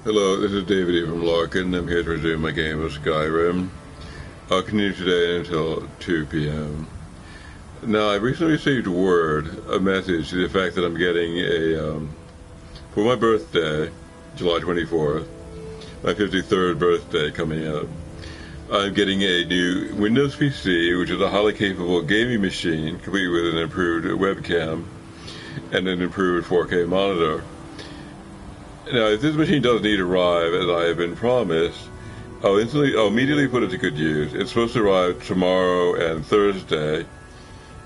Hello, this is David E. from Larkin. I'm here to resume my game of Skyrim. I'll continue today until 2 p.m. Now, I recently received a message to the effect that I'm getting for my birthday, July 24th, my 53rd birthday coming up, I'm getting a new Windows PC, which is a highly capable gaming machine, complete with an improved webcam and an improved 4K monitor. Now, if this machine does indeed arrive, as I have been promised, I'll immediately put it to good use. It's supposed to arrive tomorrow and Thursday.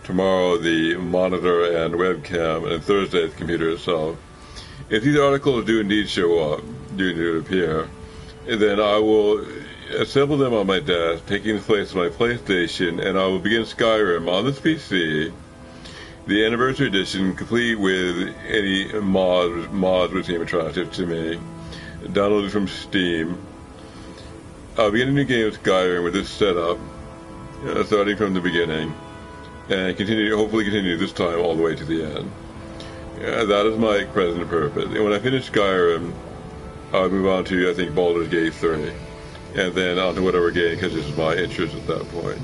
Tomorrow, the monitor and webcam, and Thursday, the computer itself. If these articles do indeed show up, do indeed appear, then I will assemble them on my desk, taking the place of my PlayStation, and I will begin Skyrim on this PC. The anniversary edition, complete with any mods would seem attractive to me, downloaded from Steam. I'll begin a new game of Skyrim with this setup, starting from the beginning, and hopefully continue this time all the way to the end. That is my present purpose. And when I finish Skyrim, I'll move on to, I think, Baldur's Gate 3, and then on to whatever game catches my interest at that point.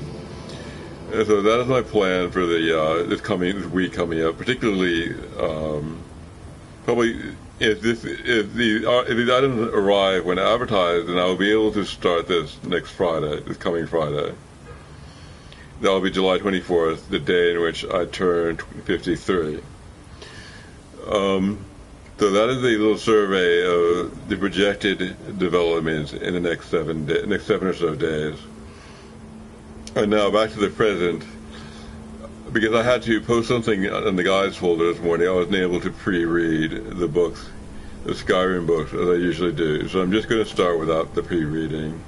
So that is my plan for the this week coming up. Particularly, probably if these items arrive when advertised, then I will be able to start this coming Friday. That will be July 24th, the day in which I turn 53. So that is a little survey of the projected developments in the next seven or so days. And now back to the present, because I had to post something in the guides folder this morning. I wasn't able to pre-read the books, the Skyrim books, as I usually do. So I'm just going to start without the pre-reading,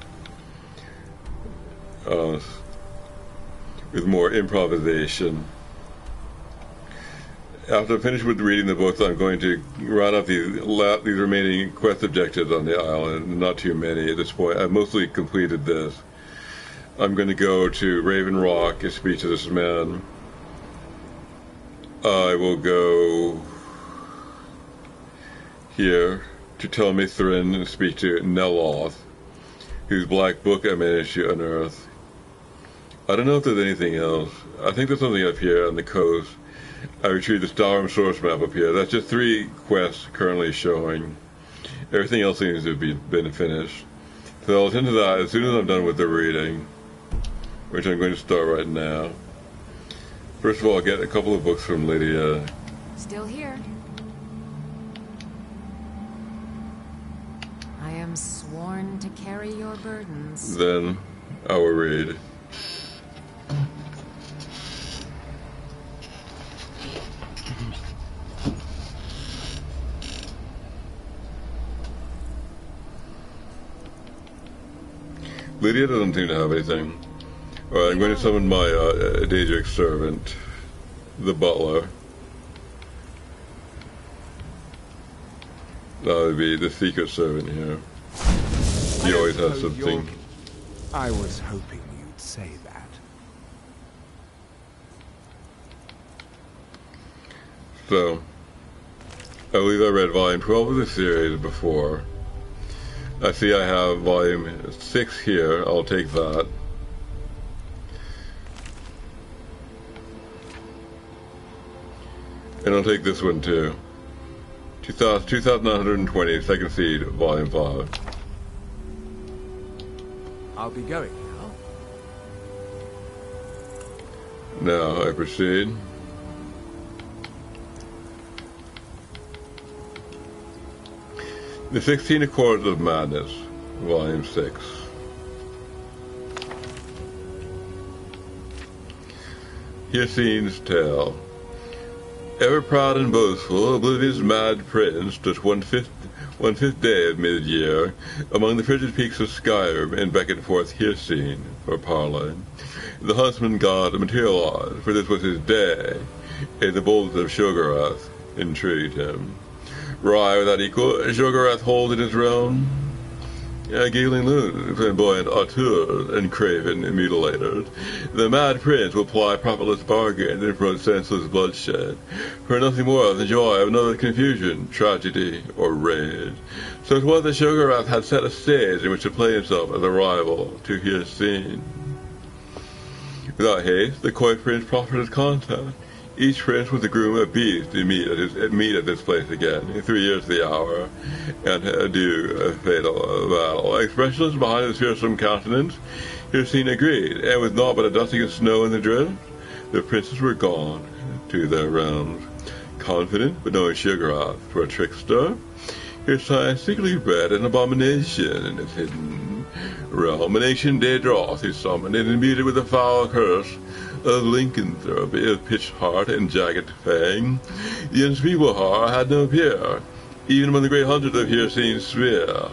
with more improvisation. After I finish with reading the books, I'm going to round up these remaining quest objectives on the island. Not too many at this point. I've mostly completed this. I'm going to go to Raven Rock and speak to this man. I will go here to Tel Mithrin and speak to Neloth, whose black book I managed to unearth. I don't know if there's anything else. I think there's something up here on the coast. I retrieved the Skyrim source map up here. That's just 3 quests currently showing. Everything else seems to have been finished. So I'll attend to that as soon as I'm done with the reading, which I'm going to start right now. First of all, I'll get a couple of books from Lydia. Still here. I am sworn to carry your burdens. Then I will read. Lydia doesn't seem to have anything. Alright, I'm going to summon my Daedric servant, the butler. That would be the secret servant here. He always has something. I was hoping you'd say that. So, I believe I read volume 12 of the series before. I see I have volume 6 here. I'll take that. And I'll take this one too. 2920, Second Seed, Volume 5. I'll be going now. Now I proceed. The 16 Accords of Madness, Volume 6. Hircine's Tale. Ever proud and boastful, Oblivion's mad prince stood one-fifth day of mid-year among the frigid peaks of Skyrim and beckoned forth Hircine for parley. The huntsman god materialized, for this was his day, and the boldness of Shogorath intrigued him. Rye without equal, Shogorath holds in his realm. giggling loons, flamboyant auteurs, and craven mutilators. The mad prince will ply profitless bargains and promote senseless bloodshed, for nothing more than the joy of another confusion, tragedy, or rage. So it was that Shoggorath had set a stage in which to play himself as a rival to his scene. Without haste, the coy prince proffered his contact. Each prince was to groom a beast to meet at this place again, in 3 years to the hour, and do a fatal battle. Expressionless behind his fearsome countenance, his scene agreed, and with naught but a dusting of snow in the drift, the princes were gone to their realms. Confident, but knowing Shoggorath for a trickster, his science secretly bred an abomination in its hidden realm. An ancient Daedroth he summoned, and imbued it with a foul curse of lycanthropy, of pitched heart and jagged fang. The unspeakable horror had no peer, even among the great hunters of Hircine's sphere.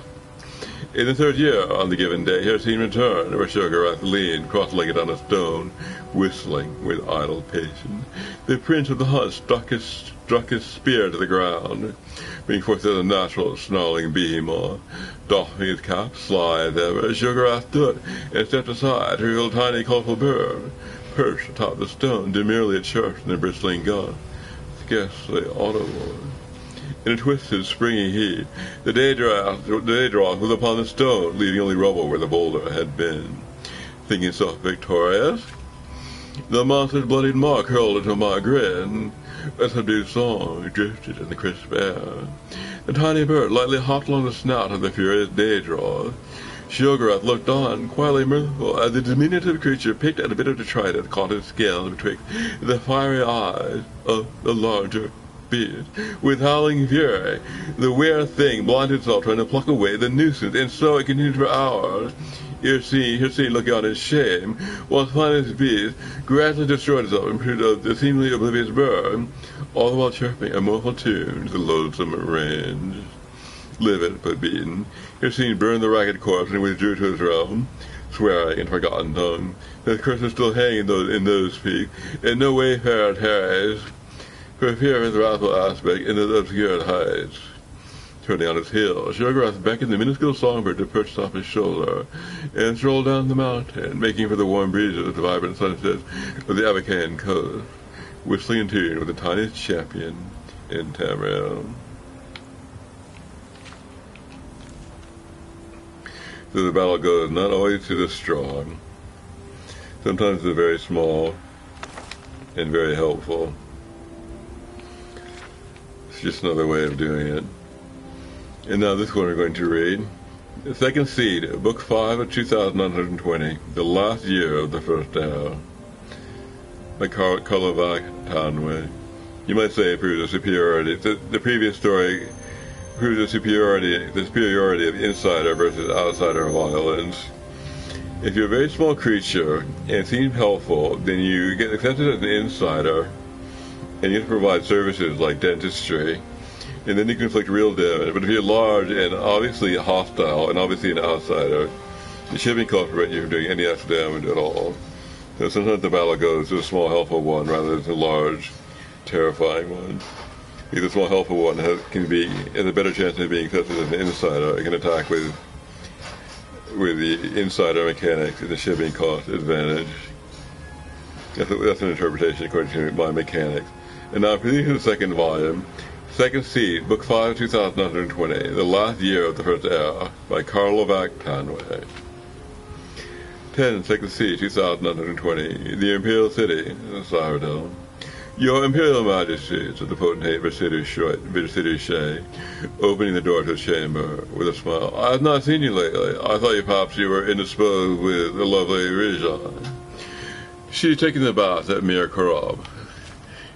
In the 3rd year, on the given day, Hircine returned, where Shoggorath leaned, cross-legged on a stone, whistling with idle patience. The prince of the hunt struck his spear to the ground, bringing forth a natural snarling behemoth. Doffing his cap, sly as ever, Shoggorath stood and stepped aside to reveal a tiny, colorful bird, perched atop the stone, demurely at church in a bristling gun, scarcely audible. In a twisted, springy heat, the Daedroth was upon the stone, leaving only rubble where the boulder had been. Thinking himself victorious, the monster's bloodied mark hurled into my grin. A subdued song drifted in the crisp air. The tiny bird lightly hopped along the snout of the furious Daedroth. Shoggorath looked on, quietly mirthful, as the diminutive creature picked at a bit of detritus caught in scales betwixt the fiery eyes of the larger beast. With howling fury, the weird thing blinded itself trying to pluck away the nuisance, and so it continued for hours. Hircine looking on in shame, while the finest beast gradually destroyed itself in pursuit of the seemingly oblivious bird, all the while chirping a mournful tune to the loathsome range. Livid but beaten, Hircine burned the ragged corpse and withdrew to his realm, swearing in forgotten tongue. His curse was still hanging in those peaks, and no wayfarer tarries, for fear of his wrathful aspect in those obscured heights. Turning on his heel, Shoggorath beckoned the minuscule songbird to perch off his shoulder, and strolled down the mountain, making for the warm breezes of the vibrant sunsets of the Abacan coast, whistling in tune with the tiniest champion in Tamriel. So the battle goes not always to the strong. Sometimes the very small and very helpful. It's just another way of doing it. And now this one we're going to read. The Second Seed, Book 5 of 2920, The Last Year of the First Era, by Karlovac Tanwe. You might say it proves a superiority. The previous story proves the superiority of insider versus outsider violence. If you're a very small creature and it seems helpful, then you get accepted as an insider, and you have to provide services like dentistry, and then you can inflict real damage. But if you're large and obviously hostile and obviously an outsider, the shipping costs prevent you from doing any extra damage at all. So sometimes the battle goes to a small helpful one rather than a large terrifying one. Because the small helpful one has a better chance of being accepted as an insider. It can attack with the insider mechanics and the shipping cost advantage. That's an interpretation according to my mechanics. And now proceeding to the second volume, Second Seed, Book 5, 2920, The Last Year of the First Era, by Karlovac Tanwe. 10. Second Seed, 2920, The Imperial City, Cyrodiil. Your Imperial Majesty, said the potentate Virsidi, opening the door to his chamber with a smile. I have not seen you lately. I thought perhaps you were indisposed with the lovely Rija. She's taking the bath at Mir Korob,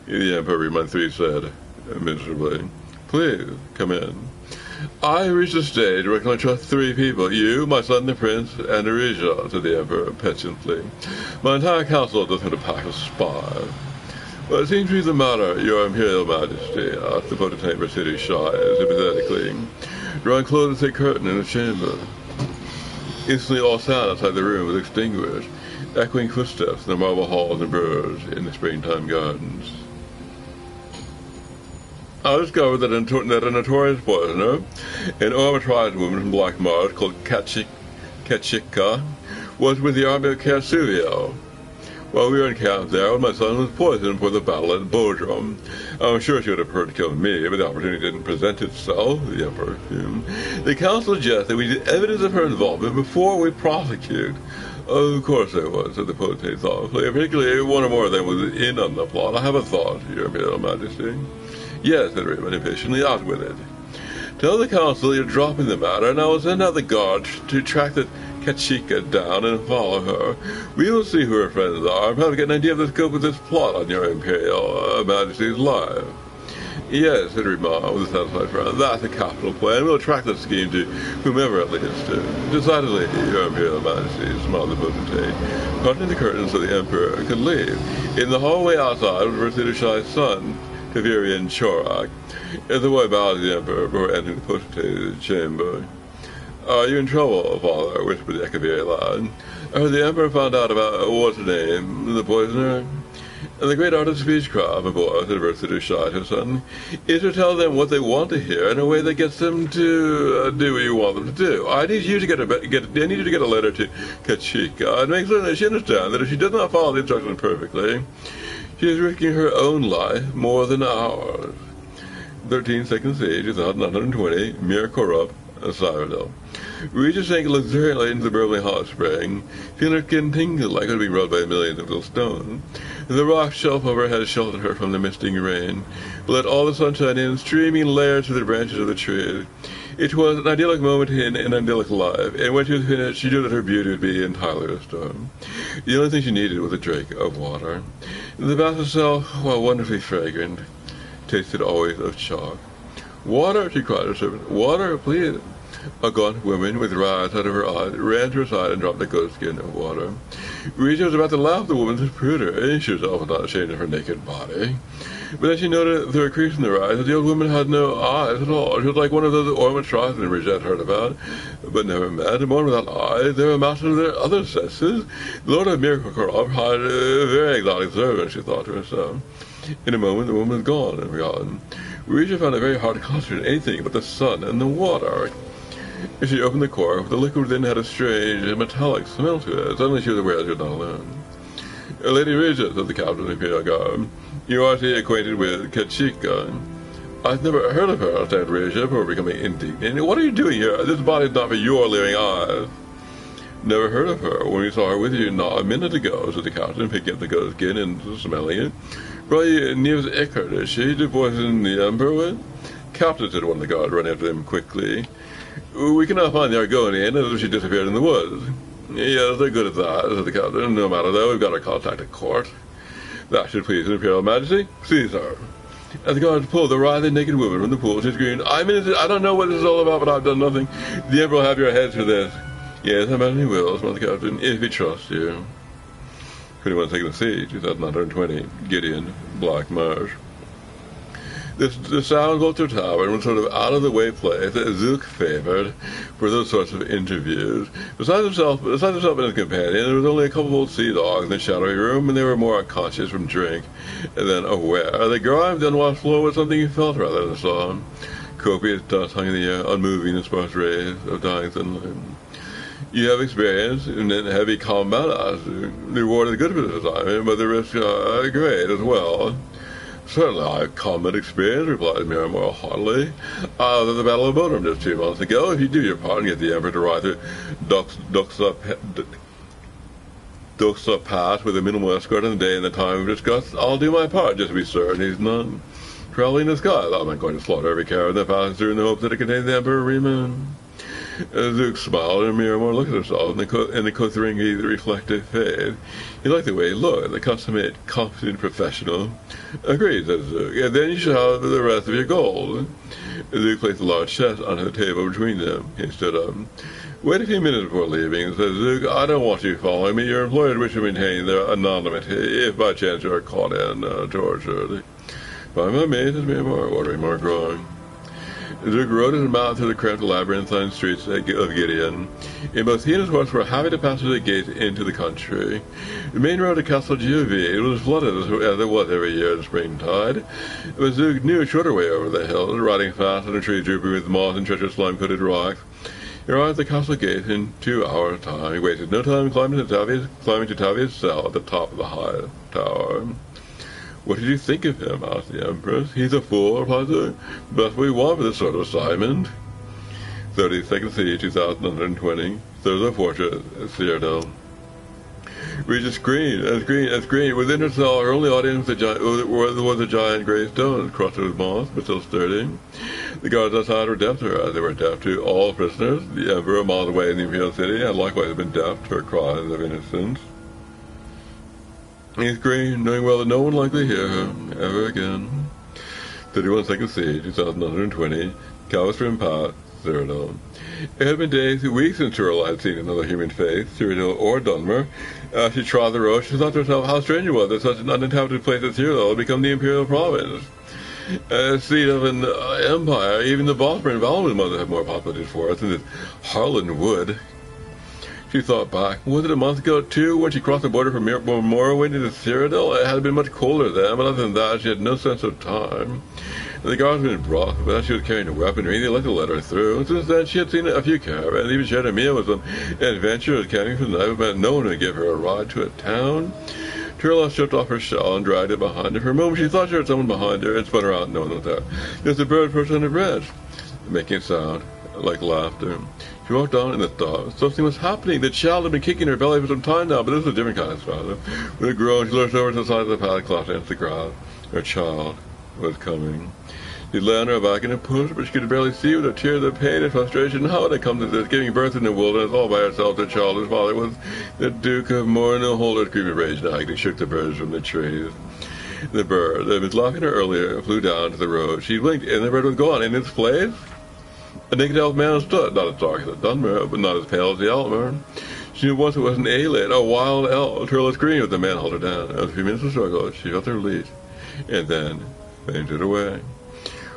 the Emperor Monthri said miserably. Please, come in. I reached a stage where I can only trust 3 people. You, my son the prince, and Arija, said the Emperor petulantly. My entire council doesn't have a pack of spies. What seems to be the matter, Your Imperial Majesty? Asked the potentate Virsidi sympathetically, drawing close a curtain in the chamber. Instantly all sound outside the room was extinguished, echoing footsteps in the marble halls and birds in the springtime gardens. I discovered that a notorious poisoner, an arbitrage woman from Black Mars called Kachika, was with the army of Carsuvio. While we were in camp there, my son was poisoned for the battle at Bodrum. I'm sure she would have preferred to kill me, but the opportunity didn't present itself, the Emperor assumed. The council suggested that we need evidence of her involvement before we prosecute. Of course there was, said the potentate thoughtfully. Particularly one or more of them was in on the plot. I have a thought, Your Imperial Majesty. Yes, said Raymond impatiently. Out with it. Tell the council you're dropping the matter, and I will send out the guard to track the Kachika down and follow her. We will see who her friends are and probably get an idea of the scope of this plot on Your Imperial Majesty's life. Yes, said Raymond with a satisfied frown. That's a capital plan. We'll track the scheme to whomever it leads to. Decidedly, Your Imperial Majesty, smiled the potentate, parting the curtains so the Emperor could leave. In the hallway outside was Vertida Shai's son, Kavirian Chorak. The boy bowed to the Emperor before entering the potentate's chamber. Are you in trouble, Father? Whispered the Kaviri lad. I heard the Emperor found out about, what's her name, the poisoner? And the great art of speechcraft, my boy, said Vertida Shai to her son, is to tell them what they want to hear in a way that gets them to do what you want them to do. I need you to get a letter to Kachika and make certain that she understands that if she does not follow the instructions perfectly, she is risking her own life more than ours. 13-second siege, 1920, Mir Korup, Cyrodiil. Regis sank luxuriantly into the burbling hot spring, feeling her skin tingle like it would be rubbed by millions of little stones. The rock shelf overhead sheltered her from the misting rain, let all the sunshine in, streaming layers through the branches of the trees. It was an idyllic moment in an idyllic life, and when she was finished, she knew that her beauty would be entirely restored. The only thing she needed was a drink of water. The bath itself, while wonderfully fragrant, tasted always of chalk. Water, she cried to her servant. Water, please. A gaunt woman with rags out of her eyes ran to her side and dropped a goat skin of water. Regina was about to laugh. The woman disproved her, and she herself was not ashamed of her naked body. But then she noted through a crease in her eyes that the old woman had no eyes at all. She was like one of those ormatrons that Regina had heard about, but never met. And born without eyes, they were masters of their other senses. The Lord of Mirkorov had a very exotic servant, she thought to herself. In a moment, the woman was gone and forgotten. Regina found it very hard to concentrate on anything but the sun and the water. As she opened the cork, the liquid within had a strange metallic smell to it. Suddenly she was aware that she was not alone. Lady Regina, said the captain of the Imperial Guard, you are acquainted with Kachika. I've never heard of her, said Regina, before becoming indignant. What are you doing here? This body is not for your leering eyes. Never heard of her. When we saw her with you not a minute ago, said the captain, picking up the goat skin and smelling it. Probably Neves Eckert, is she, to poison the Emperor with? Captain, said one of the guards, running after them quickly. We cannot find the Argonian, as if she disappeared in the woods. Yes, they're good at that, said the captain. No matter, though, we've got her contact at court. That should please His Imperial Majesty. Seize her. As the guards pulled the writhing naked woman from the pool, she screamed, I don't know what this is all about, but I've done nothing. The Emperor will have your heads for this. Yes, I imagine he will, smiled the captain, if he trusts you. 21 seconds siege, 1920, Gideon, Black Marsh. The sound Vulture Tavern was sort of out-of-the-way place that Zook favored for those sorts of interviews. Besides himself and his companion, there was only a couple of old sea dogs in the shadowy room, and they were more unconscious from drink than aware. The grimed, unwashed floor was something he felt rather than saw. Copious dust hung in the air, unmoving and sparse rays of dying sunlight. You have experience in heavy combat, the reward is good for this assignment, but the risks are great as well. Certainly I have combat experience, replied Miramore haughtily. I was at the Battle of Bodrum just 2 months ago. If you do your part and get the Emperor to ride through Doxa Pass with a minimal escort in the day and the time we've discussed, I'll do my part just to be certain he's not traveling the skies. I'm not going to slaughter every caravan that passes through in the hope that it contains the Emperor Riemann. Zook smiled, and Miramore looked at herself in the Kothringi reflective face. He liked the way he looked, the custom-made, confident professional. Agreed, said Zook. And then you shall have the rest of your gold. Zook placed a large chest onto the table between them. He stood up. Wait a few minutes before leaving, said Zook. I don't want you following me. Your employers wish to maintain their anonymity if by chance you are caught and tortured. By my maid, said Miramore, ordering more growing. The Duke rode his mount through the cramped labyrinthine streets of Gideon, and both he and his horse were happy to pass through the gate into the country. The main road to Castle Giuvi was flooded as it was every year in springtide. But the Duke knew a shorter way over the hills, riding fast on a tree drooping with moss and treacherous slime-coated rocks. He arrived at the castle gate in 2 hours' time. He wasted no time climbing to Tavia's cell at the top of the high tower. "What did you think of him?" asked the Empress. "He's a fool," replied the Duke. "That's what we want for this sort of assignment." 32nd Siege, 2120. Third Fortress, Cyrodiil. Reached a screen. Within her cell, her only audience was a giant grey stone, crusted with moss, but still sturdy. The guards outside were deaf to her, as they were deaf to all prisoners. The Emperor, miles away in the Imperial City, had likewise been deaf to her cries of innocence. He screamed, knowing well that no one likely hear her ever again. 32nd Siege, 2120. Calvistrin Pass, Cyrodiil. It had been days, weeks since Cyrodiil had seen another human face, Cyrodiil or Dunmer. As she trod the road, she thought to herself how strange it was that such an uninhabited place as Cyrodiil had become the imperial province. As seat of an empire, even the Bothmer and Valmond must have more populated forests than this Harlan wood. She thought back. Was it a month ago, too, when she crossed the border from Morrowind into Cyrodiil? It had been much colder then, but other than that, she had no sense of time. The guards had been brought, but as she was carrying a weaponry, they let her let her through. And since then, she had seen a few caravans, even shared a meal with some adventurers camping for the night, but no one would give her a ride to a town. Cyrodiil stripped off her shawl and dragged it behind her. For a moment, she thought she heard someone behind her and spun around. No one was there. There's a bird perched on a branch, making a sound like laughter. She walked on in the dark. Something was happening. The child had been kicking her belly for some time now, but this was a different kind of sound. With a groan, she lurched over to the side of the path, clapped against the ground. Her child was coming. She lay on her back in a push, but she could barely see with her tears of pain and frustration. How had it come to this? Giving birth in the wilderness all by herself. The child, whose father was the Duke of Morno, Holder, screaming rage and agony, shook the birds from the trees. The bird that had been laughing at her earlier flew down to the road. She blinked, and the bird was gone. In its place, a naked elf man stood, not as dark as a Dunmer, but not as pale as the Elmer. She knew once it was an alien, a wild elf. Turtle screamed as the man held her down. After a few minutes of struggle, she felt her release, and then fainted away.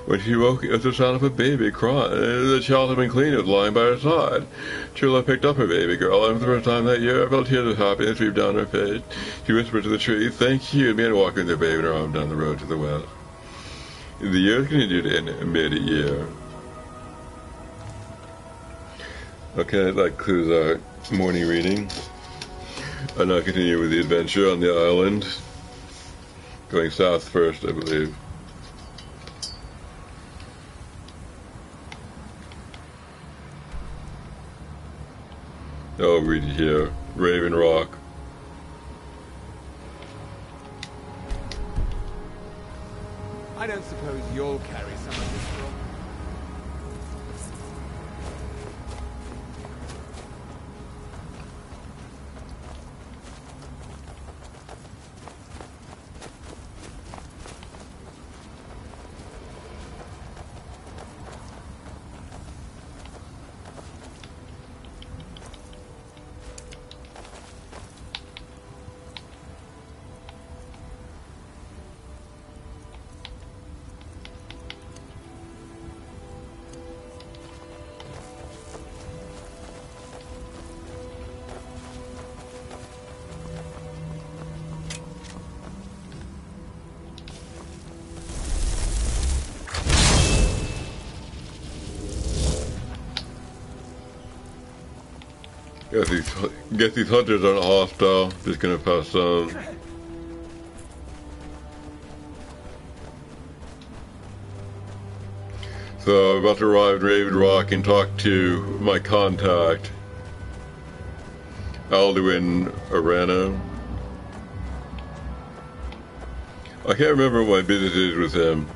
When she woke, it was the sound of a baby crying. The child had been clean. It was lying by her side. Trilla picked up her baby girl, and for the first time that year, I felt tears of happiness stream down her face. She whispered to the tree, "Thank you," and began walking their baby in her arms down the road to the west. The years continued in mid-year. Okay, that concludes our morning reading. I'll now continue with the adventure on the island. Going south first, I believe. I'll read it here. Raven Rock. I don't suppose you'll carry some of this rock. Guess these hunters aren't hostile. Just gonna pass on. So I'm about to arrive at Raven Rock and talk to my contact, Alduin Arana. I can't remember what my business is with him.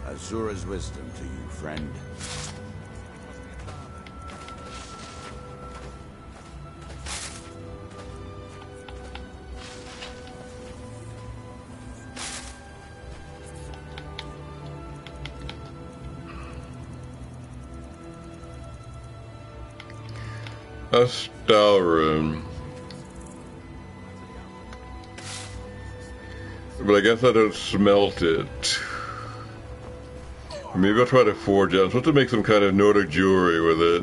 Azura's wisdom to you, friend. Astalrim. But I guess I don't smelt it. Maybe I'll try to forge it. I'm supposed to make some kind of Nordic jewelry with it.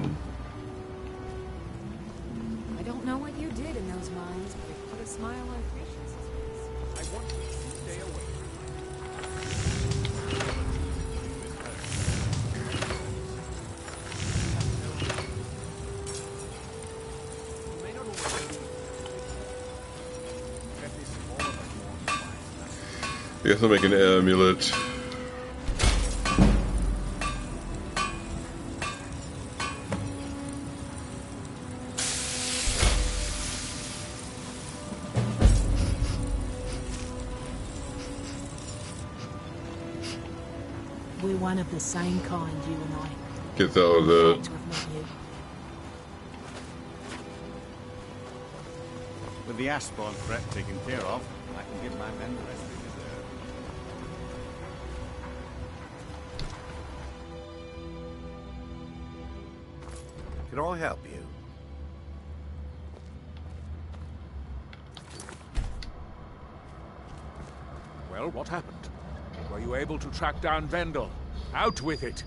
I don't know what you did in those mines, but it put a smile on Patience's face. I want you to stay away. You may not always believe it. At least all of us want to find that. I guess I'll make an amulet. We're one of the same kind, you and I. Get that with Glad it. to have met you. With the Ashbourne threat taken care of, I can give my men the rest they deserve. Can I help you? Well, what happened? Were you able to track down Vendel? Out with it!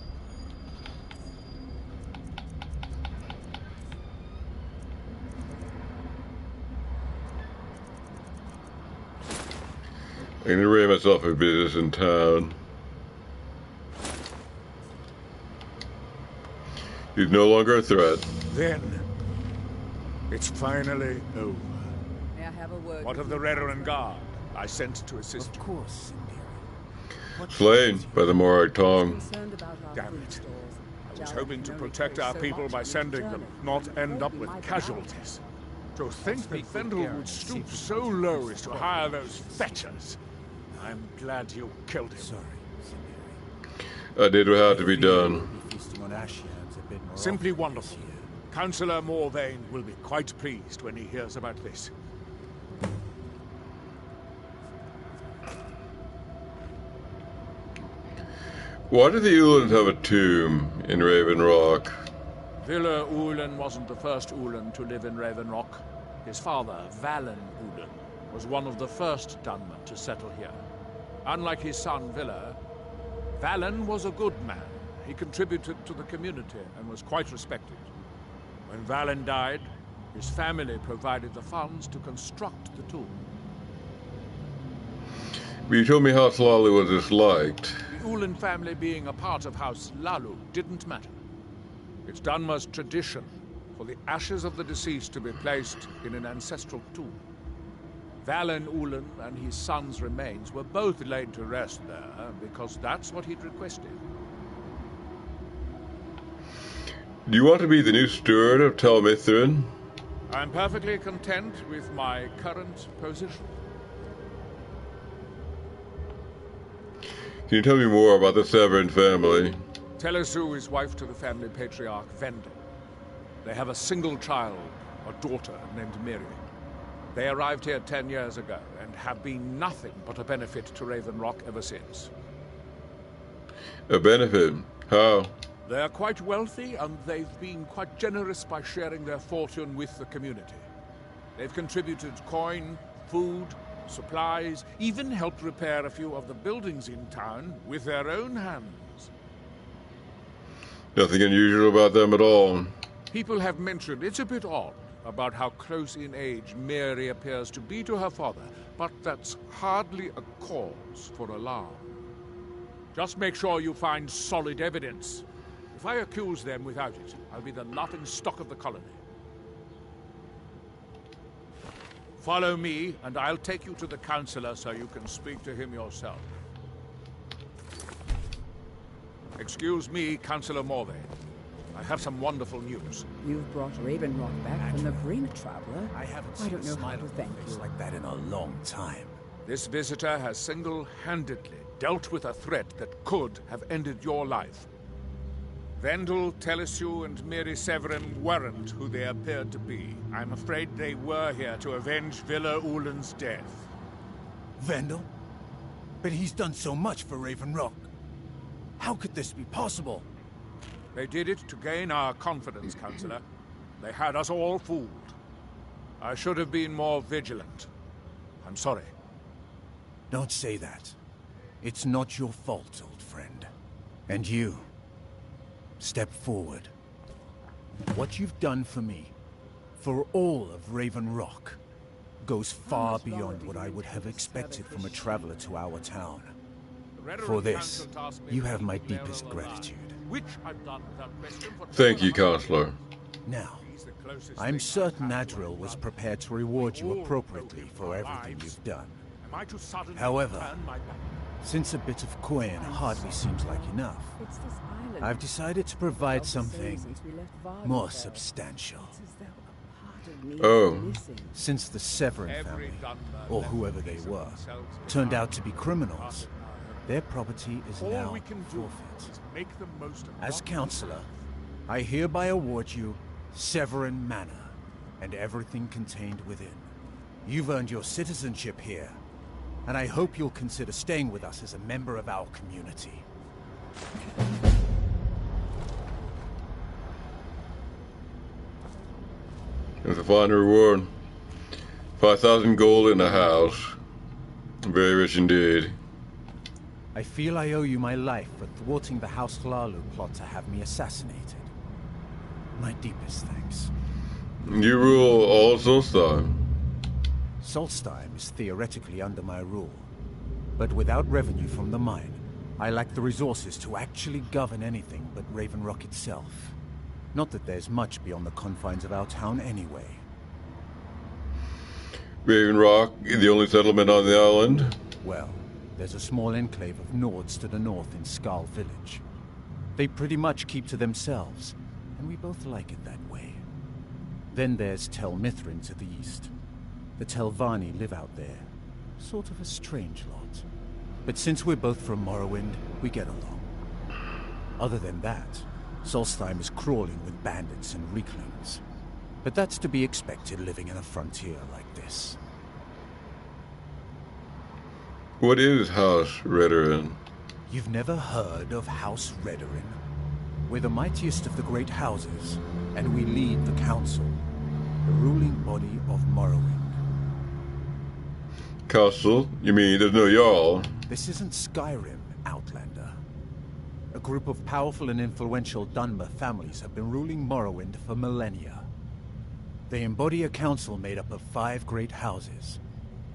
I'm gonna array myself a business in town. He's no longer a threat. Then, it's finally over. May I have a word? What of the Reverend Guard I sent to assist Of you? course, Slain by the Morag Tong. concerned about our Damn food it. stores. I was Now hoping I to can only protect carry our so people much by on each sending them, journey. not end up Won't with be my casualties. To think that Vendel would stoop so low as to hire those fetchers. I'm glad you killed him. I did what had to be done. Simply wonderful. Councillor Morvain will be quite pleased when he hears about this. Why do the Ulans have a tomb in Raven Rock? Villa Ulan wasn't the first Ulan to live in Raven Rock. His father, Valen Ulan, was one of the first Dunmen to settle here. Unlike his son, Villa, Valen was a good man. He contributed to the community and was quite respected. When Valen died, his family provided the funds to construct the tomb. But you told me House Lalu was disliked. The Ulan family being a part of House Lalu didn't matter. It's Dunmer's tradition for the ashes of the deceased to be placed in an ancestral tomb. Valen Ulan and his son's remains were both laid to rest there because that's what he'd requested. Do you want to be the new steward of Tel Mithrin? I'm perfectly content with my current position. Can you tell me more about the Severin family? Telesu is wife to the family patriarch Vendel. They have a single child, a daughter named Miri. They arrived here 10 years ago and have been nothing but a benefit to Raven Rock ever since. A benefit? How? They are quite wealthy and they've been quite generous by sharing their fortune with the community. They've contributed coin, food, supplies, even helped repair a few of the buildings in town with their own hands. Nothing unusual about them at all. People have mentioned it's a bit odd about how close in age Mary appears to be to her father, but that's hardly a cause for alarm. Just make sure you find solid evidence. If I accuse them without it, I'll be the laughingstock of the colony. Follow me, and I'll take you to the Councillor so you can speak to him yourself. Excuse me, Councillor Morvain. I have some wonderful news. You've brought Raven Rock back from the brink, traveler. I haven't I seen don't a know how smile to on thank my face you. like that in a long time. This visitor has single-handedly dealt with a threat that could have ended your life. Vendel, Telesu, and Miri Severin weren't who they appeared to be. I'm afraid they were here to avenge Villa Ulan's death. Vendel? But he's done so much for Raven Rock. How could this be possible? They did it to gain our confidence, Councillor. They had us all fooled. I should have been more vigilant. I'm sorry. Don't say that. It's not your fault, old friend. And you, step forward. What you've done for me, for all of Raven Rock, goes far beyond what I would have expected from a traveler to our town. For this, you have my deepest gratitude. Which I've done without question for Thank you, Counselor. Now, I'm certain Adril was prepared to reward you appropriately for everything you've done. Am I to suddenly However, turn my back? since a bit of coin hardly seems like enough, It's this island. I've decided to provide Of the something seasons we left Varda more there. substantial. It's as though a part of me Oh. is missing. Since the Severin Every family, gunman or left whoever a they piece of were, themselves turned behind. out to be criminals, their property is All now we can do forfeit. is make the most of As one counselor, I hereby award you Severin Manor and everything contained within. You've earned your citizenship here, and I hope you'll consider staying with us as a member of our community. With a fine reward. 5,000 gold in a house. Very rich indeed. I feel I owe you my life for thwarting the House Hlalu plot to have me assassinated. My deepest thanks. You rule all Solstheim. Solstheim is theoretically under my rule, but without revenue from the mine, I lack the resources to actually govern anything but Raven Rock itself. Not that there's much beyond the confines of our town anyway. Raven Rock, the only settlement on the island. Well, there's a small enclave of Nords to the north in Skal Village. They pretty much keep to themselves, and we both like it that way. Then there's Tel Mithrin to the east. The Telvanni live out there. Sort of a strange lot. But since we're both from Morrowind, we get along. Other than that, Solstheim is crawling with bandits and reclaims. But that's to be expected living in a frontier like this. What is House Redoran? You've never heard of House Redoran? We're the mightiest of the great houses, and we lead the council, the ruling body of Morrowind. Castle? You mean there's no Jarl? This isn't Skyrim, Outlander. A group of powerful and influential Dunmer families have been ruling Morrowind for millennia. They embody a council made up of 5 great houses: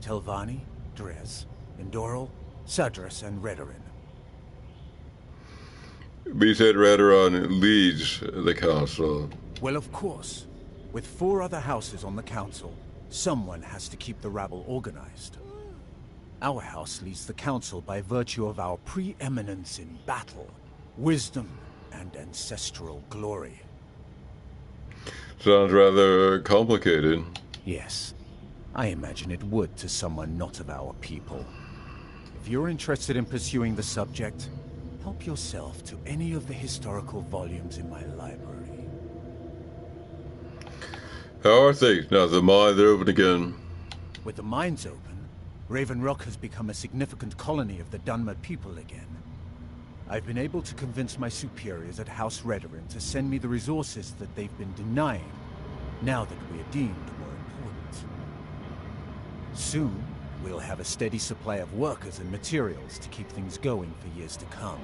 Telvanni, Dres, Endoral, Sadras, and Redoran. But you said Redoran leads the council. Well, of course. With 4 other houses on the council, someone has to keep the rabble organized. Our house leads the council by virtue of our preeminence in battle, wisdom, and ancestral glory. Sounds rather complicated. Yes, I imagine it would to someone not of our people. If you're interested in pursuing the subject, help yourself to any of the historical volumes in my library. How are things now that the mines are open again? With the mines open, Raven Rock has become a significant colony of the Dunmer people again. I've been able to convince my superiors at House Redoran to send me the resources that they've been denying, now that we are deemed more important. Soon, we'll have a steady supply of workers and materials to keep things going for years to come.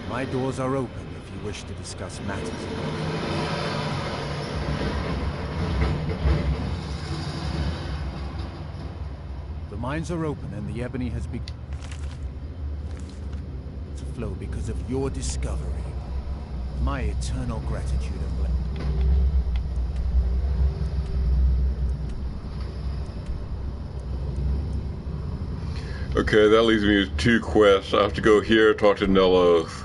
My doors are open if you wish to discuss matters. The mines are open and the ebony has begun to flow because of your discovery. My eternal gratitude and blessing. Okay, that leaves me with 2 quests. I have to go here, talk to Neloth,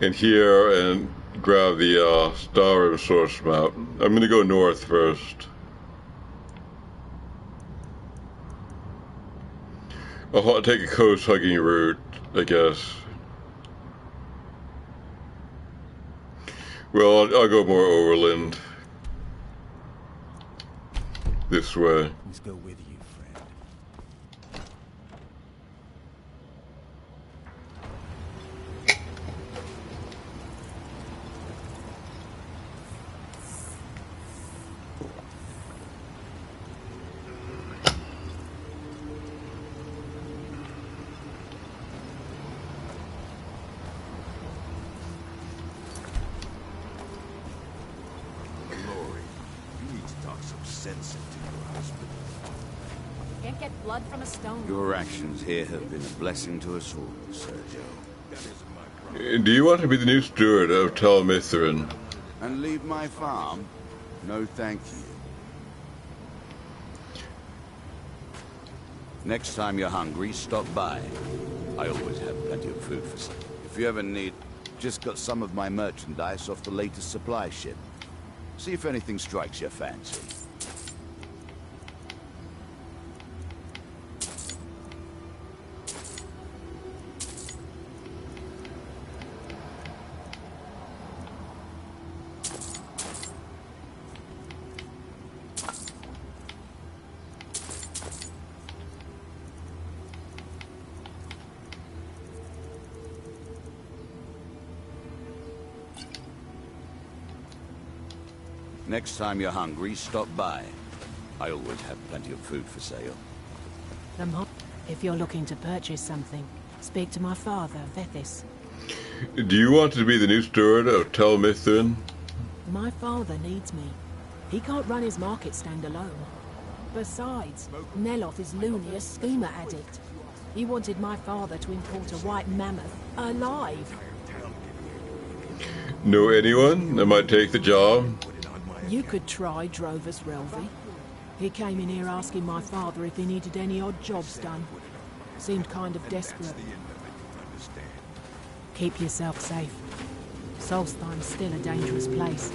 and here, and grab the Skyrim source map. I'm gonna go north first. I'll take a coast-hugging route, I guess. Well, I'll go more overland. This way. Let's go with you, friend. Can't get blood from a stone. Your actions here have been a blessing to us all, Sergio. Do you want to be the new steward of Tel Mithrin? And leave my farm? No thank you. Next time you're hungry, stop by. I always have plenty of food for sale. If you ever need, just got some of my merchandise off the latest supply ship. See if anything strikes your fancy. Next time you're hungry, stop by. I always have plenty of food for sale. If you're looking to purchase something, speak to my father, Vethis. Do you want to be the new steward of Tel Mithrin? My father needs me. He can't run his market stand alone. Besides, Neloth is loony, a schemer addict. He wanted my father to import a white mammoth, alive. Know anyone that might take the job? You could try Drovus Relvy. He came in here asking my father if he needed any odd jobs done. Seemed kind of desperate. Keep yourself safe. Solstheim's still a dangerous place.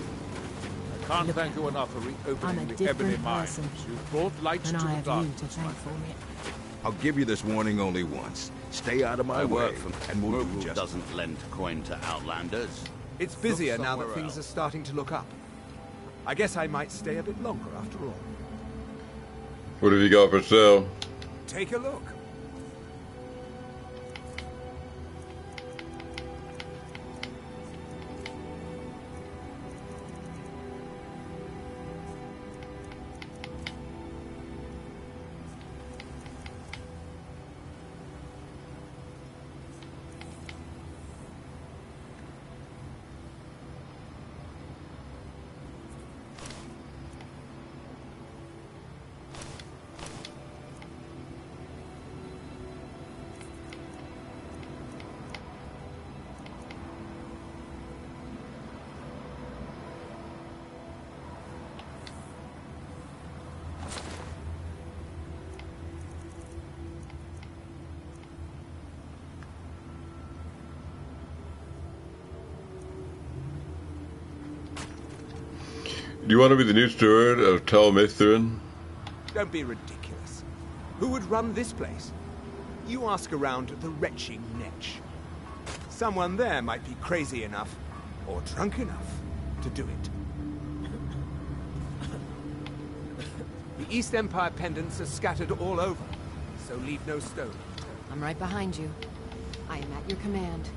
I can't thank you enough for I'm reopening a the Ebony different Mines. person. You've brought light And to I the have you darkness, to thank for it. I'll give you this warning only once. Stay out of my I way, work for and we'll do Murgle just doesn't lend coin to outlanders. It's busier now that somewhere things else. are starting to look up. I guess I might stay a bit longer after all. What have you got for sale? Take a look. Do you want to be the new steward of Tel Mithrin? Don't be ridiculous. Who would run this place? You ask around the retching Netch. Someone there might be crazy enough, or drunk enough, to do it. The East Empire pendants are scattered all over, so leave no stone. I'm right behind you. I am at your command.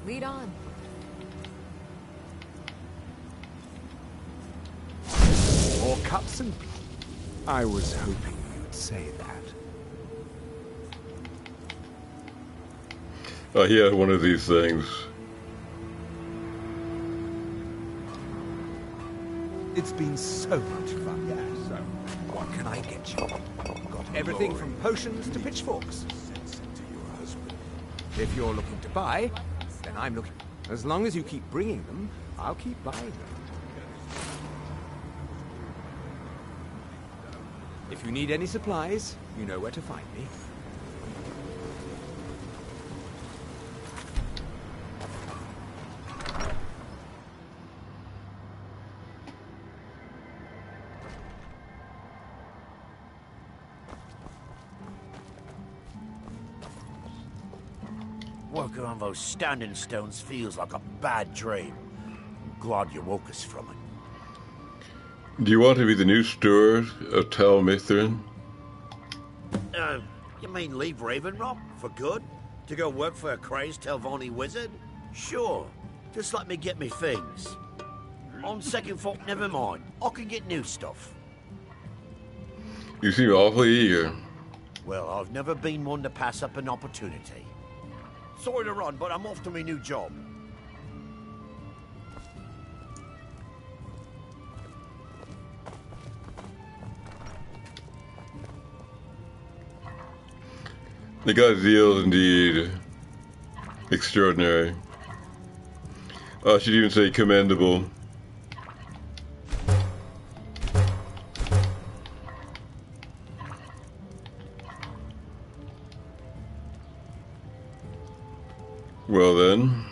Lead on. More cups and... I was hoping you'd say that. Oh, he had one of these things. It's been so much fun. Yeah, so what can I get you? Got everything from potions to pitchforks. If you're looking to buy, then I'm looking. As long as you keep bringing them, I'll keep buying them. If you need any supplies, you know where to find me. Working on those standing stones feels like a bad dream. I'm glad you woke us from it. Do you want to be the new steward of Tel Mithrin? You mean leave Ravenrock for good? To go work for a crazed Telvanni wizard? Sure. Just let me get me things. On second thought, never mind. I can get new stuff. You seem awfully eager. Well, I've never been one to pass up an opportunity. Sorry to run, but I'm off to my new job. The guy's zeal is indeed extraordinary. I should even say commendable. Well then.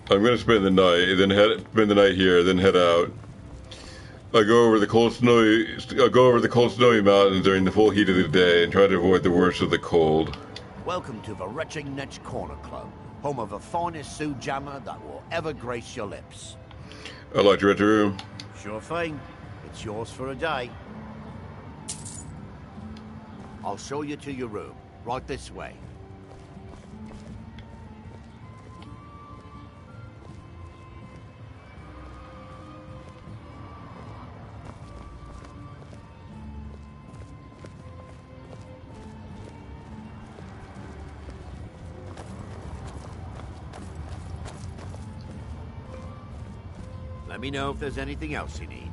I'm gonna spend the night, spend the night here, then head out. I'll go over the cold snowy mountains during the full heat of the day and try to avoid the worst of the cold. Welcome to the Retching Netch Corner Club, home of the finest Sioux jammer that will ever grace your lips. I'd like to rent a room. Sure thing. It's yours for a day. I'll show you to your room. Right this way. Let me know if there's anything else you need.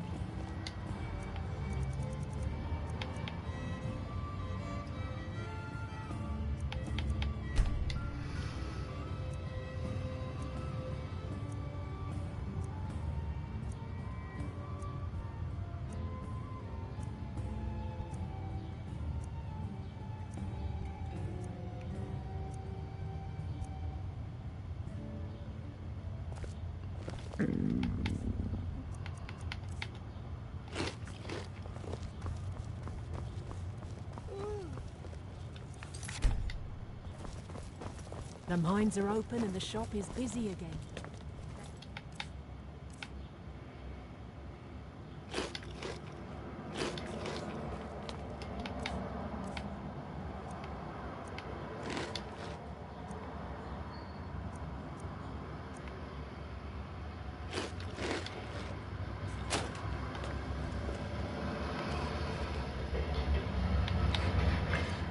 The mines are open and the shop is busy again.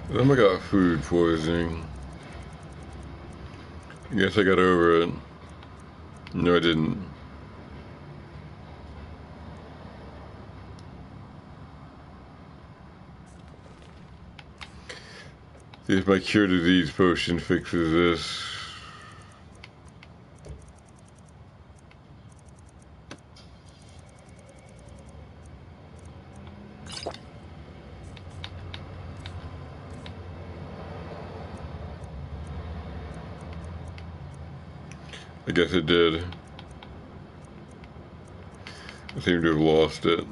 Then I got food poisoning. I guess I got over it. No, I didn't. See if my cure disease potion fixes this. I guess it did. I seem to have lost it.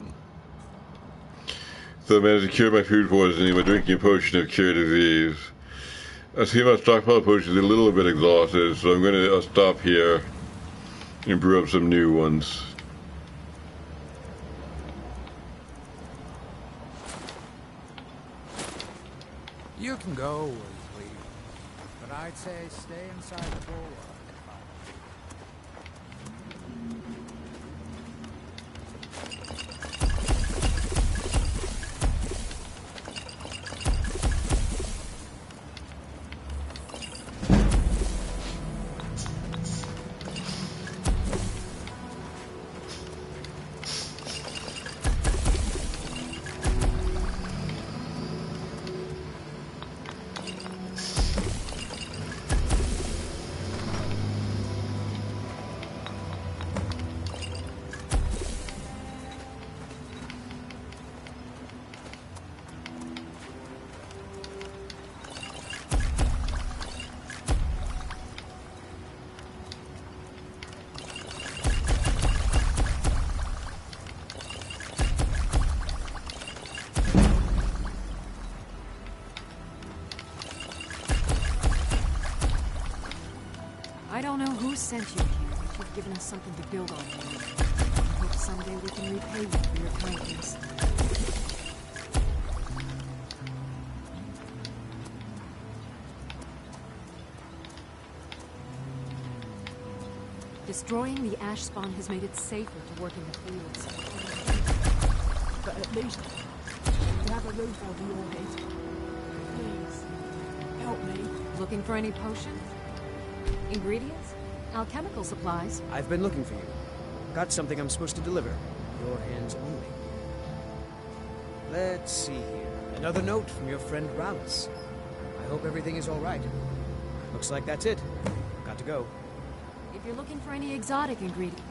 So I managed to cure my food poisoning by drinking a potion of cure disease. I see my stockpile potions a little bit exhausted, so I'm going to stop here and brew up some new ones. You can go with me, but I'd say stay inside the bulwark. I don't know who sent you here, but you've given us something to build on. I hope someday we can repay you for your kindness. Destroying the ash spawn has made it safer to work in the fields. But at least you have a roof over your head. Please, help me. Looking for any potions? Ingredients? Alchemical supplies? I've been looking for you. Got something I'm supposed to deliver. Your hands only. Let's see here. Another note from your friend Rallis. I hope everything is all right. Looks like that's it. Got to go. If you're looking for any exotic ingredients.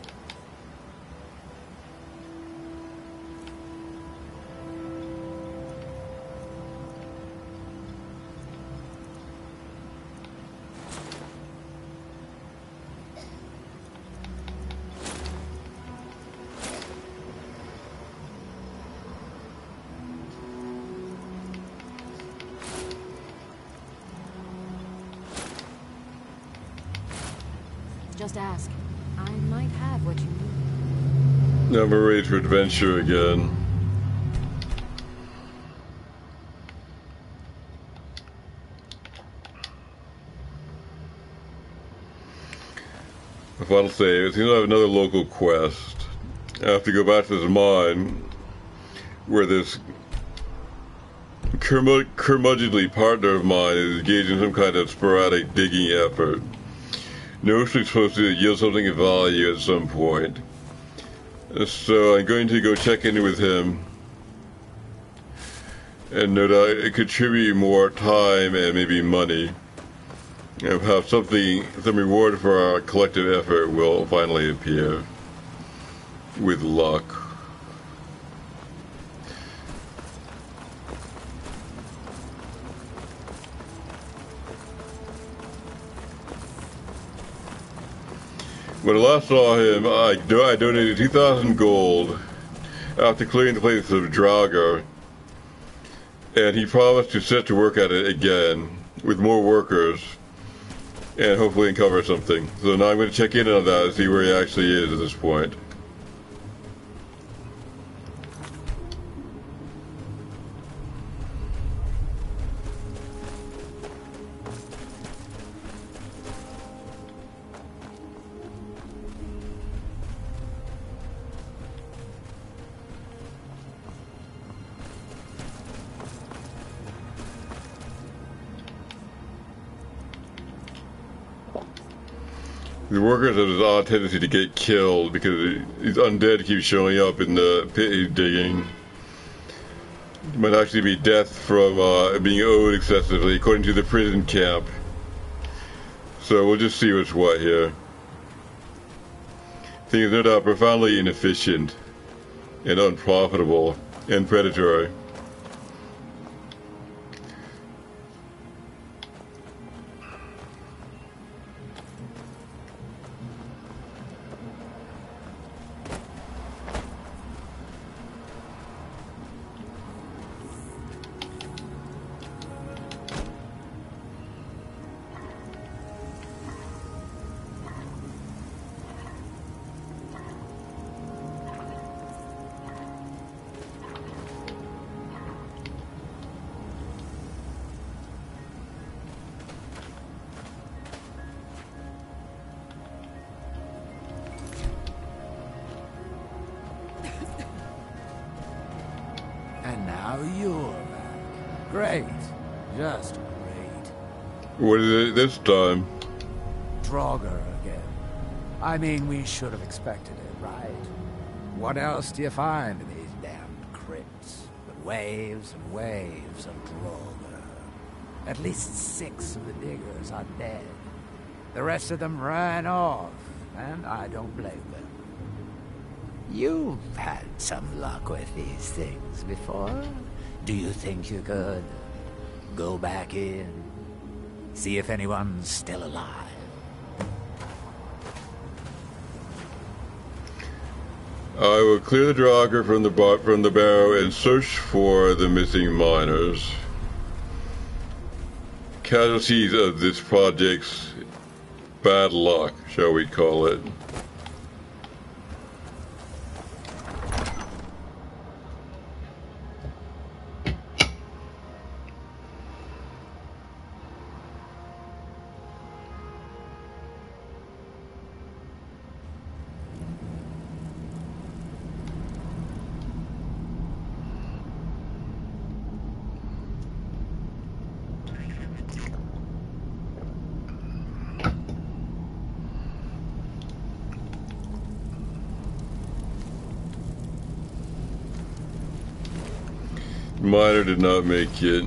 Just ask. I might have what you need. Now we're ready for adventure again. The final save. It seems I have another local quest. I have to go back to this mine where this curmudgeonly partner of mine is engaged in some kind of sporadic digging effort. Notionally supposed to yield something of value at some point. So I'm going to go check in with him and no doubt contribute more time and maybe money. And have some reward for our collective effort will finally appear. With luck. When I last saw him, I donated 2,000 gold after clearing the place of Draugr, and he promised to set to work at it again with more workers and hopefully uncover something. So now I'm going to check in on that and see where he actually is at this point. The workers have this odd tendency to get killed because these undead keep showing up in the pit he's digging. It might actually be death from being owed excessively, according to the prison camp. So we'll just see what's what here. Thing is no doubt profoundly inefficient and unprofitable and predatory. And now you're back. Great. Just great. What is it this time? Draugr again. I mean, we should have expected it, right? What else do you find in these damned crypts but waves and waves of Draugr? At least 6 of the diggers are dead. The rest of them ran off, and I don't blame them. You've had some luck with these things before. Do you think you could go back in, see if anyone's still alive? I will clear the Draugr from the barrow and search for the missing miners. Casualties of this project's bad luck, shall we call it. Miner did not make it.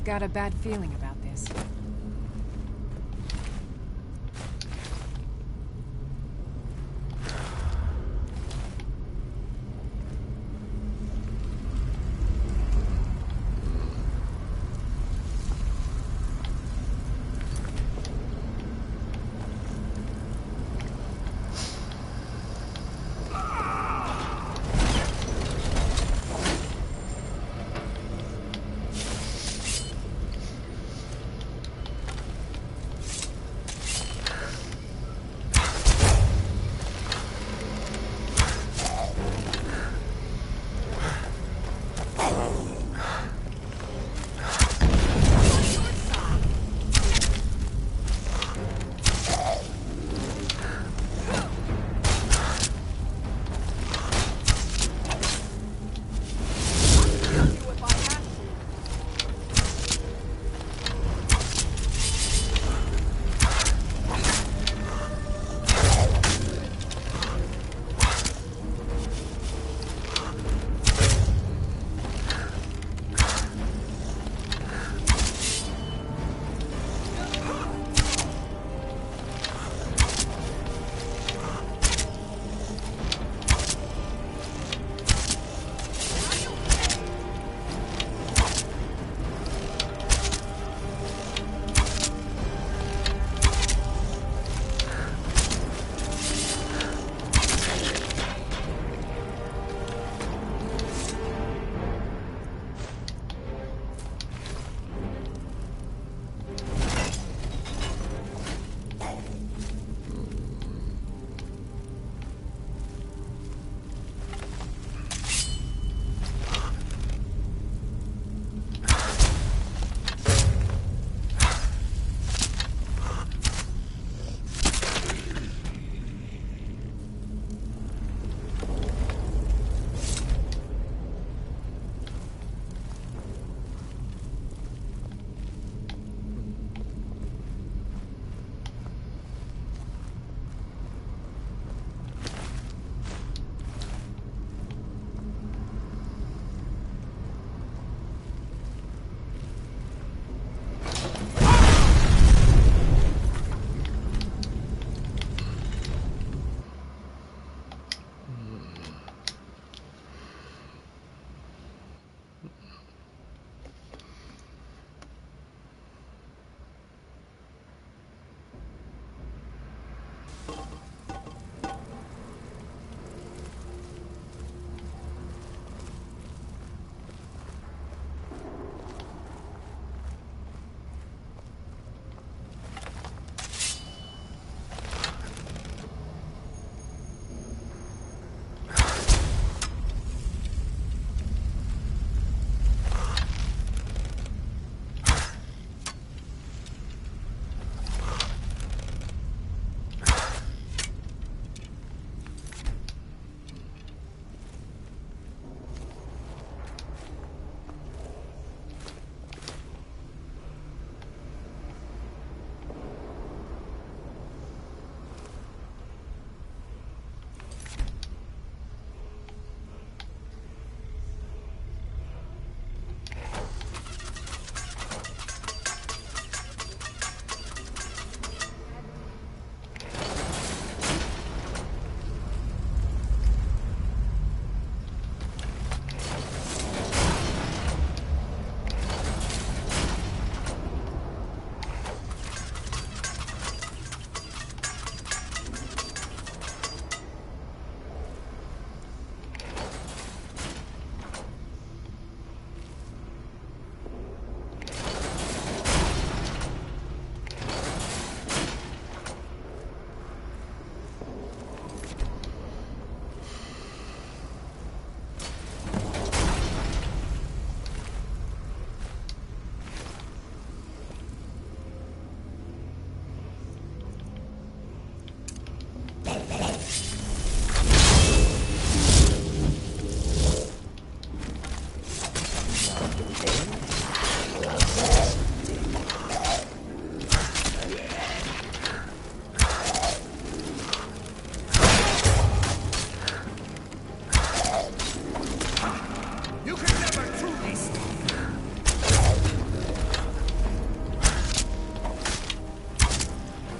got a bad feeling about this.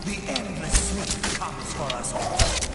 The endless sleep comes for us all.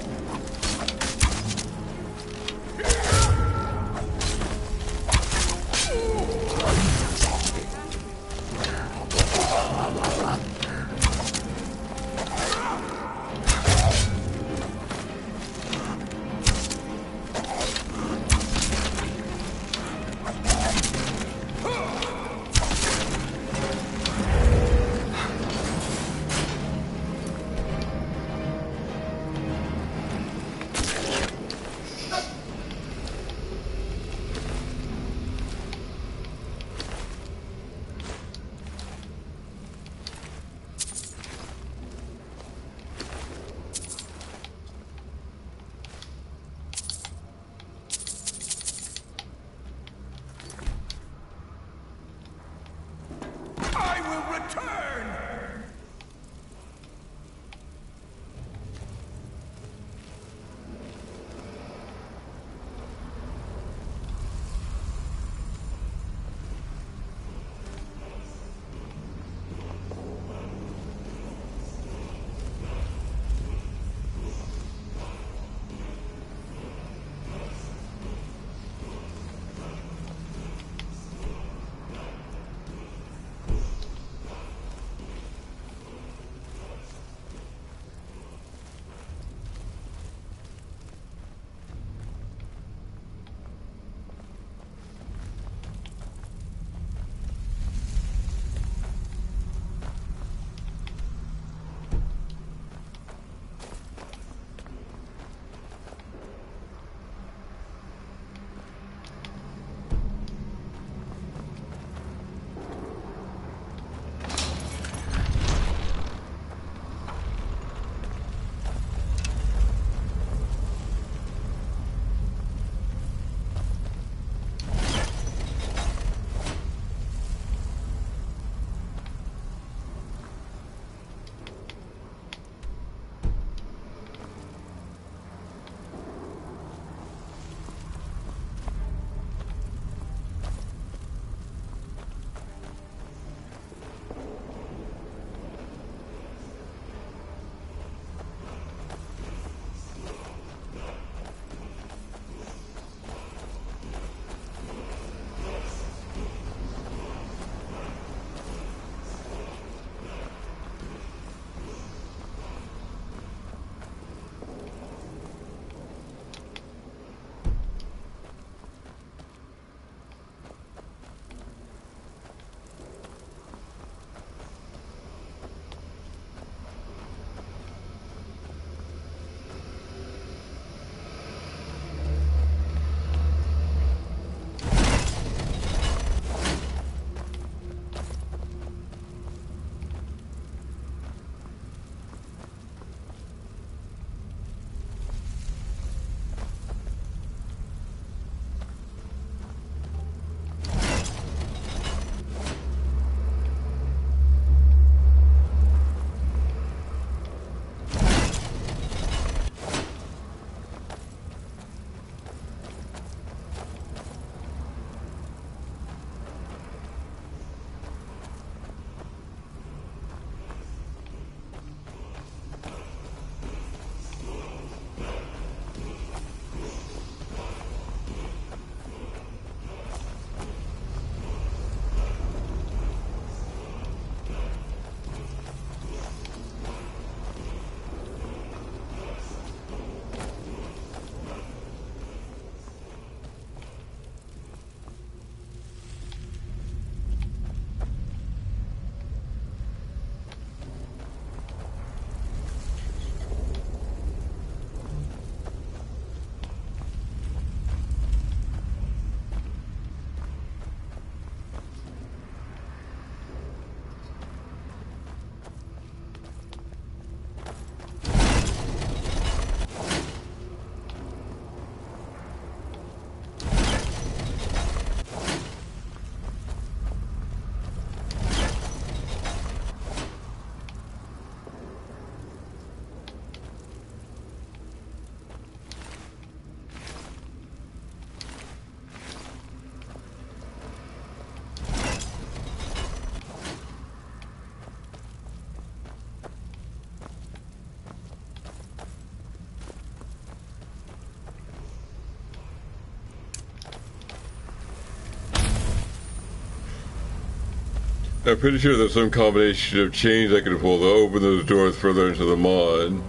I'm pretty sure there's some combination of chains I can pull to open those doors further into the mine.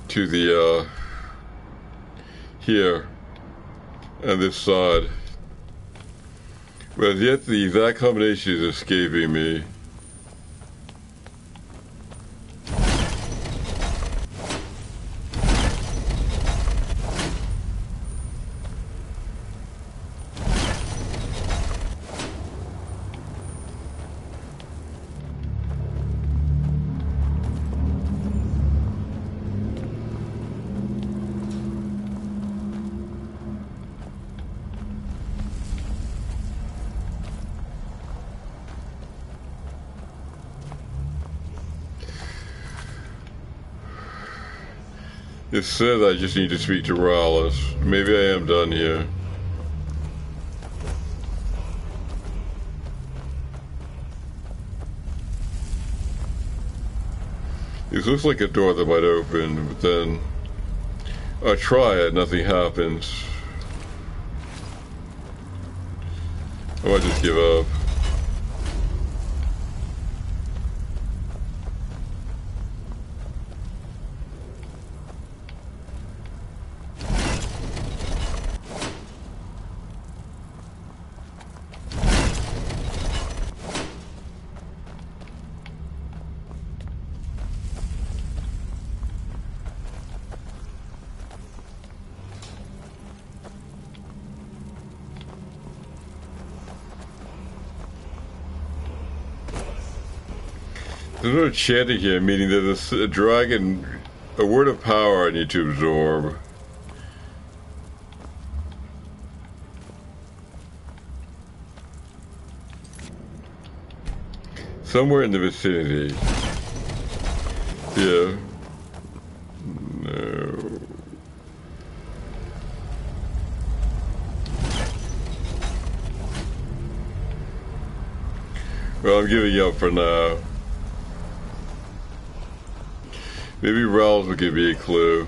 To the, here. On this side. But yet the exact combination is escaping me. It says I just need to speak to Rallis. Maybe I am done here. This looks like a door that might open, but then I try it, nothing happens. I might just give up. There's no chanting here, meaning there's a dragon, a word of power I need to absorb. Somewhere in the vicinity. Yeah. No. Well, I'm giving up for now. Maybe Ralls will give me a clue.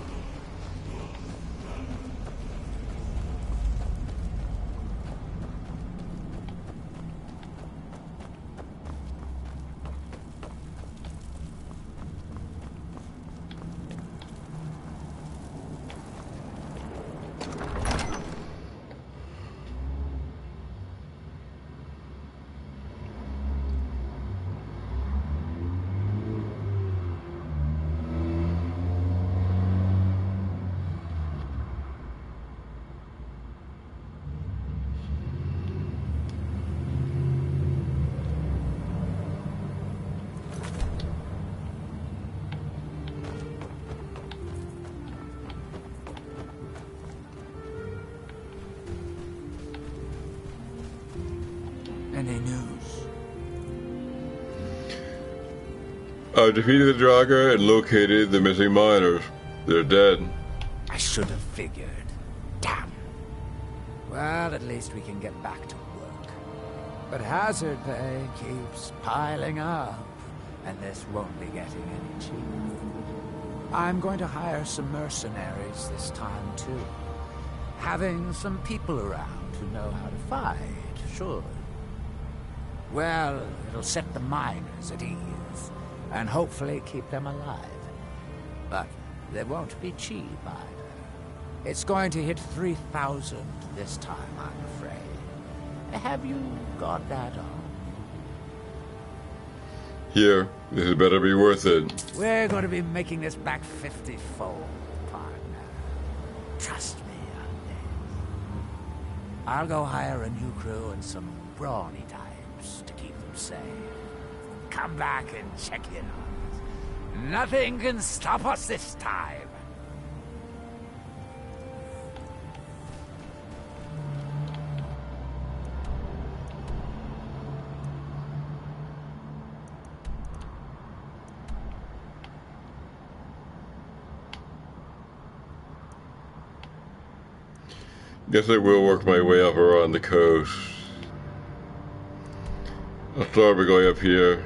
Any news? I defeated the Draugr and located the missing miners. They're dead. I should have figured. Damn. Well, at least we can get back to work. But hazard pay keeps piling up, and this won't be getting any cheaper. I'm going to hire some mercenaries this time, too. Having some people around who know how to fight, sure. Well, it'll set the miners at ease, and hopefully keep them alive. But they won't be cheap either. It's going to hit 3,000 this time, I'm afraid. Have you got that on? Here, this had better be worth it. We're going to be making this back 50-fold, partner. Trust me on this. I'll go hire a new crew and some brawny types to keep them safe. Come back and check in on us. Nothing can stop us this time. Guess I will work my way up around the coast. I'll start by going up here.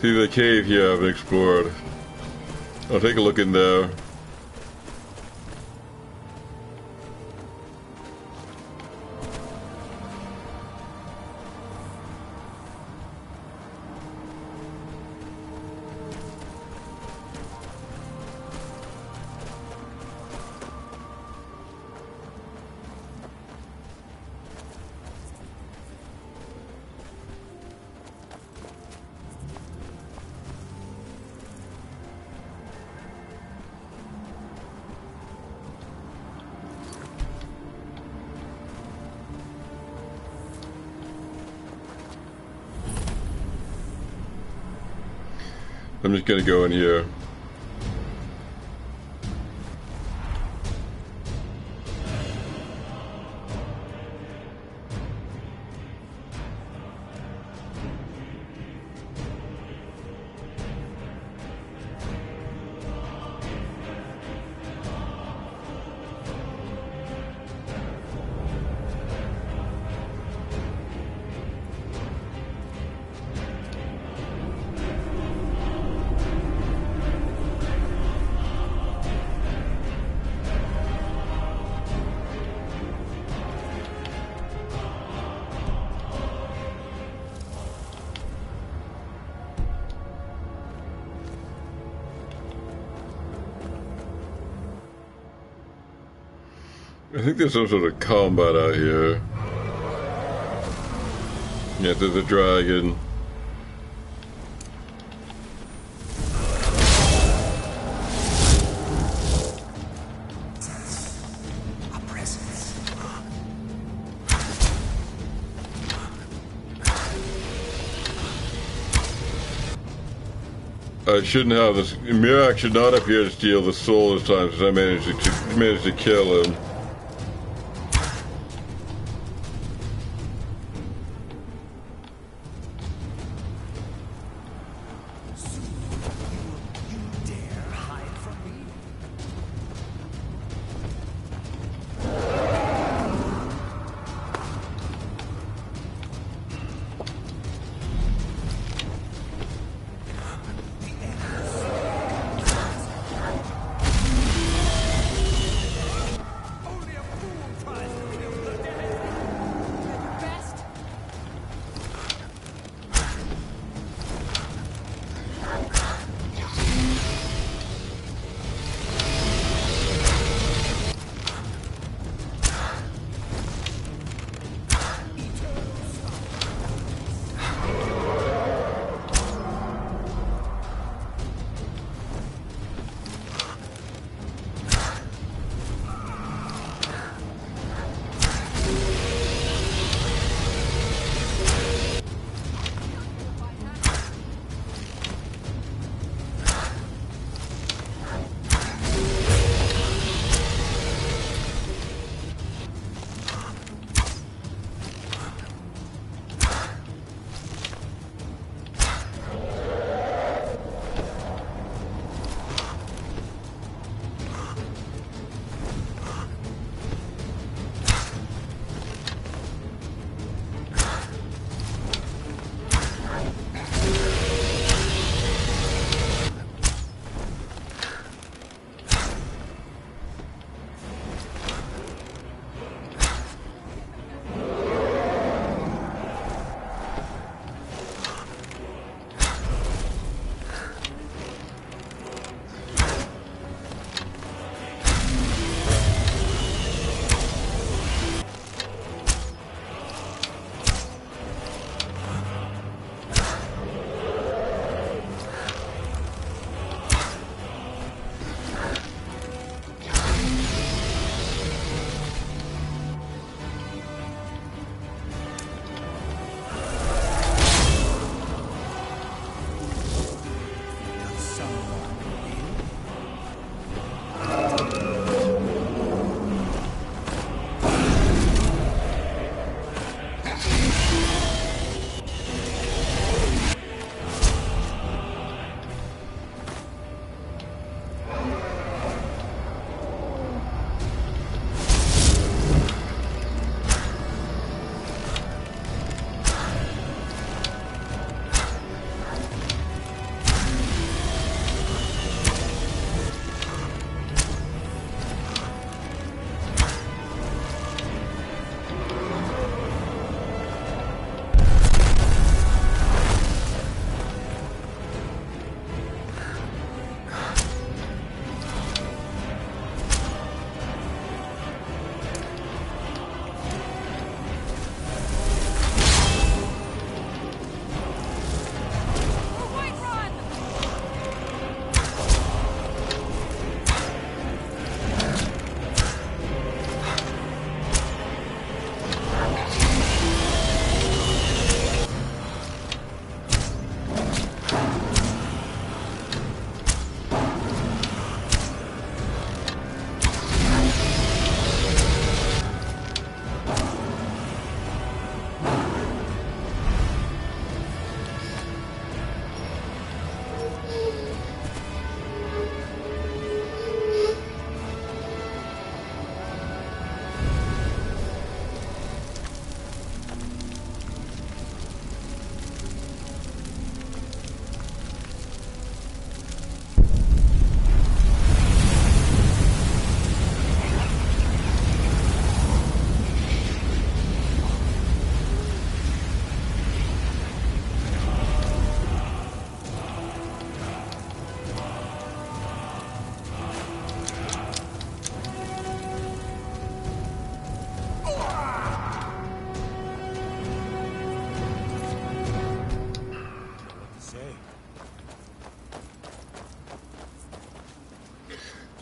See, the cave here I haven't explored. I'll take a look in there. I'm just gonna go in here. I think there's some sort of combat out here. Yeah, there's a dragon. I shouldn't have this. Mirak should not appear to steal the soul this time, since I managed to kill him.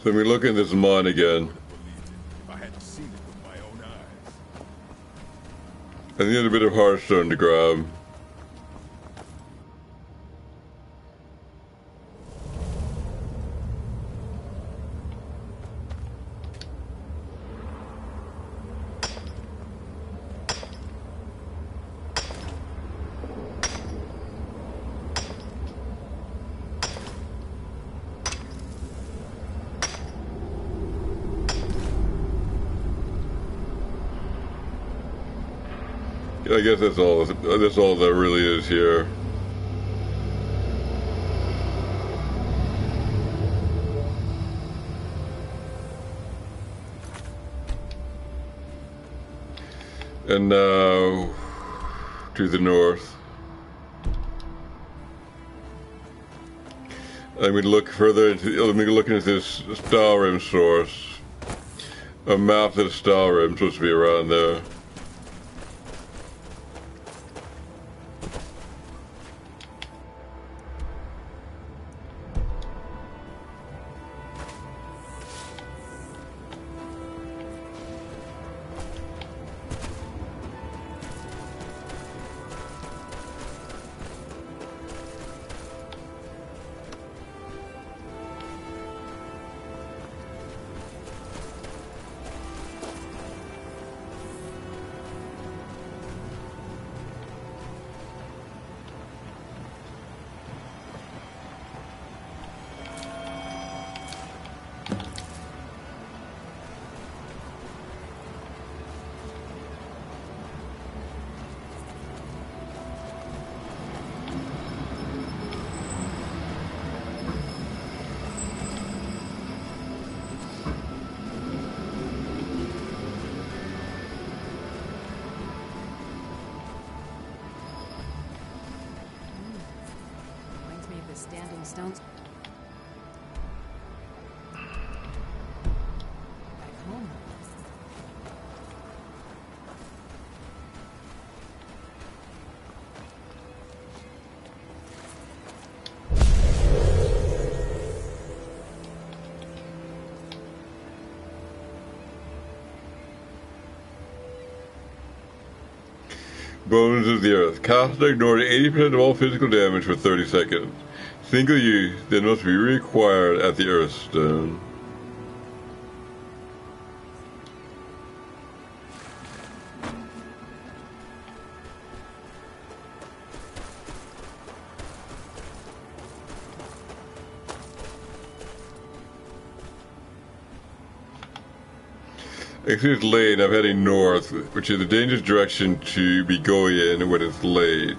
Let me look in this mine again. If I had seen it with my own eyes. I need a bit of Hearthstone to grab. I guess that's all there really is here. And now to the north. I'm going to look further into, let me look into this Skyrim source. A map that Skyrim supposed to be around there. Standing stones. Back home. Bones of the Earth. Cast and ignore 80% of all physical damage for 30 seconds. Single use, then must be reacquired at the Earthstone. Excuse lane, I'm heading north, which is a dangerous direction to be going in when it's late.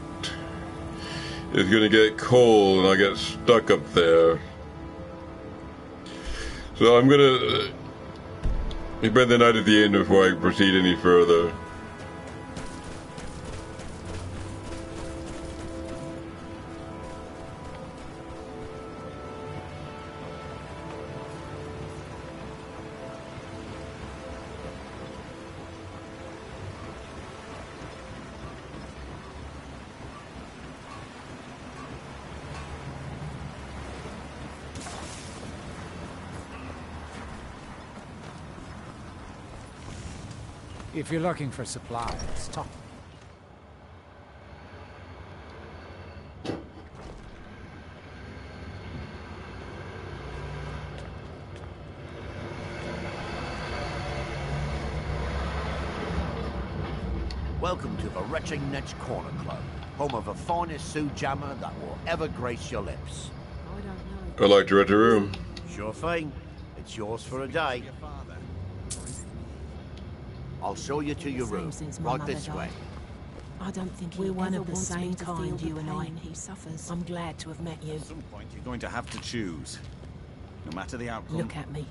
It's gonna get cold and I'll get stuck up there. So I'm gonna spend the night at the inn before I proceed any further. If you're looking for supplies, talk. Welcome to the Retching Netch Corner Club, home of the finest Sioux jammer that will ever grace your lips. I don't know. I'd like to rent a room. Sure thing. It's yours for a day. I'll show you to your room, right this way. I don't think we're one of the same kind, you and I. He suffers. I'm glad to have met you. At some point, you're going to have to choose. No matter the outcome. Look at me.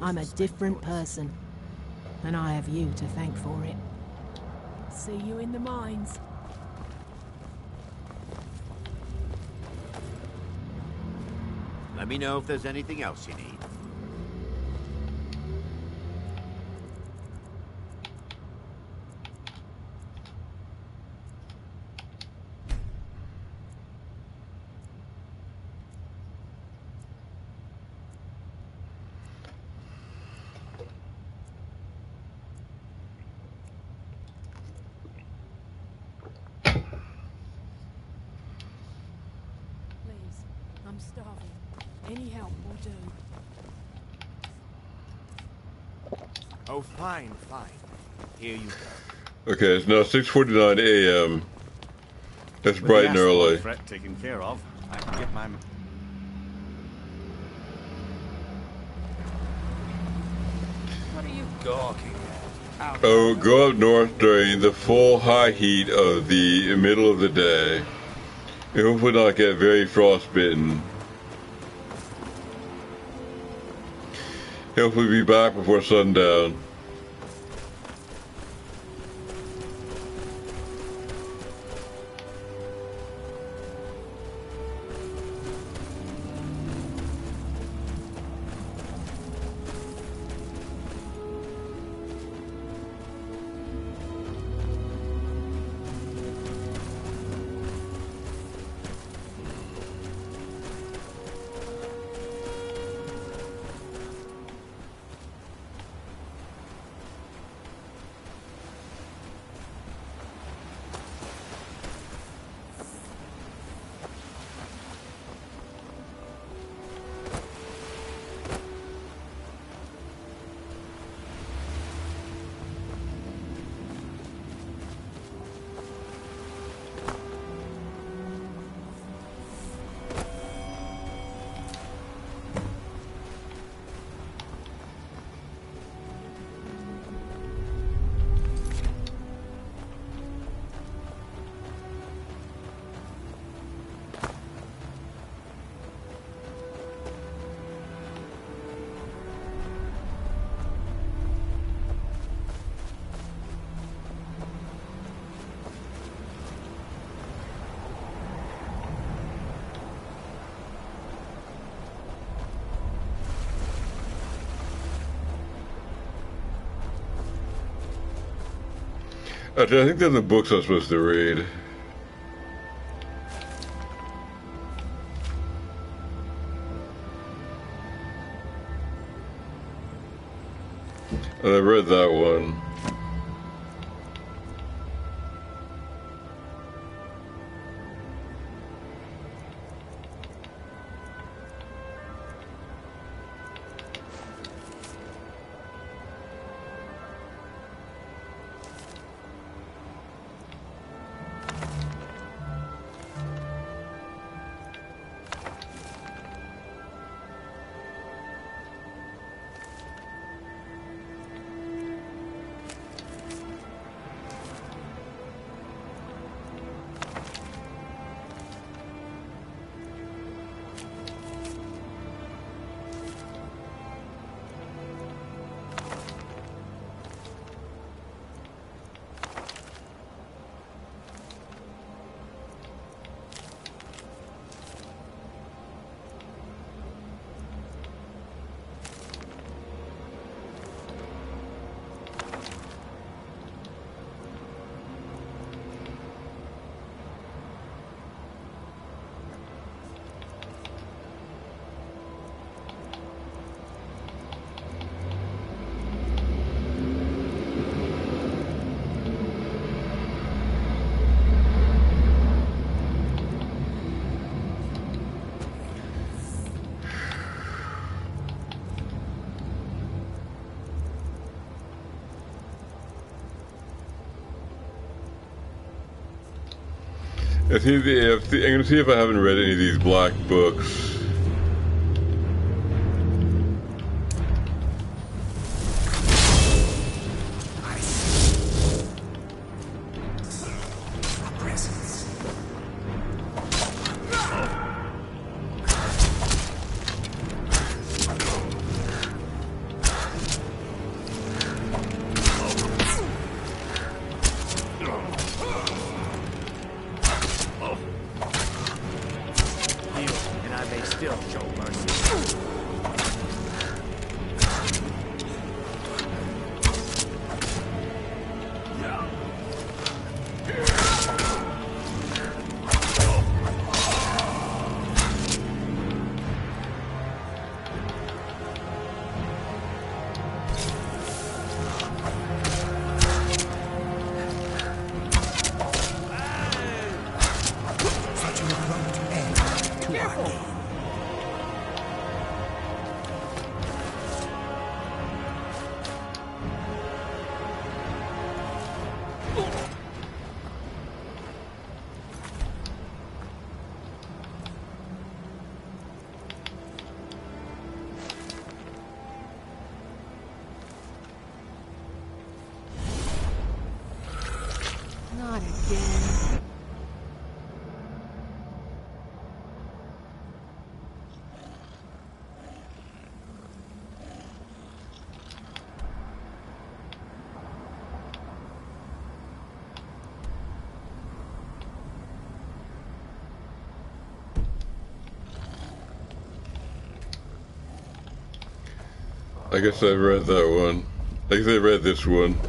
I'm a different person. And I have you to thank for it. See you in the mines. Let me know if there's anything else you need. I'm starving. Any help will do. Oh, fine, fine. Here you go. Okay, it's now 6:49 a.m. It's With bright the and asteroid early. threat taken care of, I can get my... What are you gawking at? Oh, go up north during the full high heat of the middle of the day. And hopefully not get very frostbitten. Hopefully be back before sundown. Actually, I think they're the books I'm supposed to read. And I read that one. I'm gonna see if I haven't read any of these black books. Such an abrupt end to our game. I guess I read that one. I guess I read this one.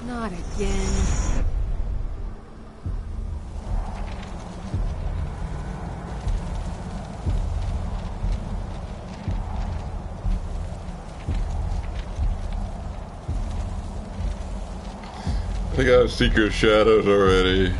Not again. I think I have Secret Shadows already.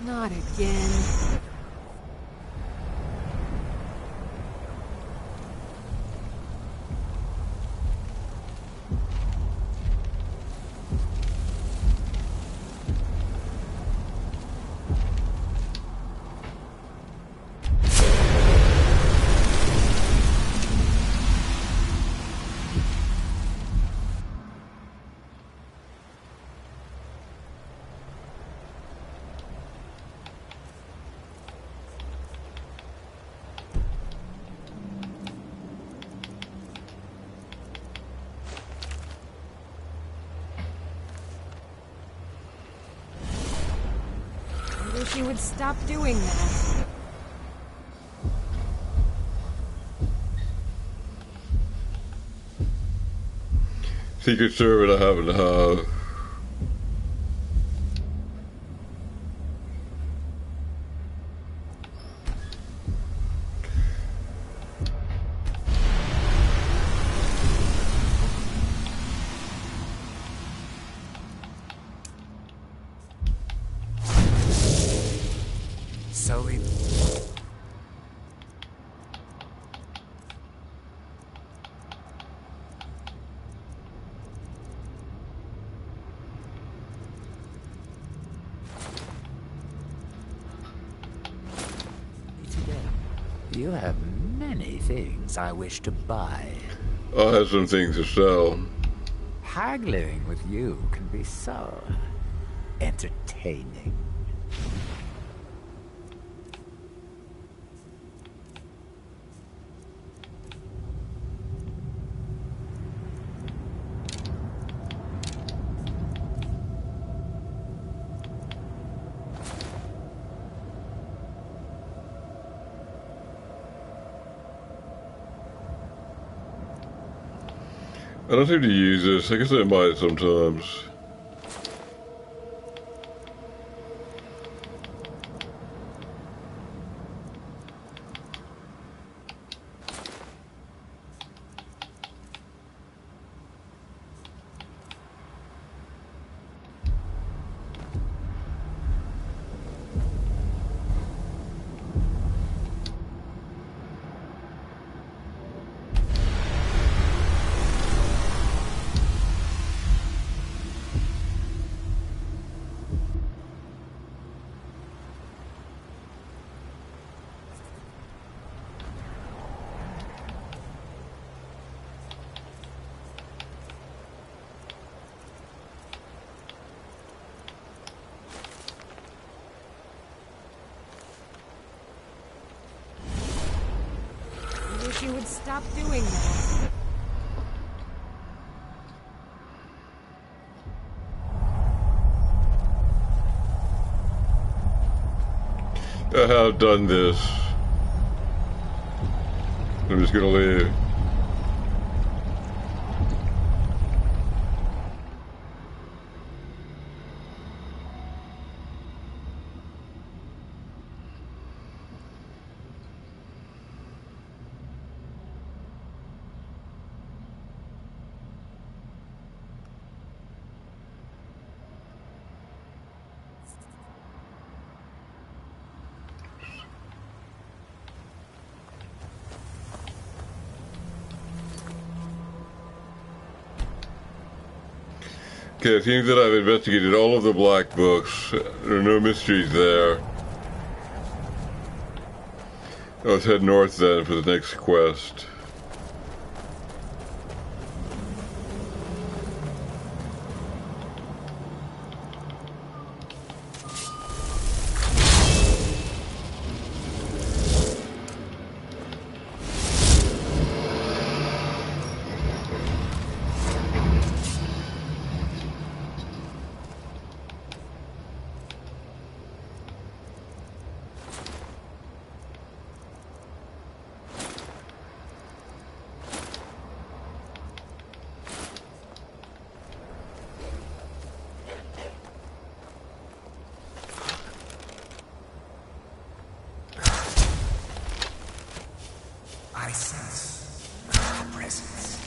Not again. I wish you would stop doing that. Secret Servant I happen to have. You have many things I wish to buy. I have some things to sell. Haggling with you can be so entertaining. I don't seem to use this. I guess I might sometimes. I wish you would stop doing that. I have done this. I'm just gonna leave. Okay, it seems that I've investigated all of the black books. There are no mysteries there. Let's head north then for the next quest. I sense a presence.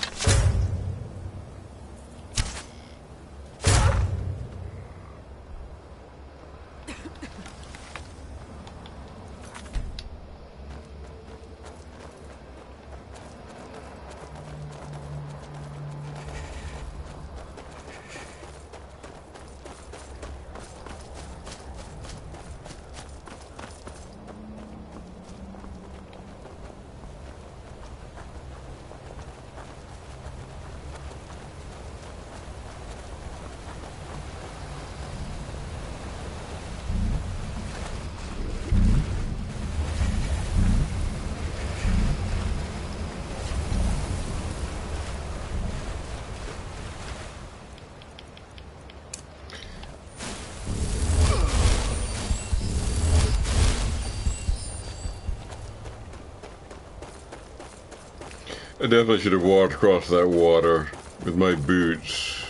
I definitely should have walked across that water with my boots.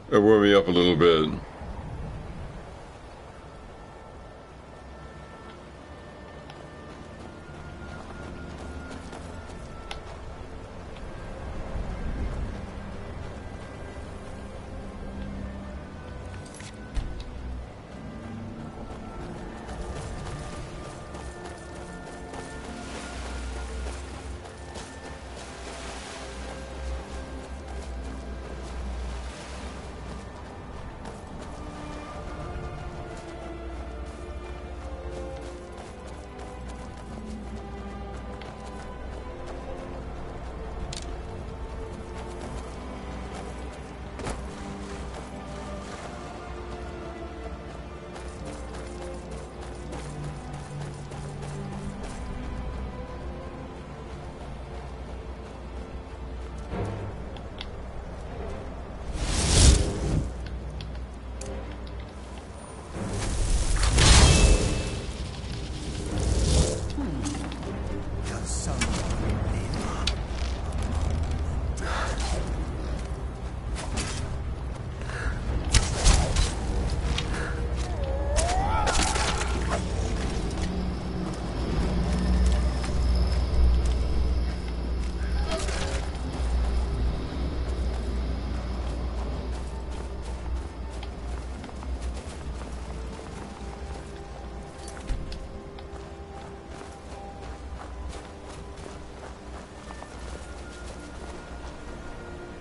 That wore me up a little bit.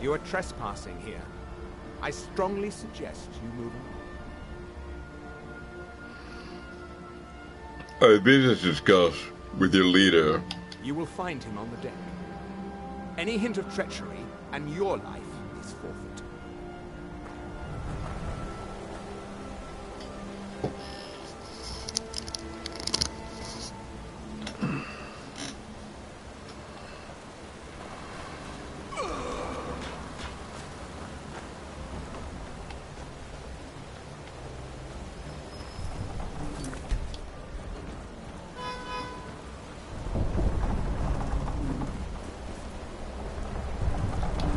You are trespassing here. I strongly suggest you move on. I have business to discuss with your leader. You will find him on the deck. Any hint of treachery, and your life is forfeit.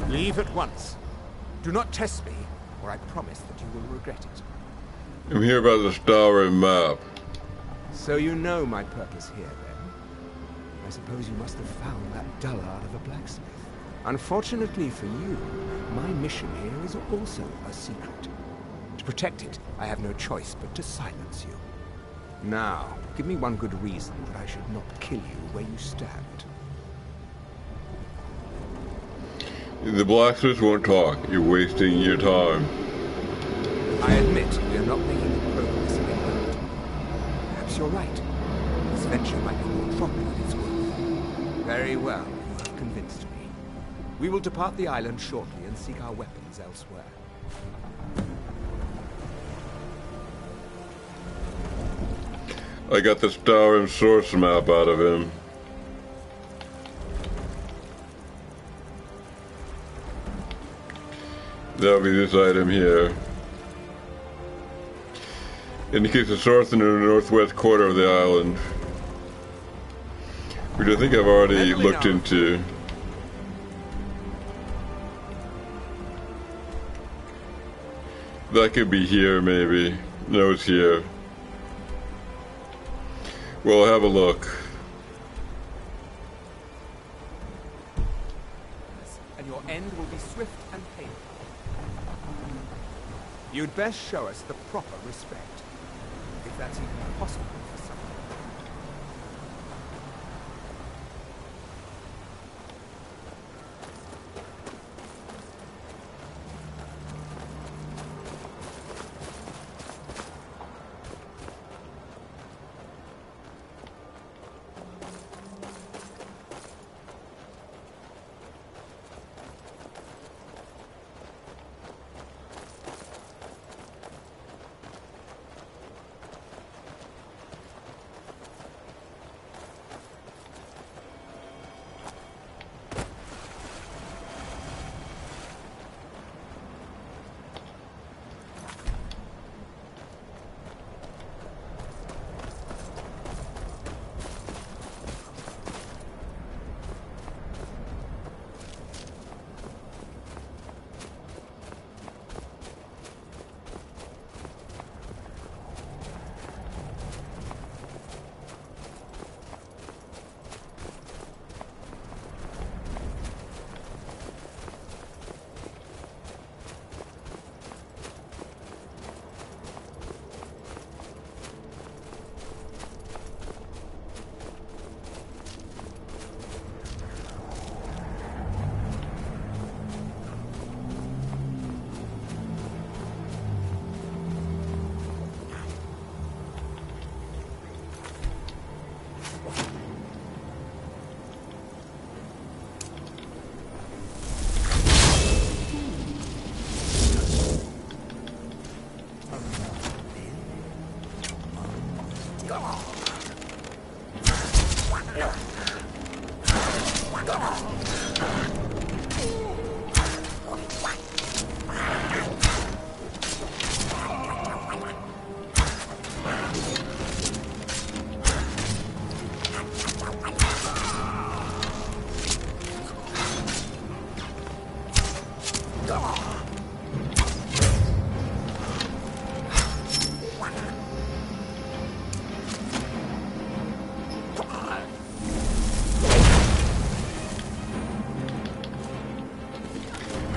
Leave at once. Do not test me, or I promise that you will regret it. I'm here about the Skyrim map. So you know my purpose here, then? I suppose you must have found that dullard of a blacksmith. Unfortunately for you, my mission here is also a secret. To protect it, I have no choice but to silence you. Now, give me one good reason that I should not kill you where you stand. The blacksmith won't talk. You're wasting your time. I admit we are not making the progress we hoped. Perhaps you're right. This venture might be more trouble than it's worth. Very well, you have convinced me. We will depart the island shortly and seek our weapons elsewhere. I got the Skyrim source map out of him. That'll be this item here. Indicates the source in the northwest corner of the island, which I think I've already looked into. That could be here, maybe. No, it's here. We'll have a look. And your end will be swift and painful. You'd best show us the proper respect, if that's even possible for someone.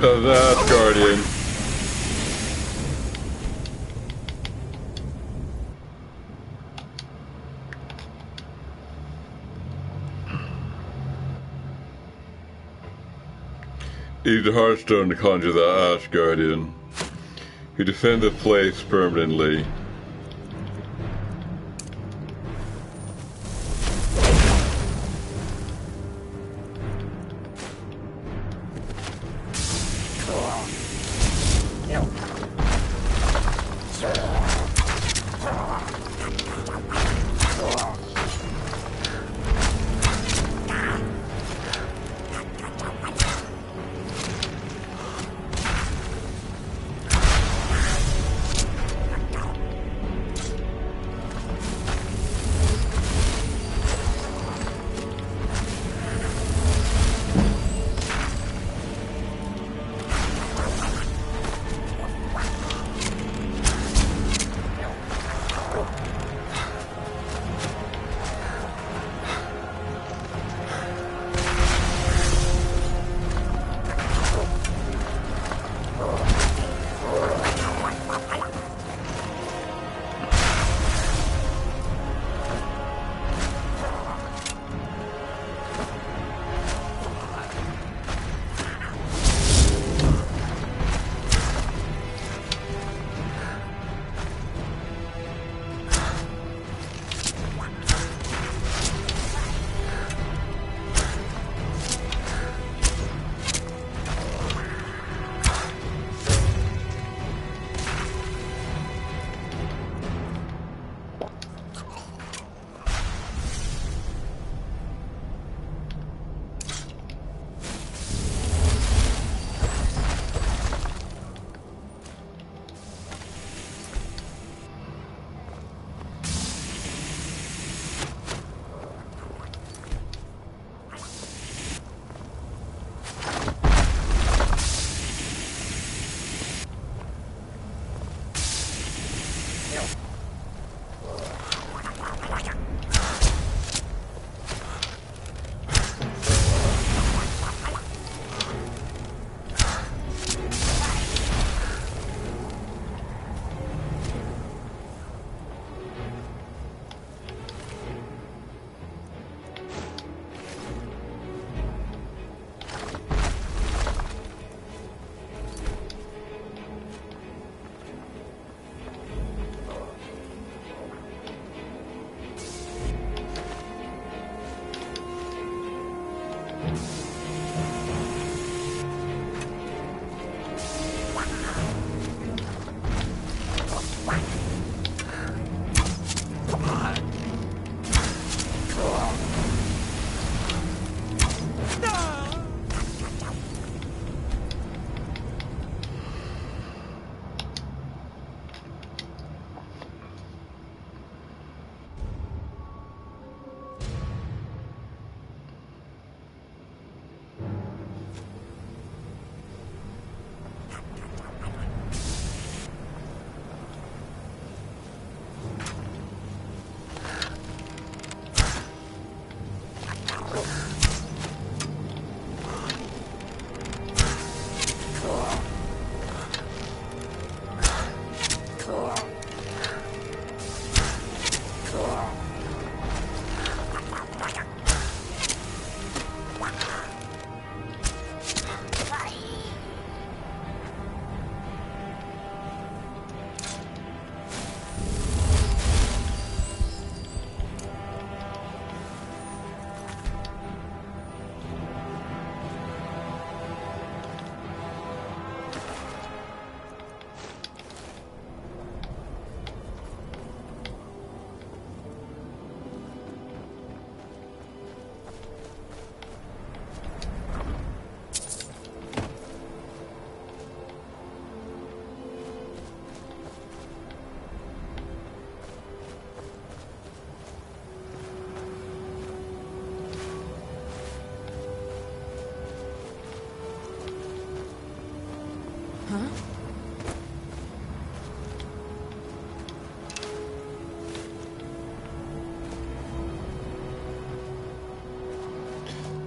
That Guardian. Use the Hearthstone to conjure the Ash Guardian, who defend the place permanently.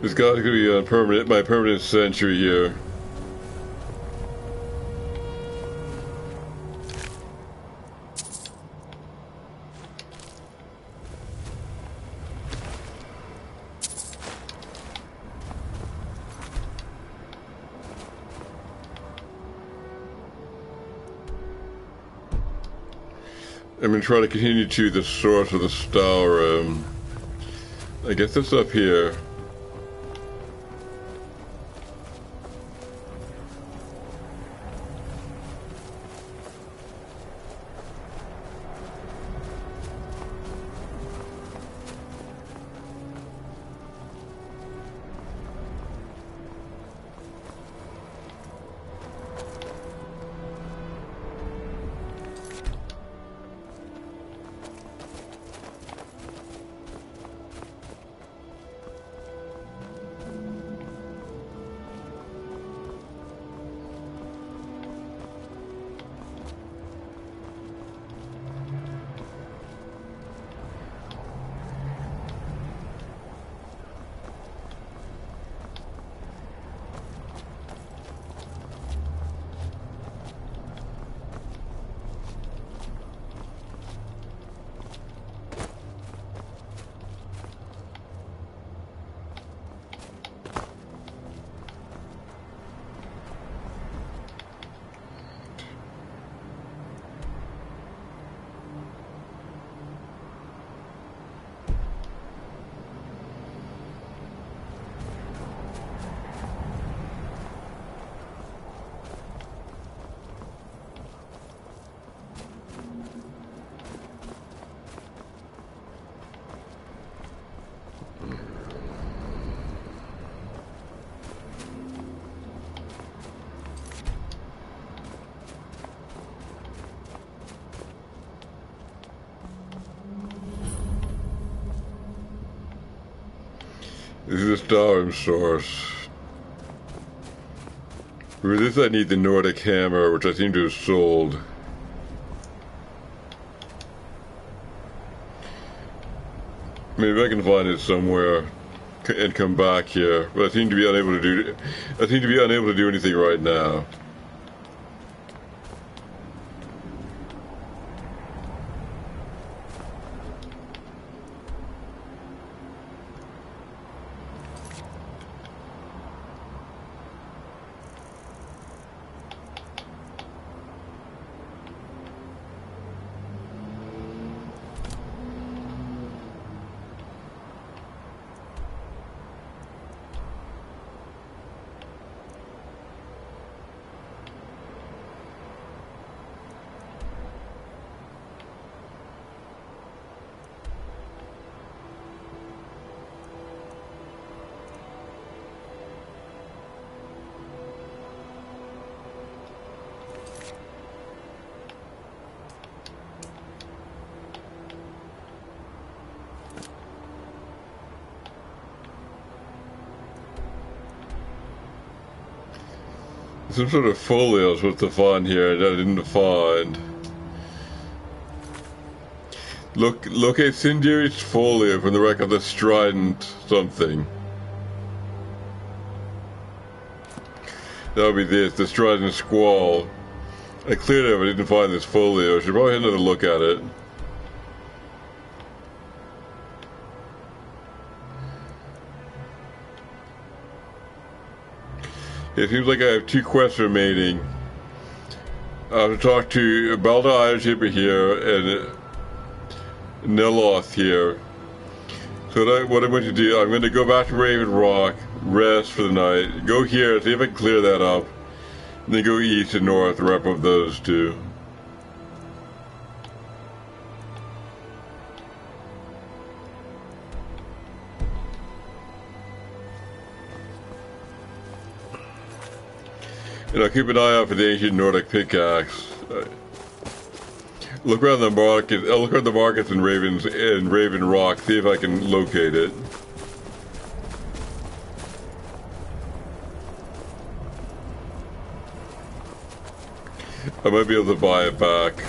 It's got to be a permanent, my permanent sentry here. I'm going to try to continue to the source of the Skyrim. I guess it's up here. This is the Skyrim source. For this I need the Nordic hammer, which I seem to have sold. Maybe I can find it somewhere and come back here, but I seem to be unable to do anything right now. Some sort of folio is what to find here that I didn't find. Locate Cindery's folio from the wreck of the Strident something. That would be this, the Strident Squall. I cleared it, but I didn't find this folio. I should probably have another look at it. It seems like I have 2 quests remaining. I have to talk to Balda Ironshipper here and Neloth here. So what I'm going to do, I'm going to go back to Raven Rock, rest for the night, go here, see if I can clear that up, and then go east and north, wrap up those 2. And I'll keep an eye out for the ancient Nordic pickaxe. Look around the market. I'll look around the markets in Raven Rock, see if I can locate it. I might be able to buy it back.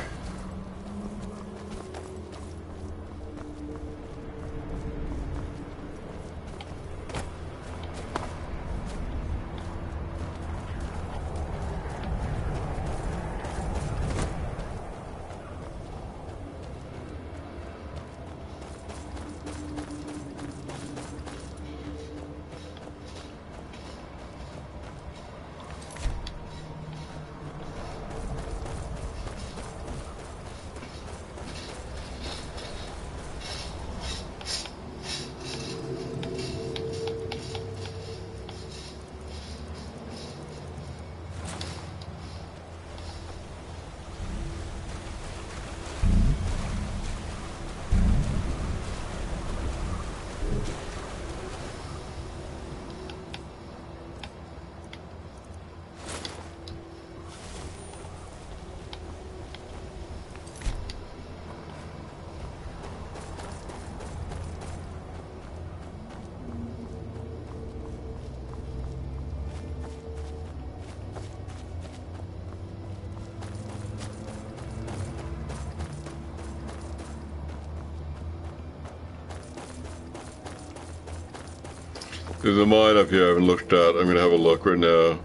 There's a mine up here I haven't looked at. I'm gonna have a look right now.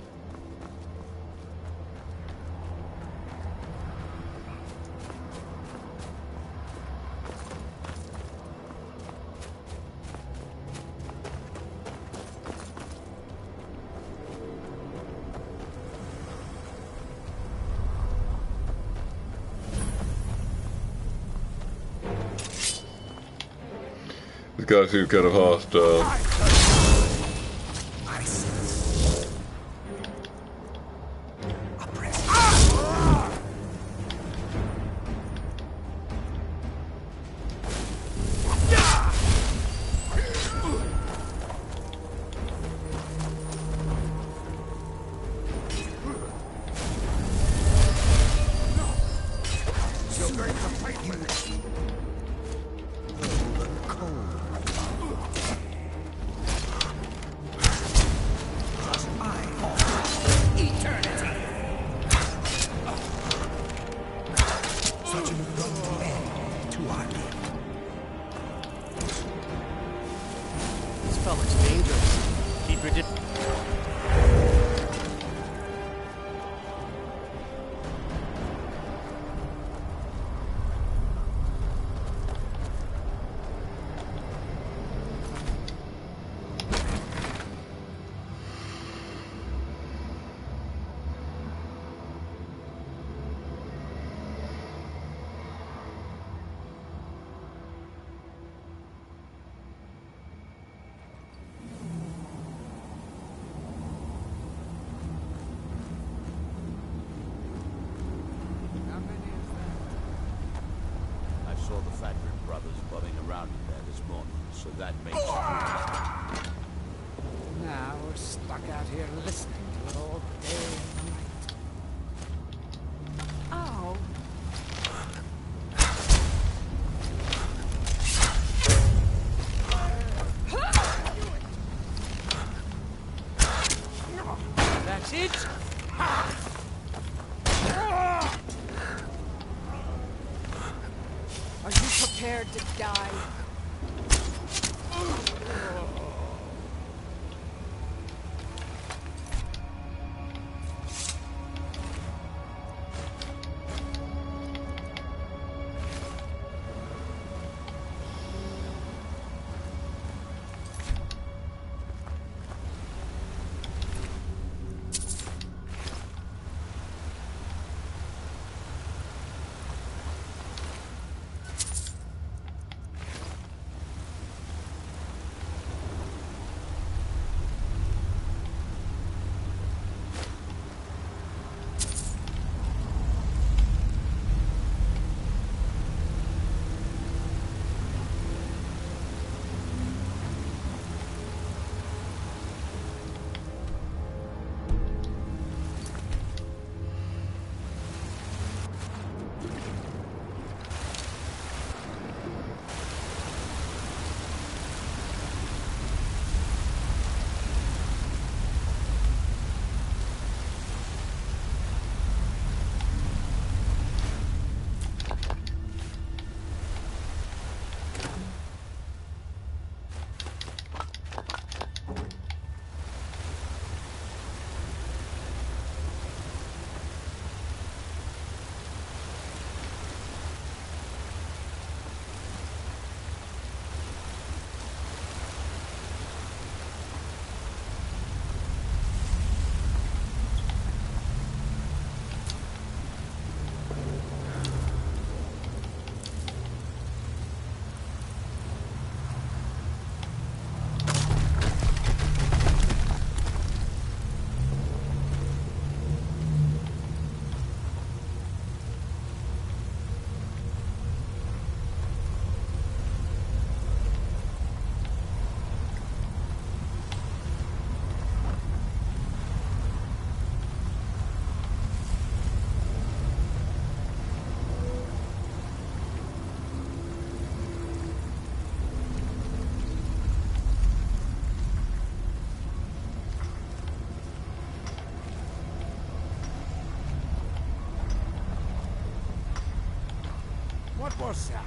This guy seems kind of hostile. To die. What was that?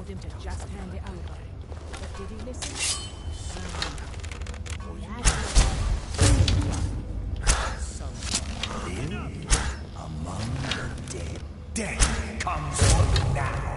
told him to just hand it over. But did he listen? He had Live among the dead. Death comes for you now.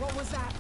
What was that?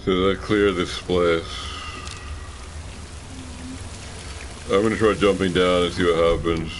So that clear this place. I'm gonna try jumping down and see what happens.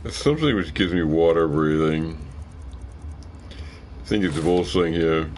It's something which gives me water breathing. I think it's a bull thing here.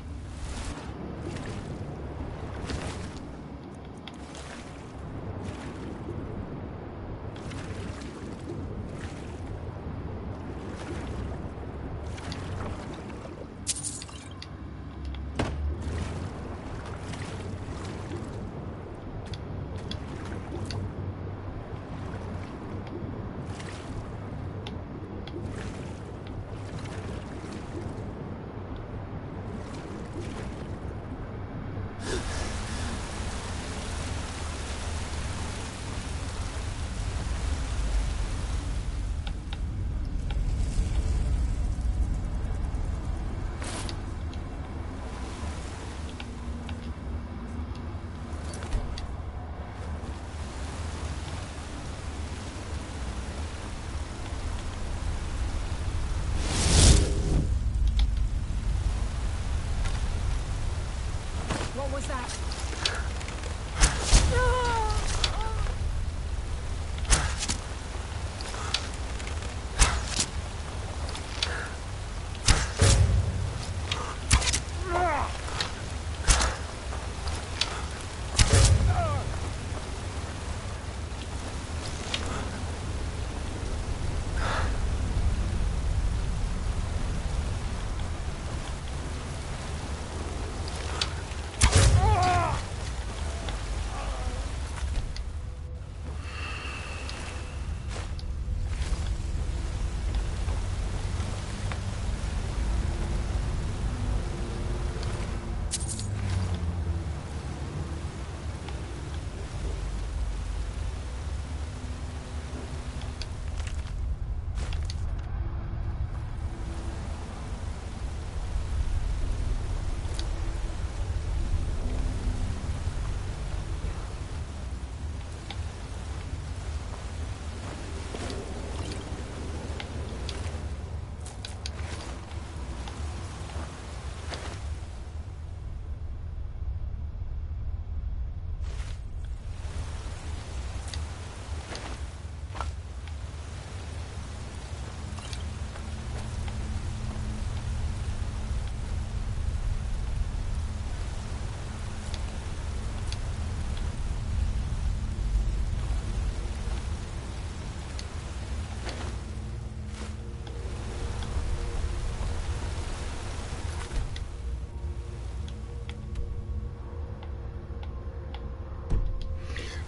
What was that?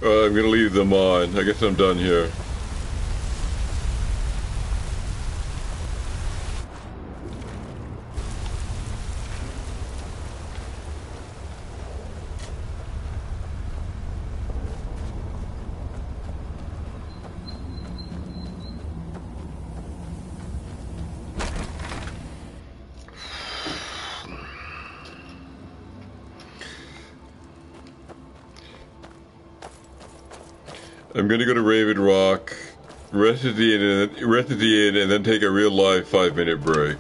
I'm gonna leave them on. I guess I'm done here. I'm gonna go to Raven Rock, rest at the inn, and then take a real live 5-minute break.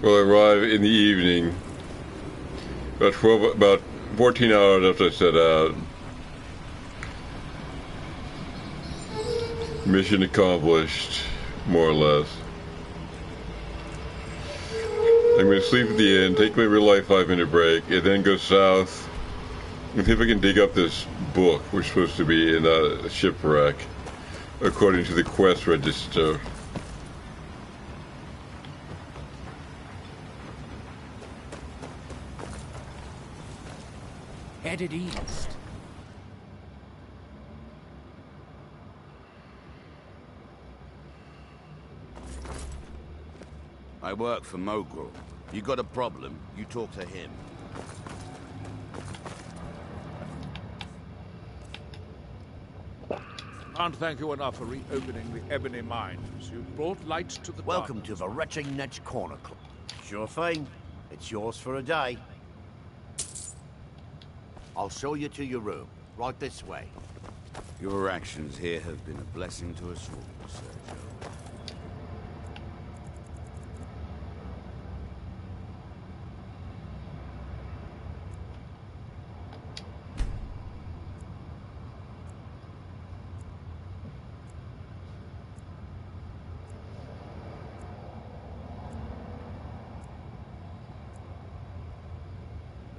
will arrive in the evening. About 14 hours after I set out. Mission accomplished, more or less. I'm going to sleep at the inn, take my real life 5-minute break, and then go south and see if I can dig up this book, which is supposed to be in a shipwreck, according to the quest register. Headed east. I work for Mogul. You got a problem, you talk to him. Can't thank you enough for reopening the Ebony Mines. You've brought light to the Welcome to the Retching Netch Corner Club. Sure thing. It's yours for a day. I'll show you to your room. Right this way. Your actions here have been a blessing to us all, Sergio.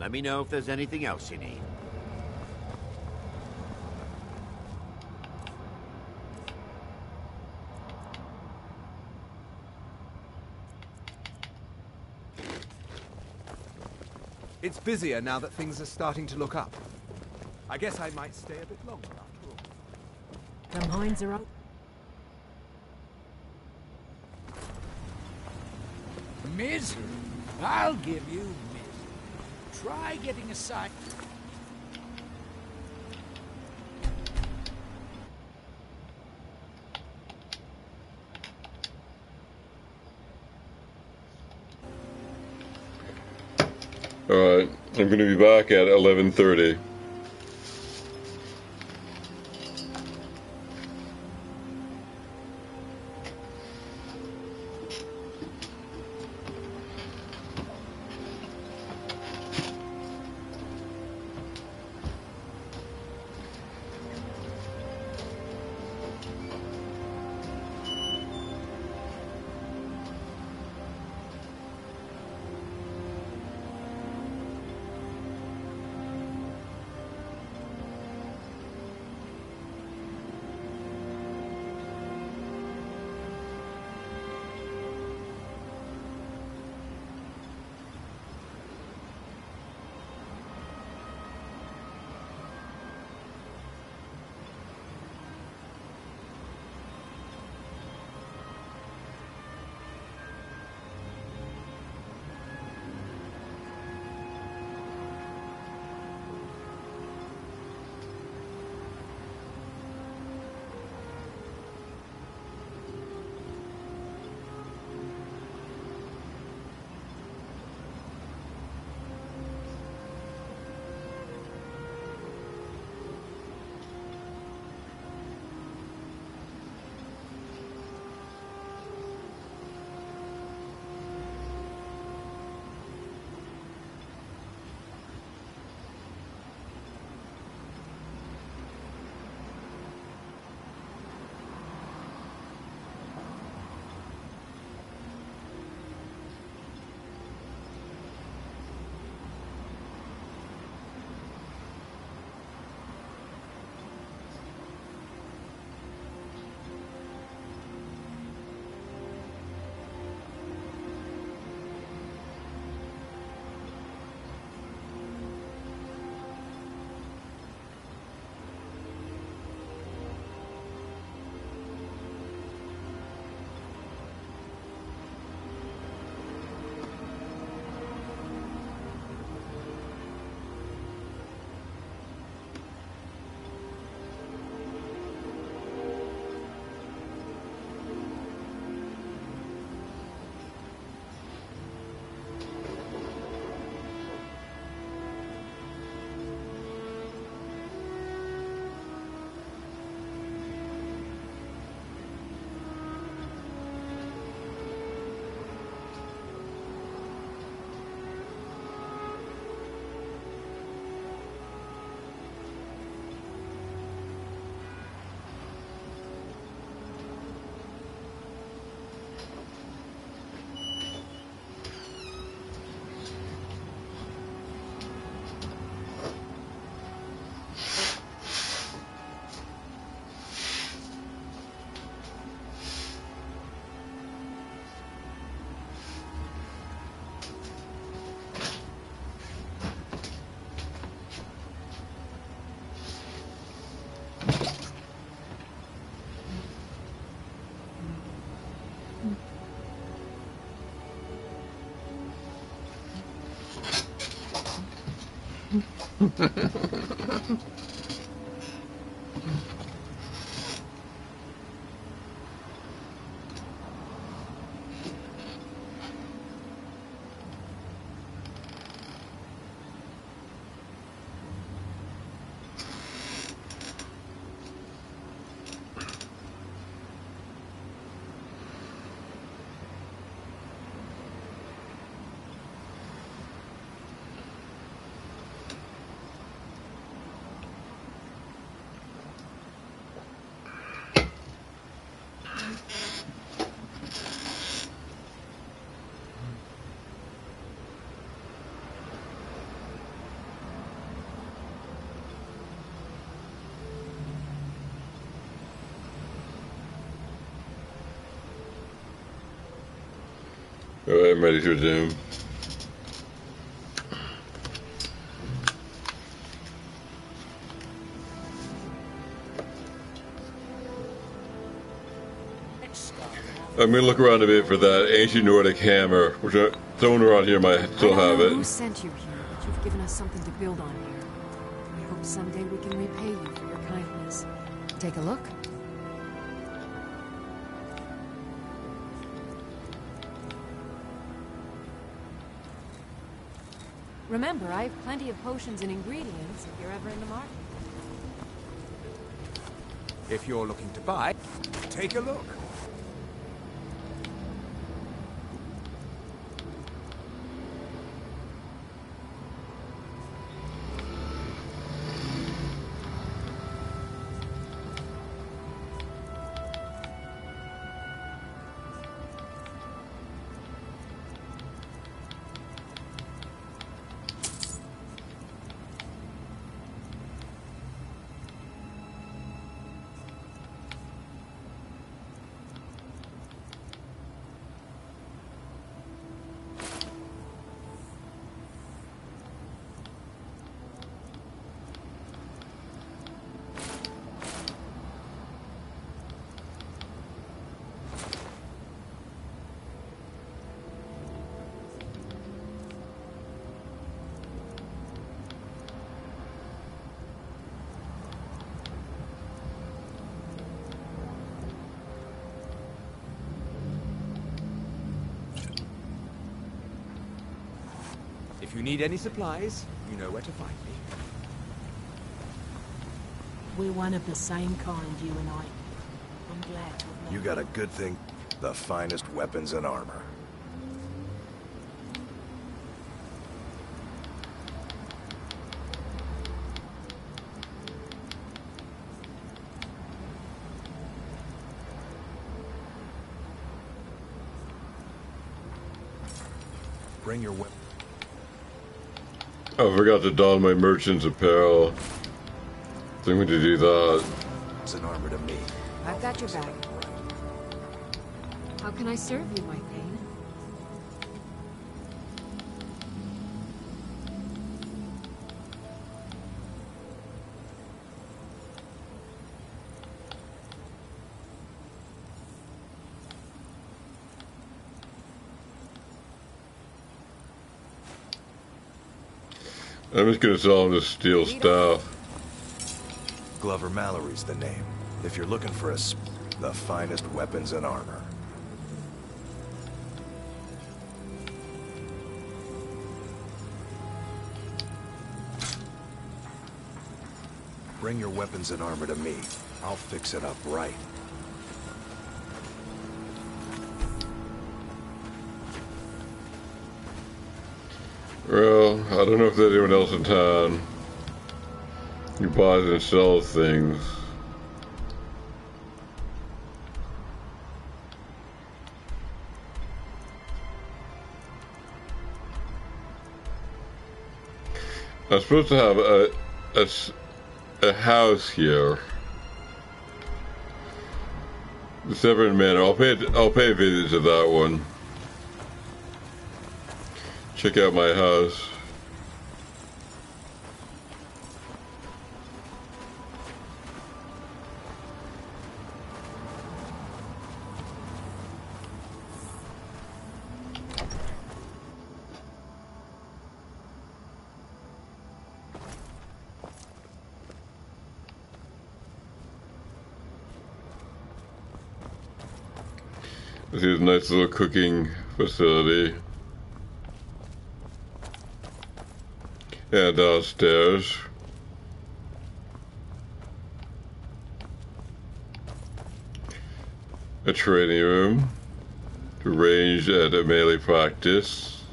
Let me know if there's anything else you need. It's busier now that things are starting to look up. I guess I might stay a bit longer after all. The mines are up. Misery? I'll give you misery. Try getting a sight. Alright, I'm going to be back at 11:30. Alright, I'm ready to resume. I'm gonna look around a bit for that ancient Nordic hammer, which someone around here might still have it. Who sent you here, but you've given us something to build on here. I hope someday we can repay you for your kindness. Take a look. Remember, I have plenty of potions and ingredients if you're ever in the market. If you're looking to buy, take a look. If you need any supplies, you know where to find me. We're one of the same kind, you and I. I'm glad to have met You got a good thing. The finest weapons and armor. Bring your weapon. Oh, I forgot to don my merchant's apparel. I think we need to do that. It's an armor to me. I've got your back. How can I serve you, my pain? I'm just gonna sell him this steel staff. Glover Mallory's the name. If you're looking for the finest weapons and armor. Bring your weapons and armor to me. I'll fix it up right. Well, I don't know if there's anyone else in town who buys and sells things. I'm supposed to have a house here. The Severn Manor. I'll pay a visit to that one. Check out my house. This is a nice little cooking facility. And downstairs. A training room. Ranged at a melee practice.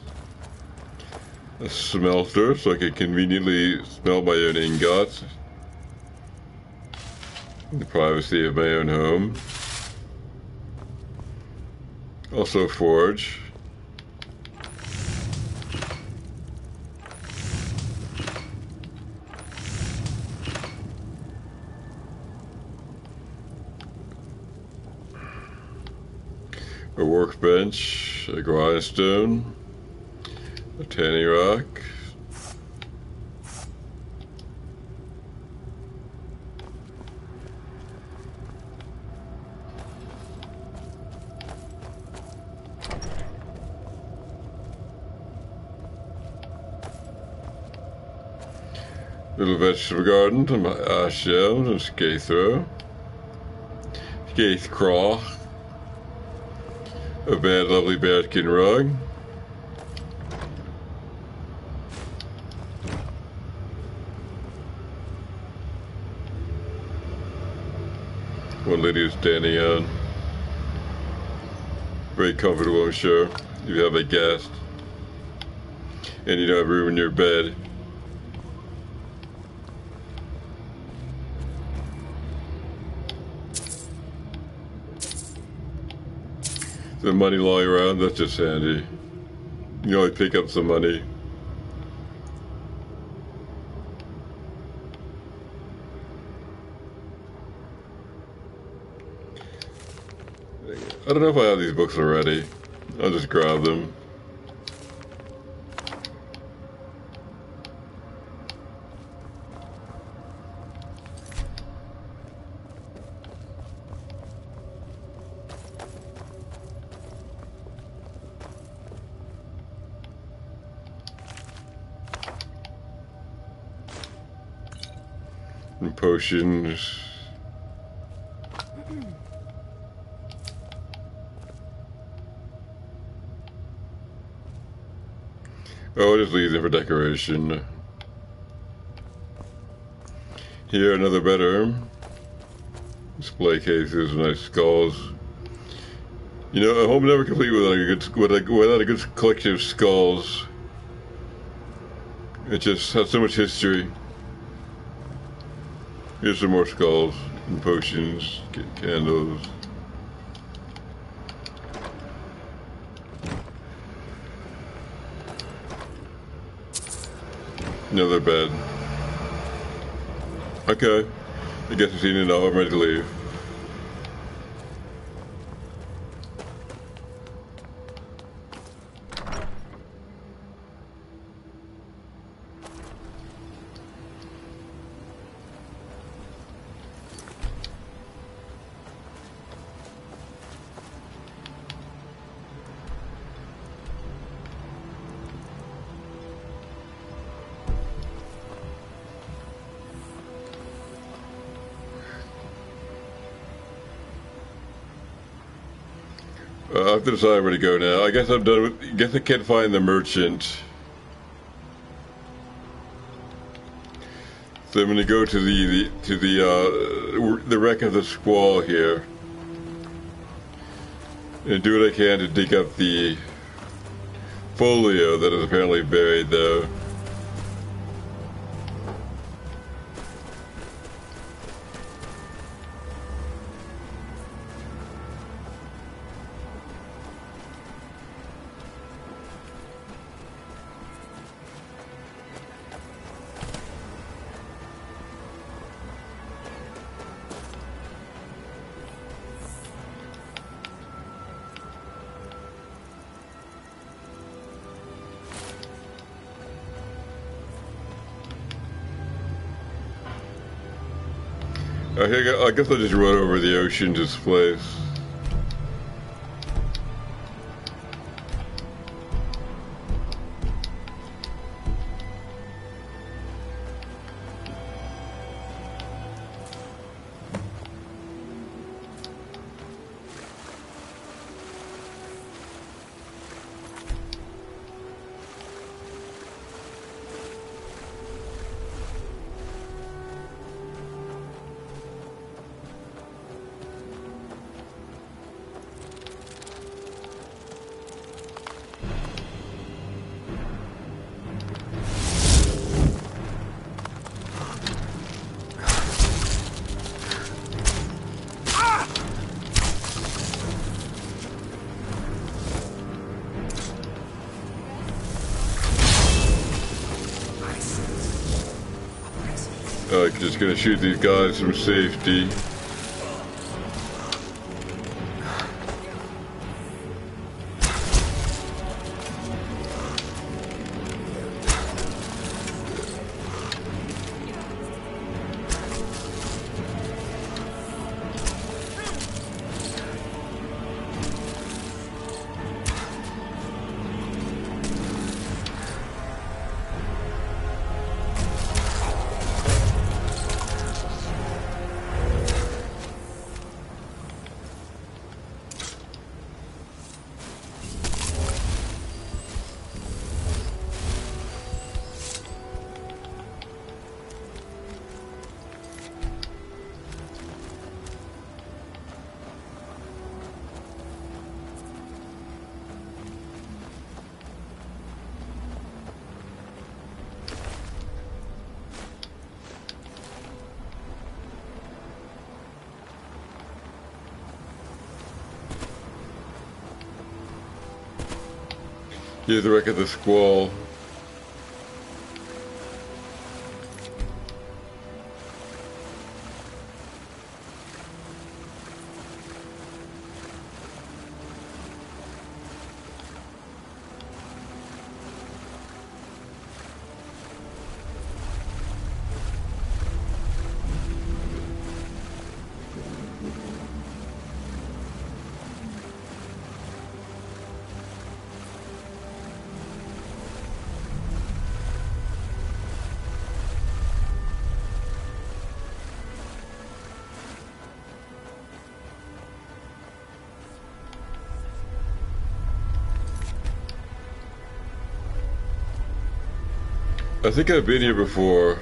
A smelter so I can conveniently smelt my own ingots. In the privacy of my own home. Also forge. A workbench, a grindstone, a tanning rock. Little vegetable garden, some ash shells and scathrow. Scathcraw. A bad, lovely bearskin rug. One lady is standing on. Very comfortable, I'm sure, if you have a guest. And you don't have room in your bed. The money lying around, that's just handy. You know, I pick up some money. I don't know if I have these books already. I'll just grab them. And potions. Oh, I'll just leave them for decoration. Here, another bedroom. Display cases, nice skulls. You know, a home never complete without a good collection of skulls. It just has so much history. Here's some more skulls and potions, candles. Another bed. Okay. I guess I've seen enough. I'm ready to leave. I have to decide where to go now. I guess I'm done with, I guess I can't find the merchant. So I'm gonna go to the wreck of the squall here. And do what I can to dig up the folio that is apparently buried though. I guess I'll just run over the ocean to this place. Just gonna shoot these guys from safety. Here's the wreck of the squall. I think I've been here before.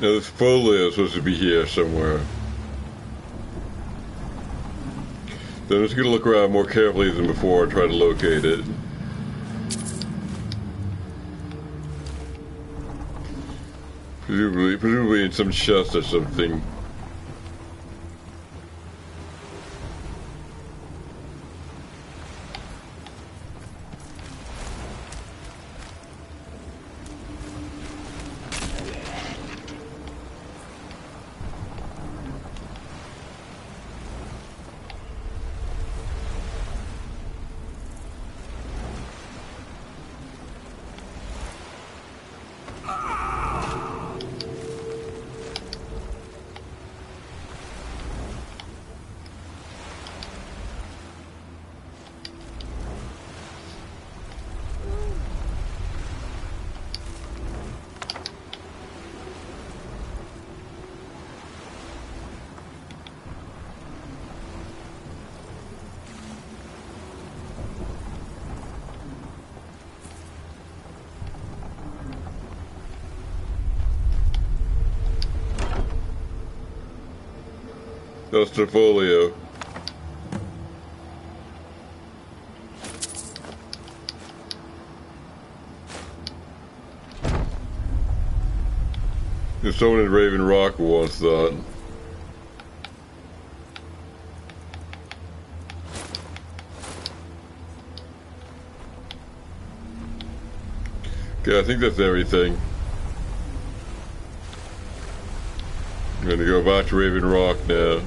Now this folio is supposed to be here somewhere. So I'm just going to look around more carefully than before and try to locate it. Presumably in some chest or something. That's the folio. There's someone in Raven Rock who wants that. Okay, I think that's everything. I'm gonna go back to Raven Rock now.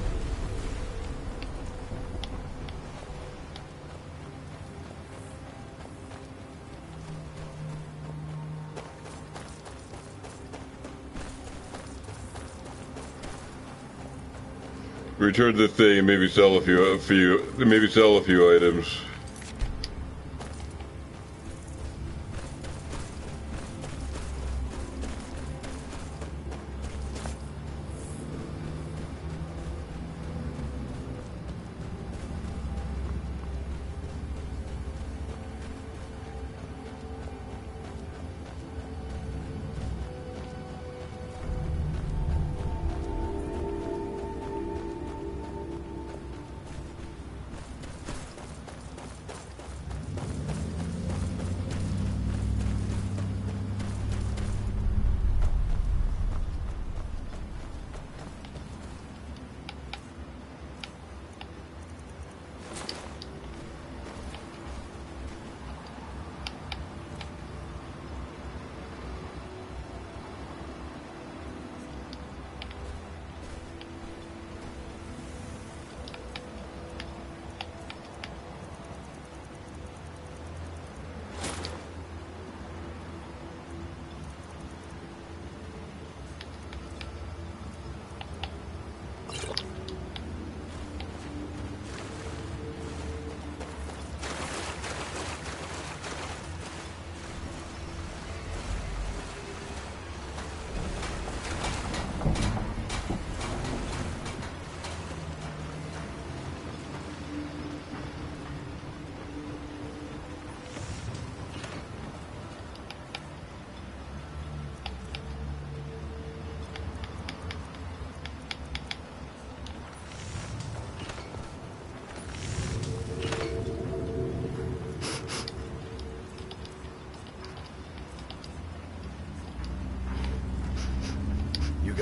Return the thing and maybe sell a few items.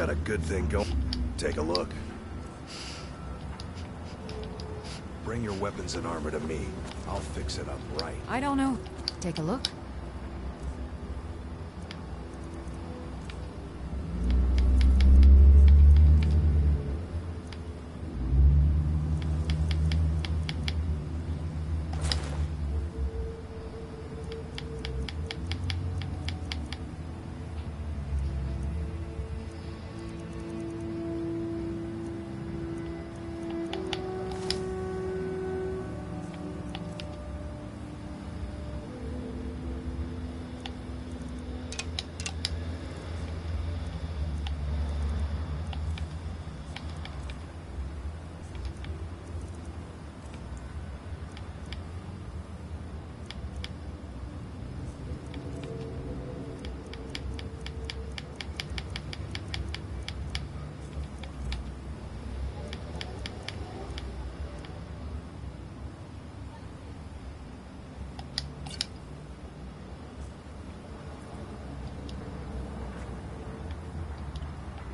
Got a good thing going. Take a look. Bring your weapons and armor to me. I'll fix it up right. I don't know. Take a look.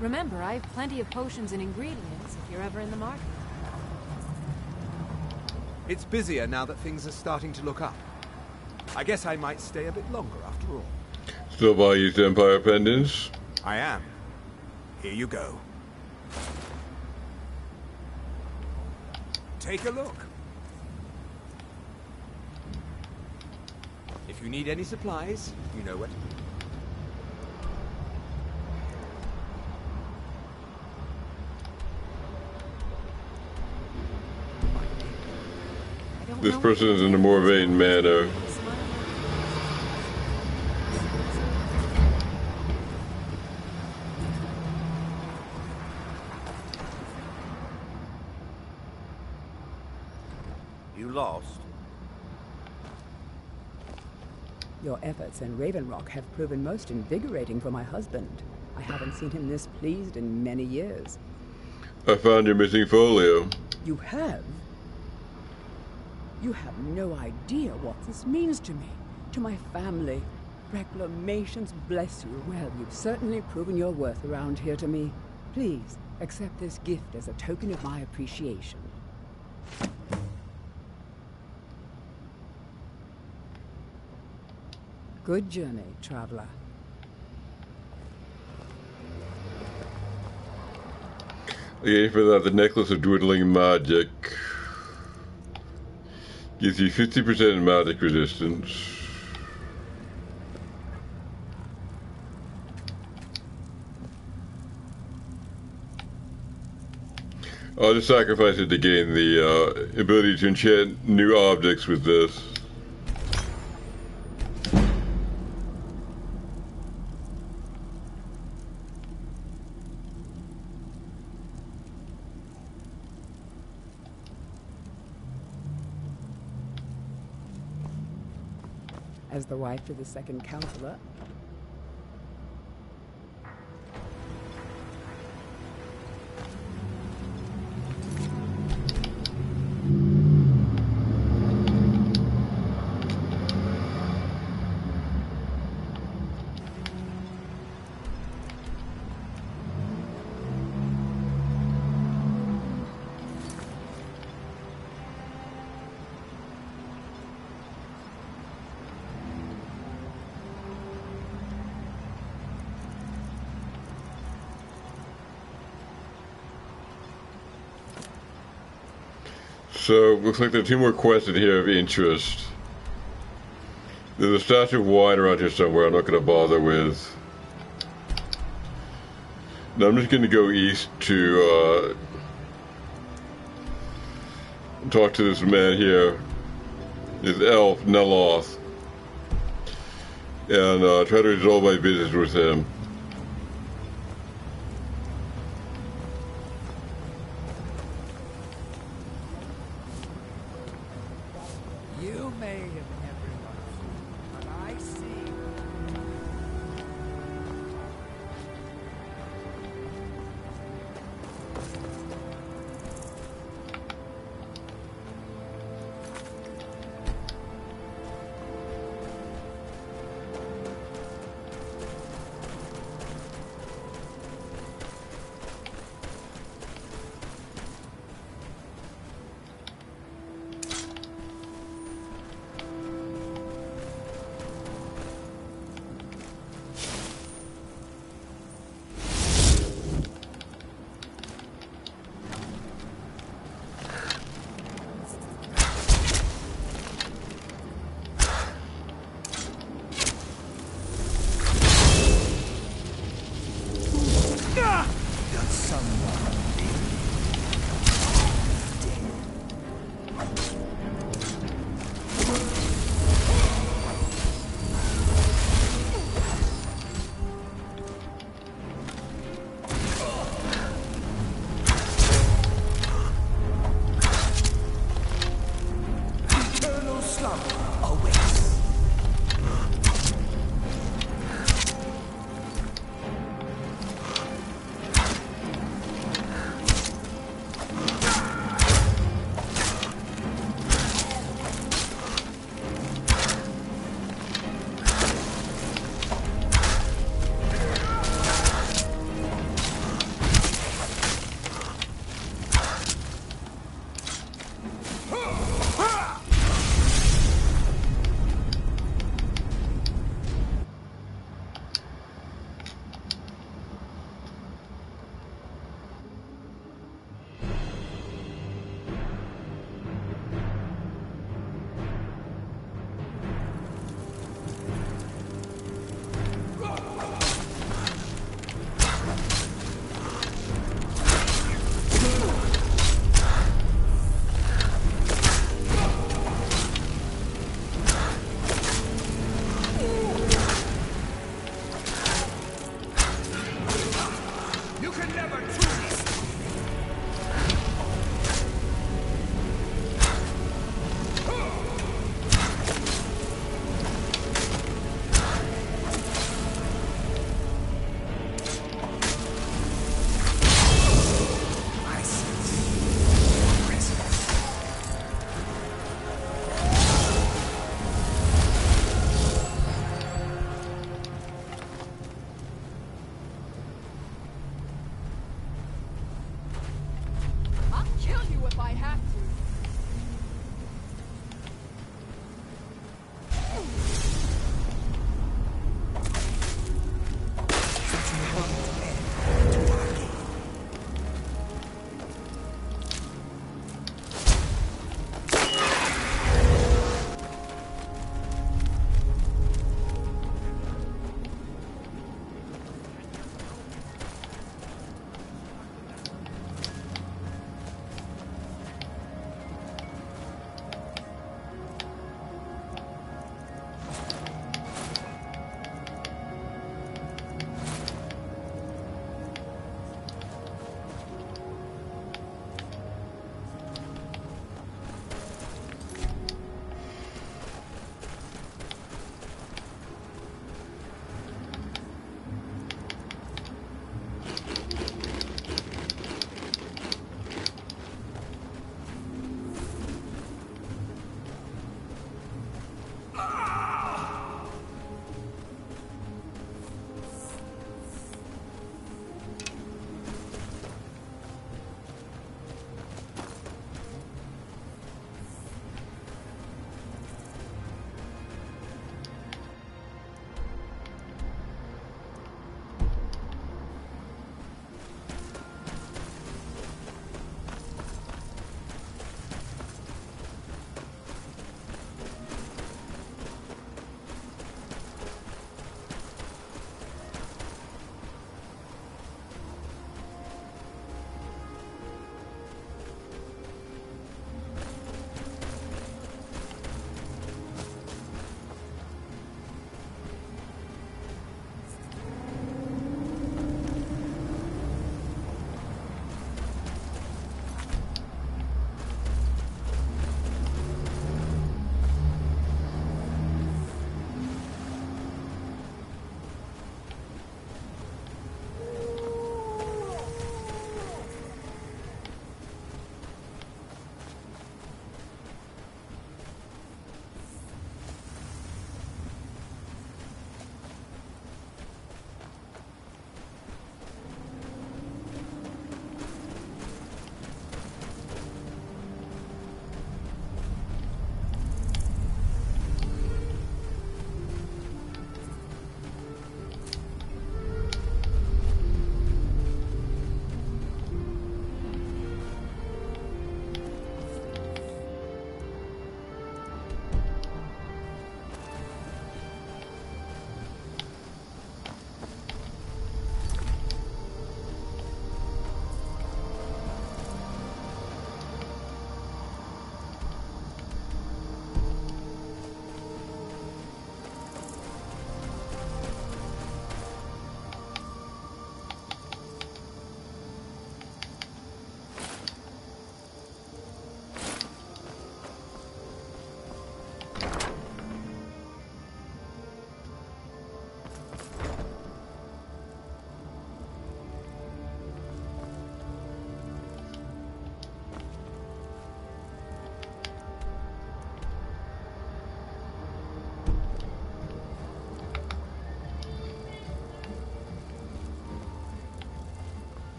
Remember, I have plenty of potions and ingredients if you're ever in the market. It's busier now that things are starting to look up. I guess I might stay a bit longer after all. Still buy used Empire pendants? I am. Here you go. Take a look. If you need any supplies, you know what. This person is in a more vain manner. You lost? Your efforts in Raven Rock have proven most invigorating for my husband. I haven't seen him this pleased in many years. I found your missing folio. You have? You have no idea what this means to me, to my family. Reclamations bless you. Well, you've certainly proven your worth around here to me. Please, accept this gift as a token of my appreciation. Good journey, traveler. Again, for that, the necklace of dwindling magic gives you 50% magic resistance. I'll just sacrifice it to gain the ability to enchant new objects with this. As the wife to the second counselor, So, looks like there are two more quests in here of interest. There's a statue of wine around here somewhere I'm not going to bother with. Now I'm just going to go east to talk to this man here, this elf, Neloth, and try to resolve my business with him. You may have everyone, but I see.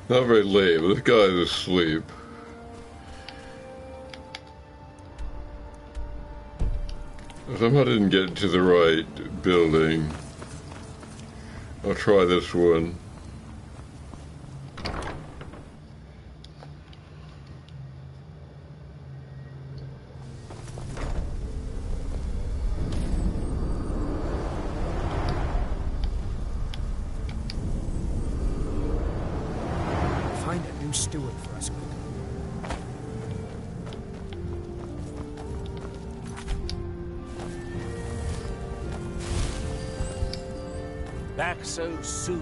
Not very late, but this guy's asleep. I somehow didn't get to the right building. I'll try this one. Find a new steward for us, quick. Back so soon?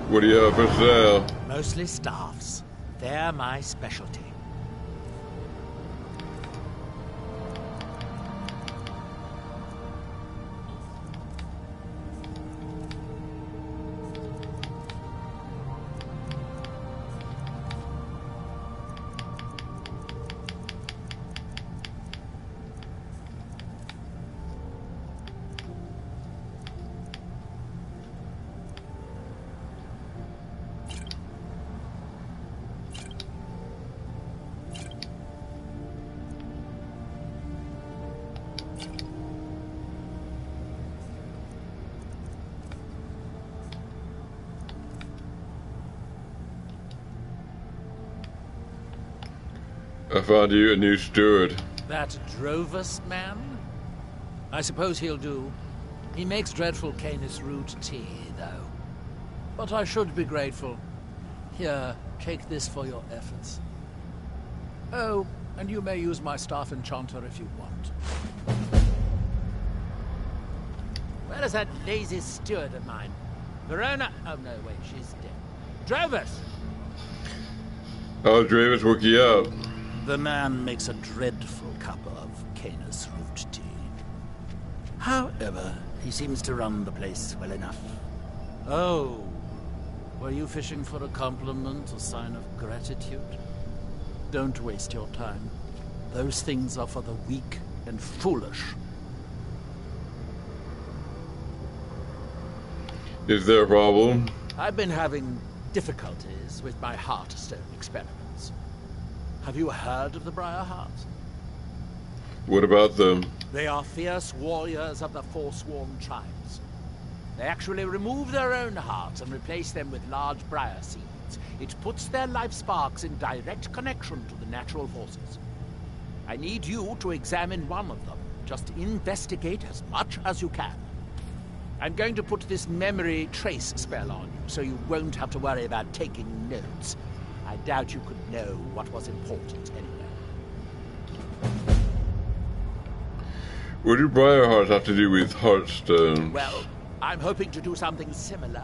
What do you have for sale? Mostly staffs. They're my specialty. I found you a new steward. That Drovus man? I suppose he'll do. He makes dreadful Canis root tea, though. But I should be grateful. Here, take this for your efforts. Oh, and you may use my staff enchanter if you want. Where is that lazy steward of mine? Verona? Oh no, wait, she's dead. Drovus! How's Dravis work you out? The man makes a dreadful cup of Canis root tea. However, he seems to run the place well enough. Oh, were you fishing for a compliment, a sign of gratitude? Don't waste your time. Those things are for the weak and foolish. Is there a problem? I've been having difficulties with my Heartstone experiments. Have you heard of the Briar Hearts? What about them? They are fierce warriors of the Forsworn tribes. They actually remove their own hearts and replace them with large briar seeds. It puts their life sparks in direct connection to the natural forces. I need you to examine one of them. Just investigate as much as you can. I'm going to put this memory trace spell on you, so you won't have to worry about taking notes. I doubt you could know what was important anyway. What do Briar Hearts have to do with Heartstone? Well, I'm hoping to do something similar.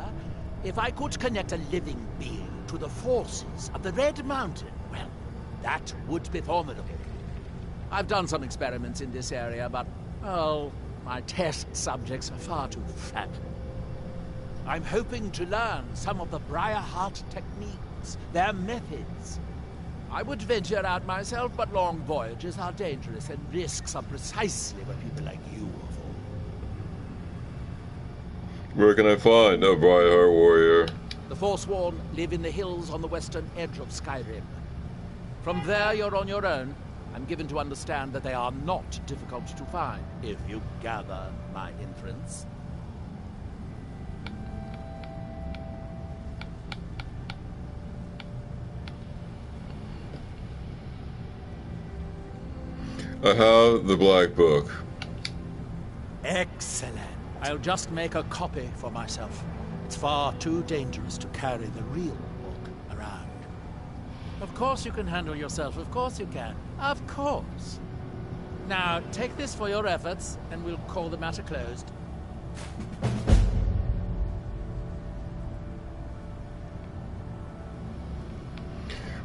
If I could connect a living being to the forces of the Red Mountain, well, that would be formidable. I've done some experiments in this area, but, well, my test subjects are far too fat. I'm hoping to learn some of the Briarheart techniques, their methods. I would venture out myself, but long voyages are dangerous, and risks are precisely what people like you are for. Where can I find a Briarheart warrior? The Forsworn live in the hills on the western edge of Skyrim. From there, you're on your own. I'm given to understand that they are not difficult to find, if you gather my inference. I have the Black Book. Excellent. I'll just make a copy for myself. It's far too dangerous to carry the real book around. Of course you can handle yourself. Of course you can. Of course. Now, take this for your efforts, and we'll call the matter closed.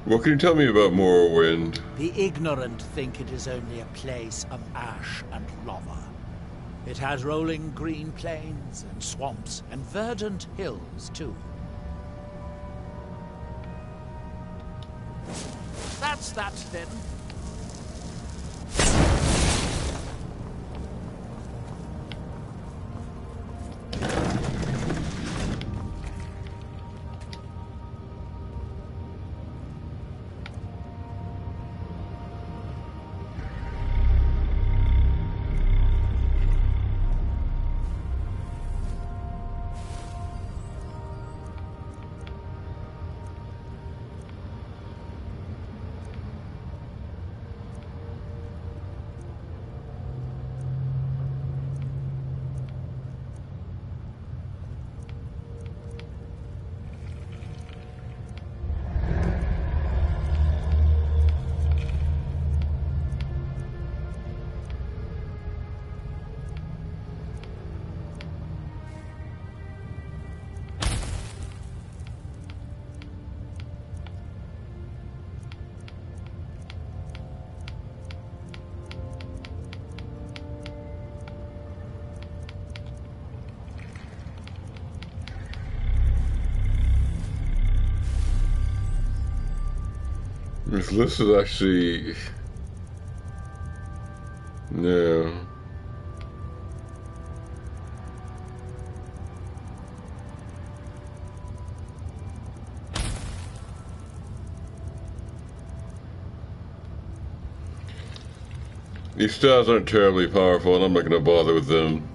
What can you tell me about Morrowind? The ignorant think it is only a place of ash and lava. It has rolling green plains and swamps and verdant hills, too. That's that, then. This list is actually... No. These stars aren't terribly powerful, and I'm not going to bother with them.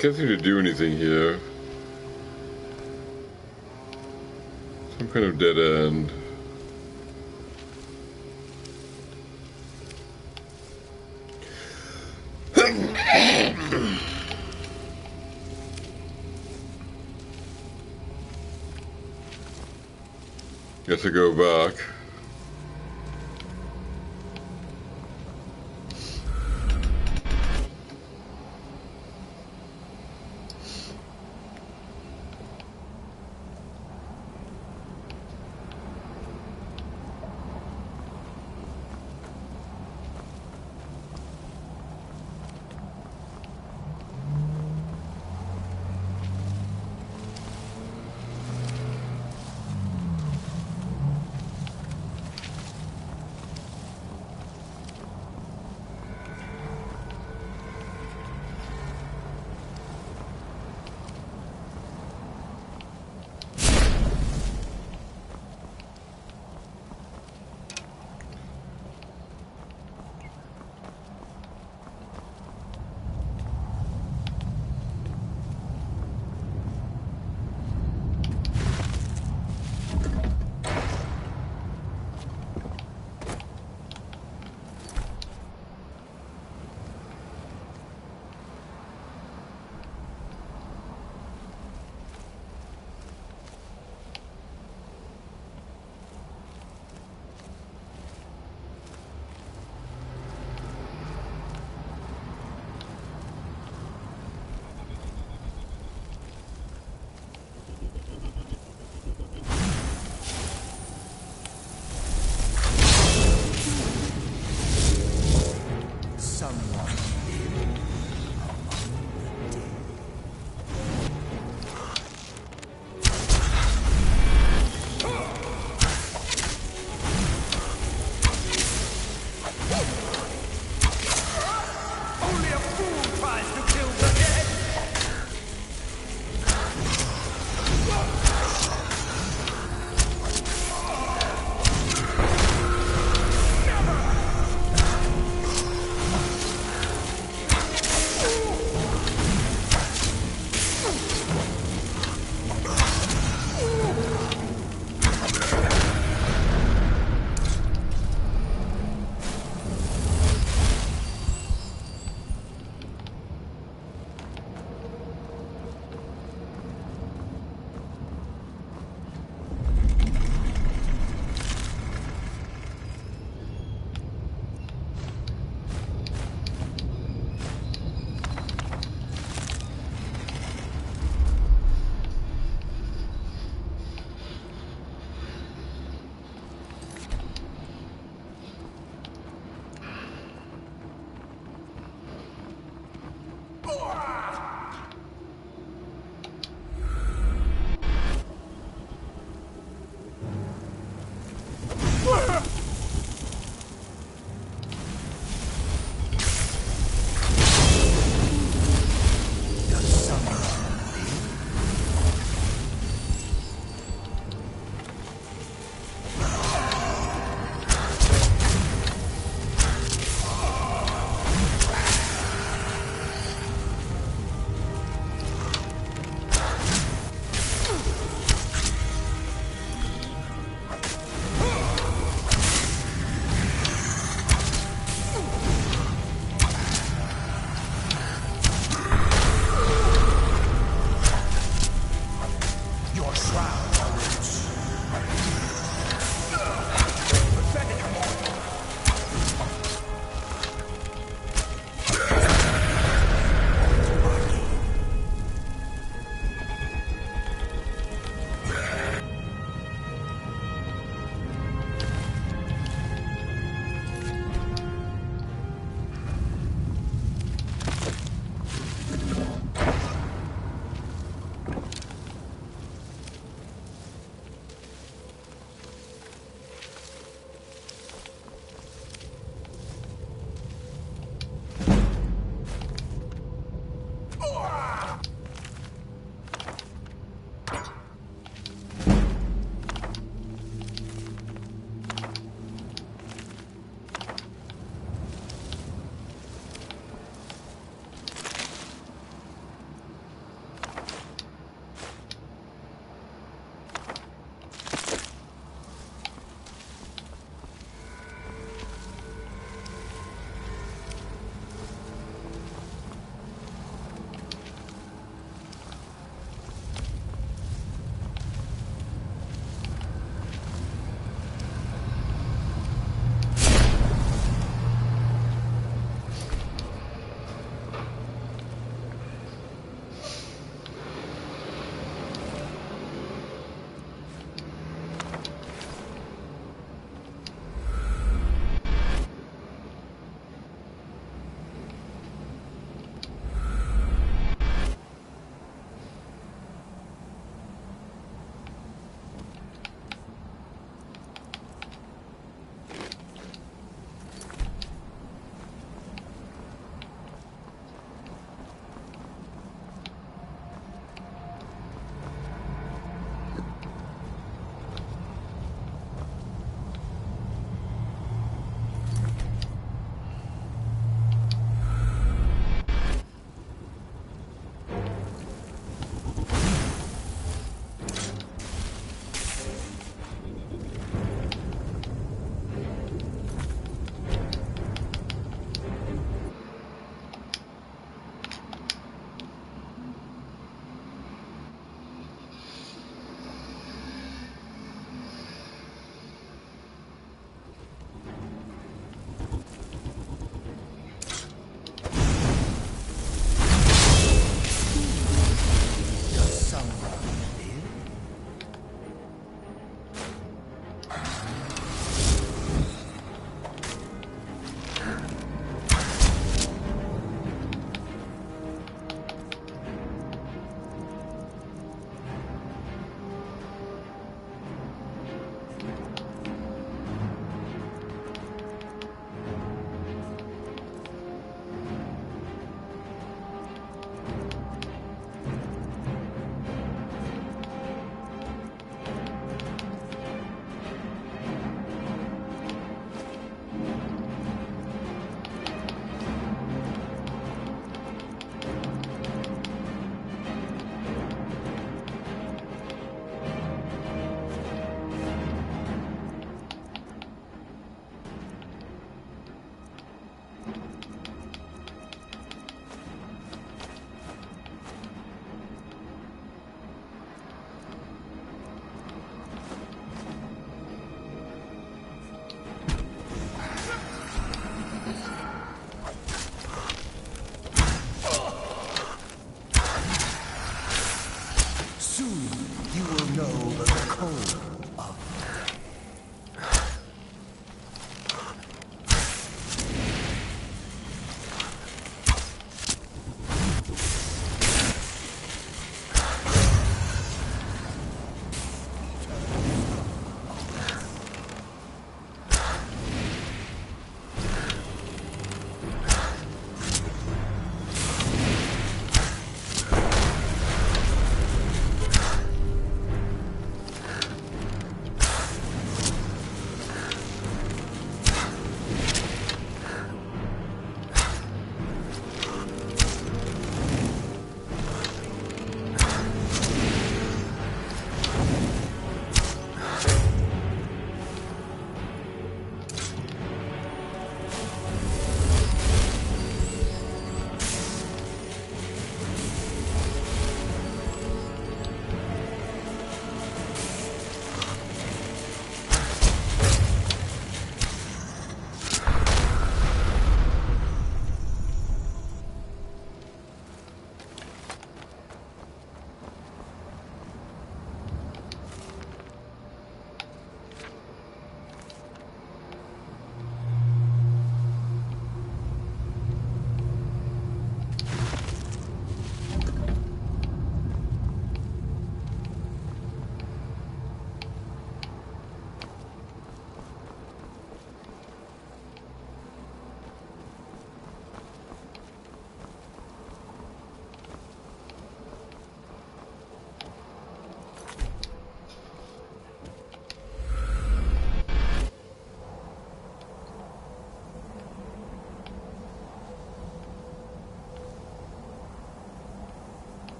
Can't seem to do anything here. Some kind of dead end. Guess I go back.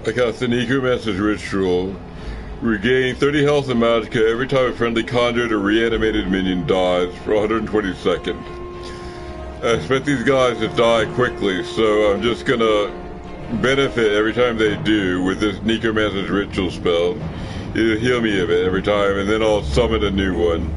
I cast the Necromancer's Ritual, regaining 30 health and magicka every time a friendly conjured or reanimated minion dies for 120 seconds. I expect these guys to die quickly, so I'm just gonna benefit every time they do with this Necromancer's Ritual spell. It'll heal me a bit every time, and then I'll summon a new one.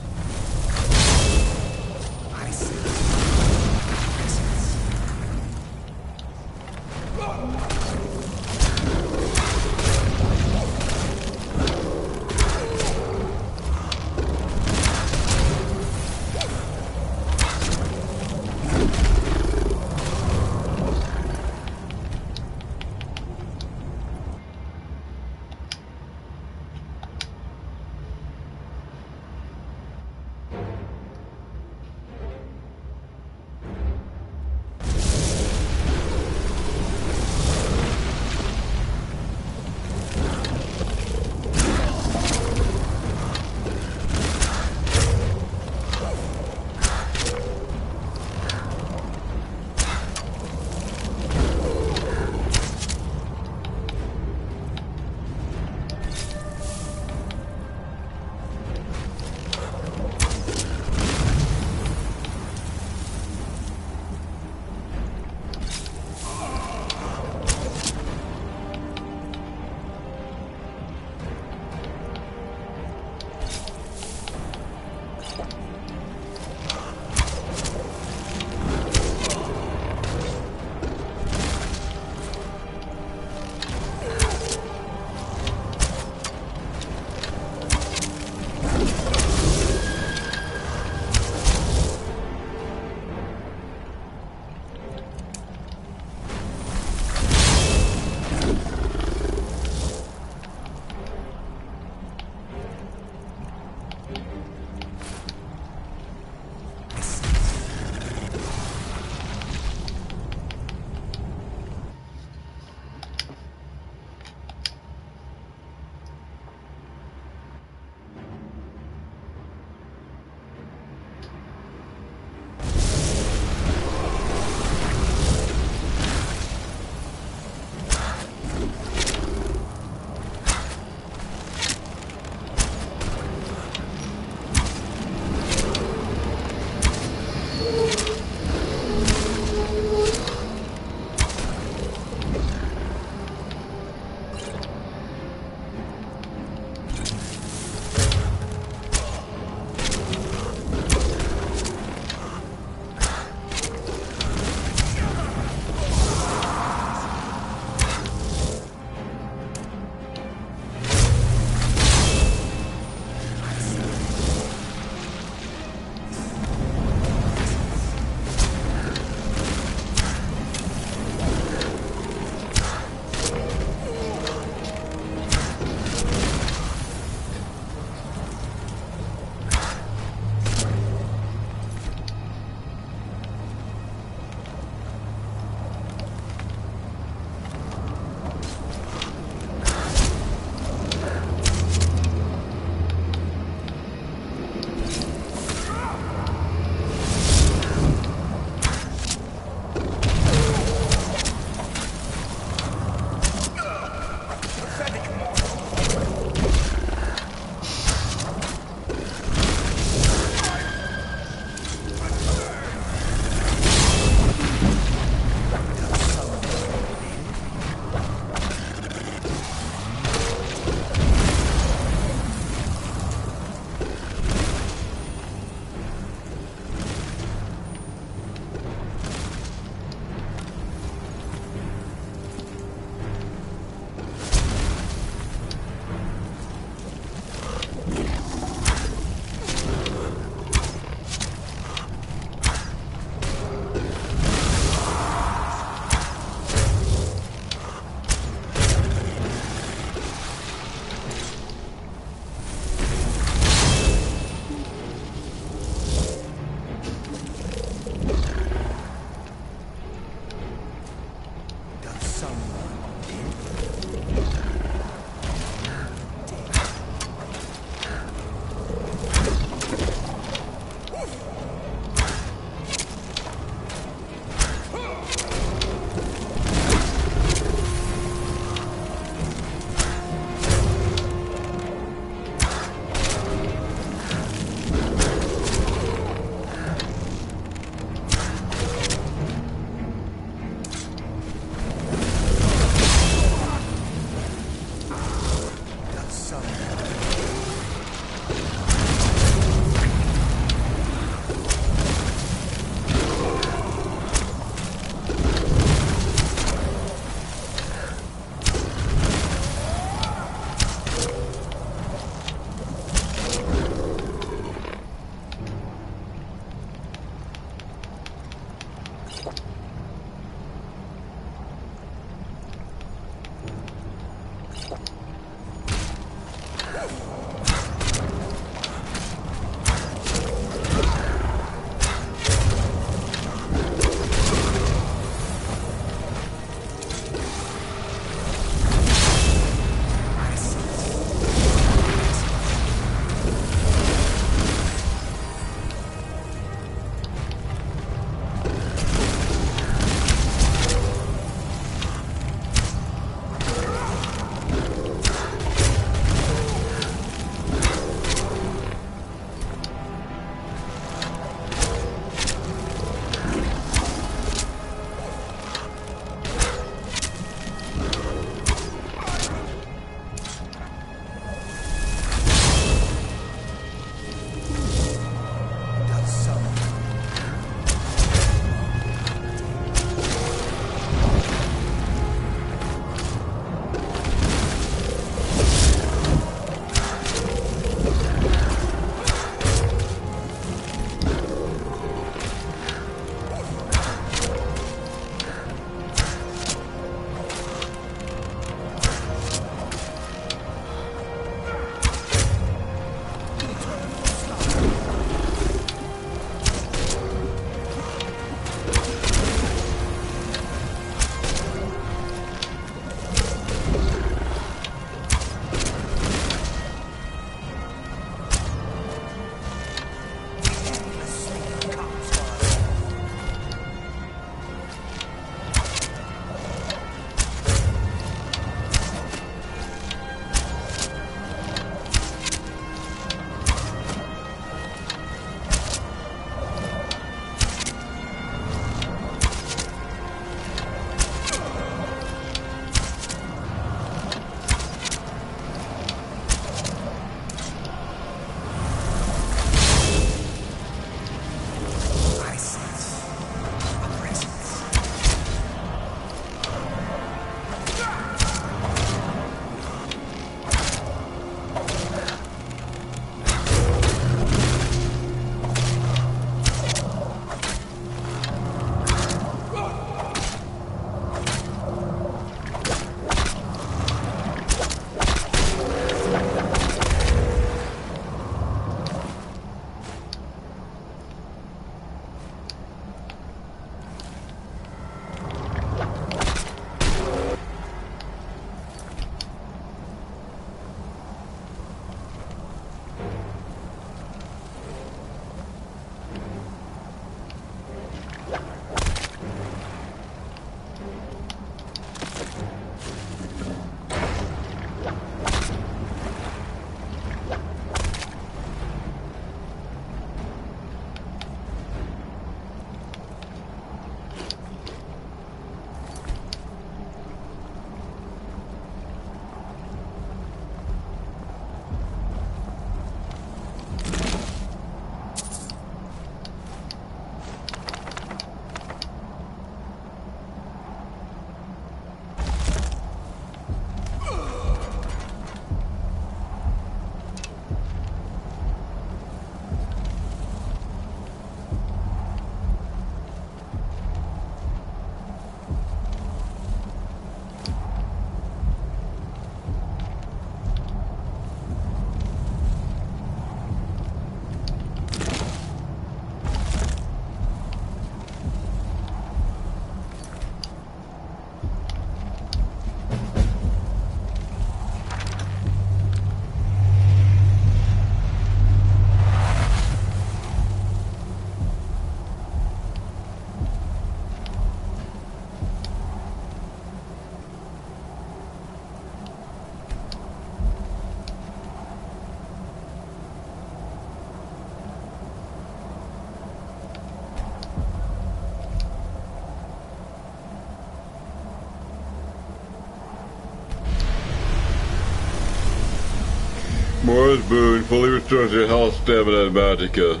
Mora's boon fully restores your health, stamina, and magicka.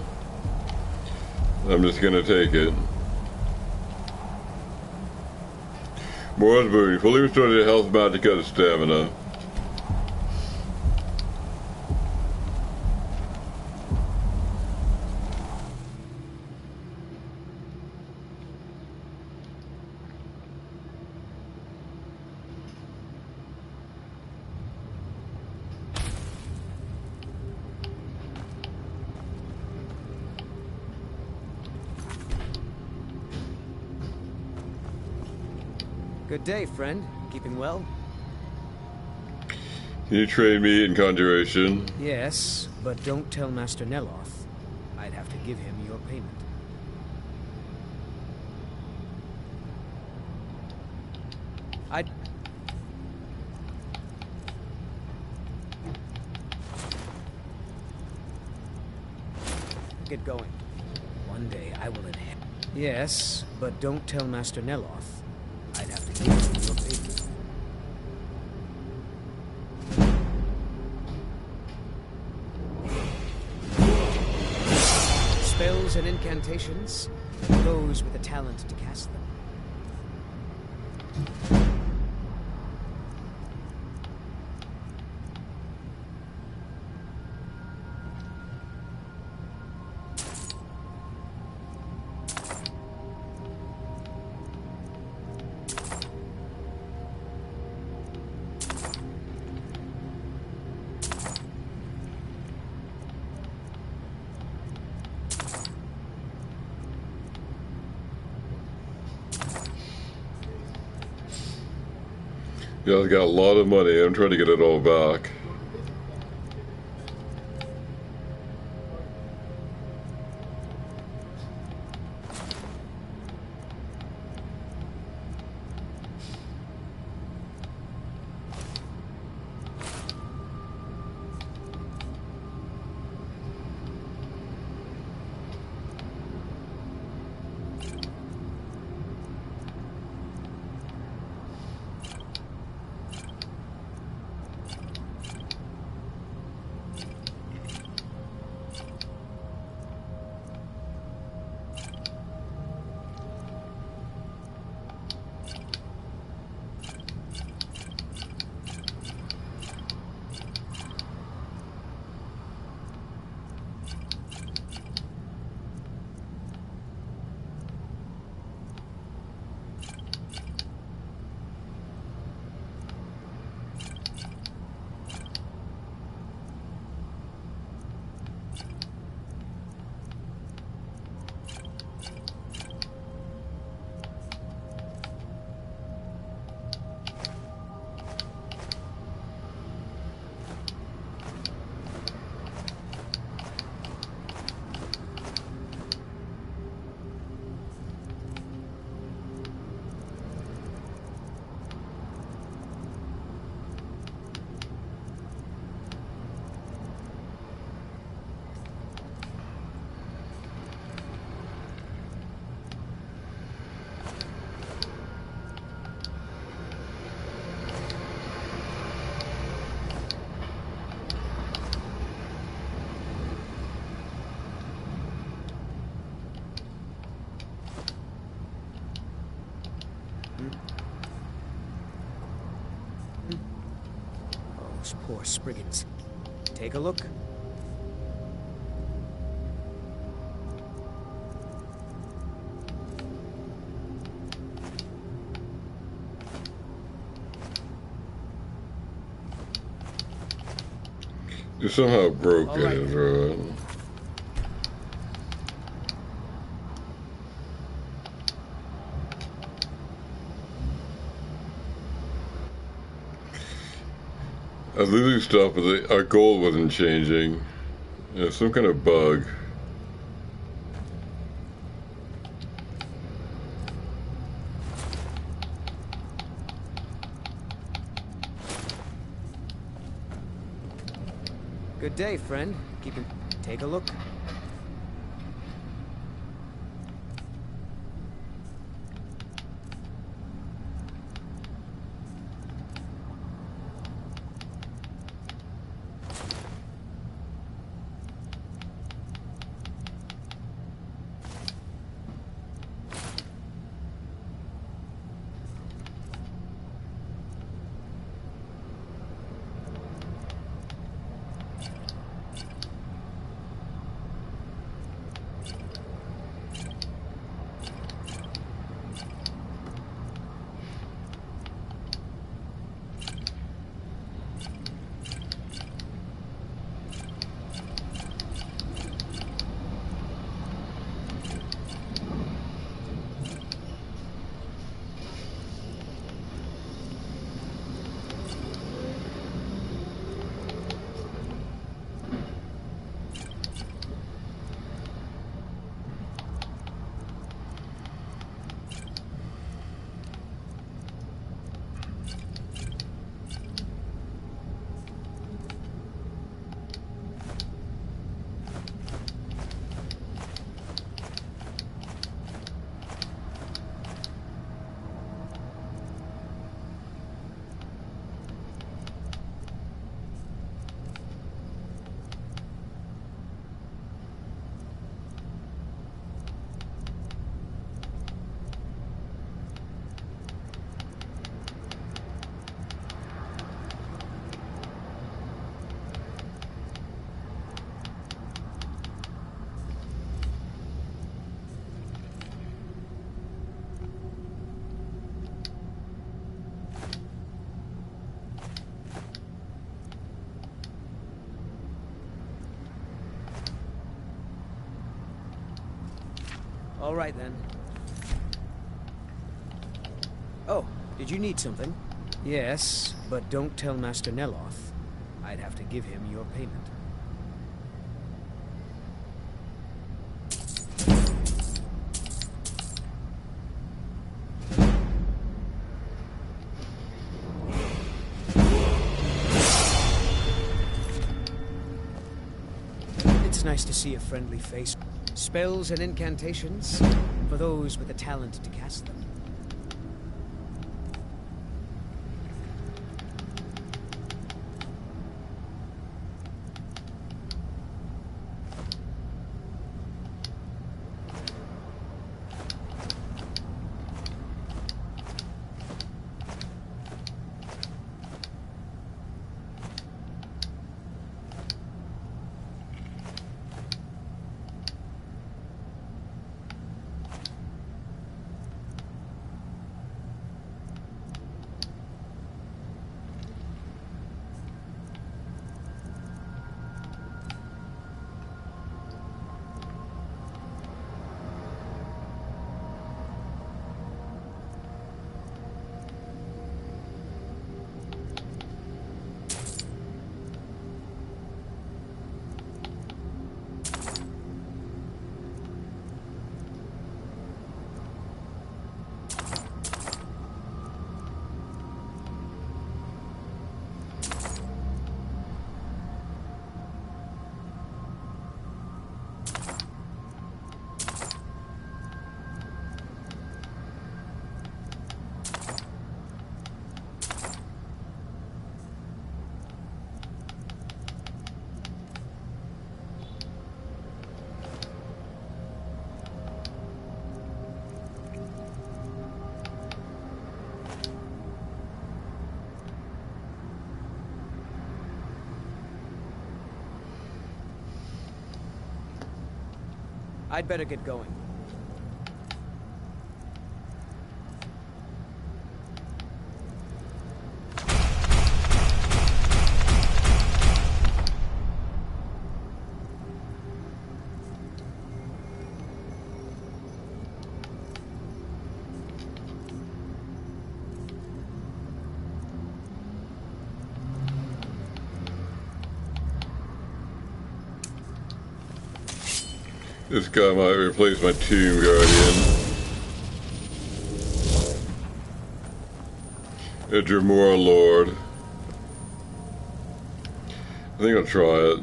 I'm just gonna take it. Mora's boon fully restores your health, magicka, and stamina. Good day, friend. Keeping well? Can you train me in conjuration? Yes, but don't tell Master Neloth. I'd have to give him your payment. I'd... Get going. One day I will inherit... Yes, but don't tell Master Neloth. I'd have to give him your payment. Spells and incantations, those with the talent to cast them. Yeah, I got a lot of money. I'm trying to get it all back. Those poor Spriggans. Take a look. You somehow broke All right. it, right? I was losing stuff, but our goal wasn't changing. Some kind of bug. Good day, friend. Take a look. All right, then. Oh, did you need something? Yes, but don't tell Master Neloth. I'd have to give him your payment. It's nice to see a friendly face. Spells and incantations, for those with the talent to cast them. I'd better get going. This guy might replace my Tomb Guardian. A Dremora Lord. I think I'll try it.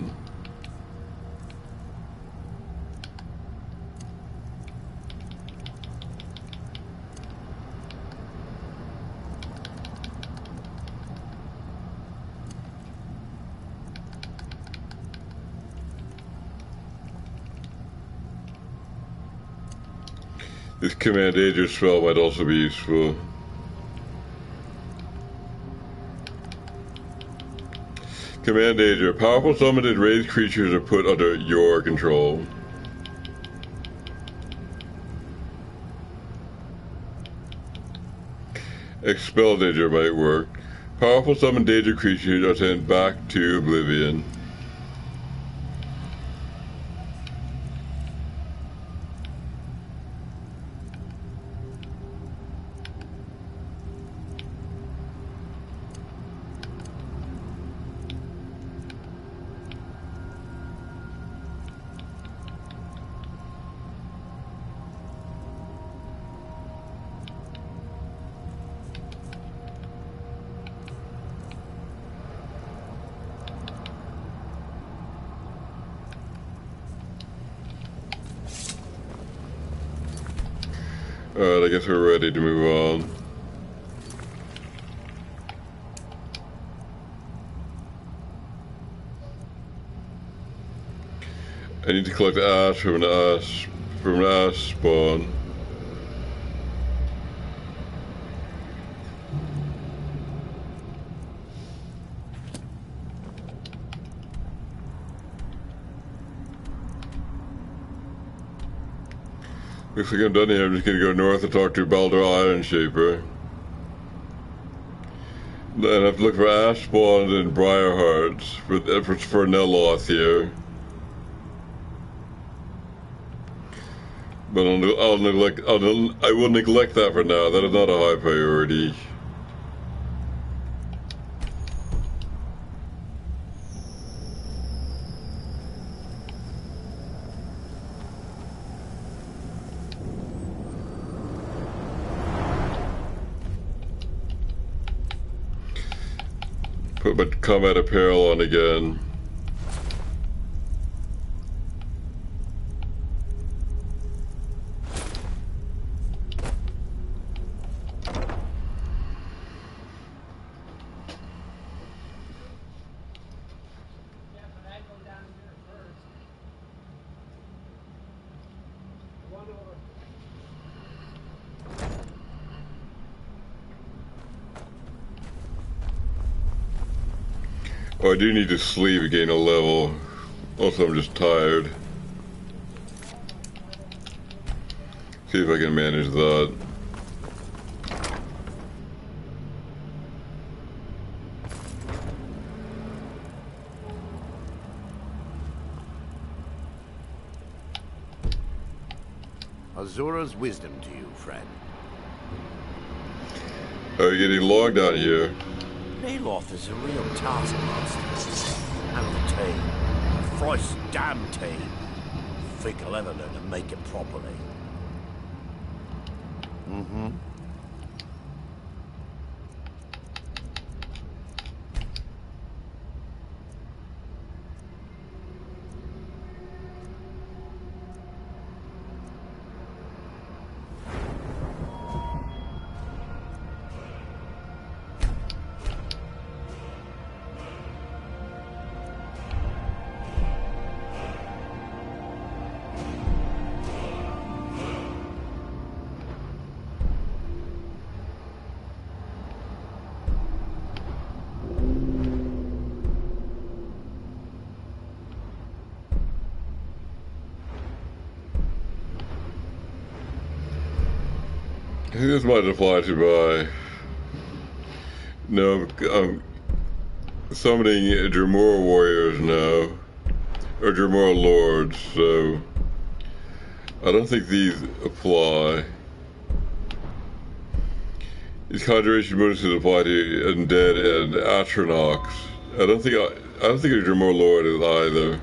This Command Ager spell might also be useful. Command Ager. Powerful summoned and raised creatures are put under your control. Expel Danger might work. Powerful summoned Danger creatures are sent back to Oblivion. Alright, I guess we're ready to move on. I need to collect ash from an ash spawn. Looks like I'm done here. I'm just gonna go north and talk to Baldur Ironshaper. And I have to look for ash spawns and briar hearts for Neloth here. But I will neglect that for now. That is not a high priority. Put my combat apparel on again. Oh, I do need to sleep to gain a level. Also, I'm just tired. See if I can manage that. Azura's wisdom to you, friend. Are you getting logged out here? Neloth is a real taskmaster. And the team. A thrice damn team. Think I'll ever learn to make it properly. Mm-hmm. I think this might apply to my... No, I'm summoning Dremora warriors now. Or Dremora lords, so... I don't think these apply. These conjuration bonuses apply to undead and atronachs. I don't think a Dremora lord is either.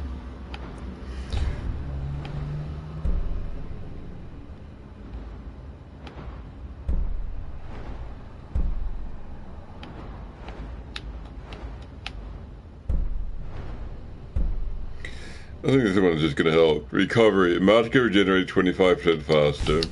I think this one is just going to help. Recovery. Magic regenerates 25% faster.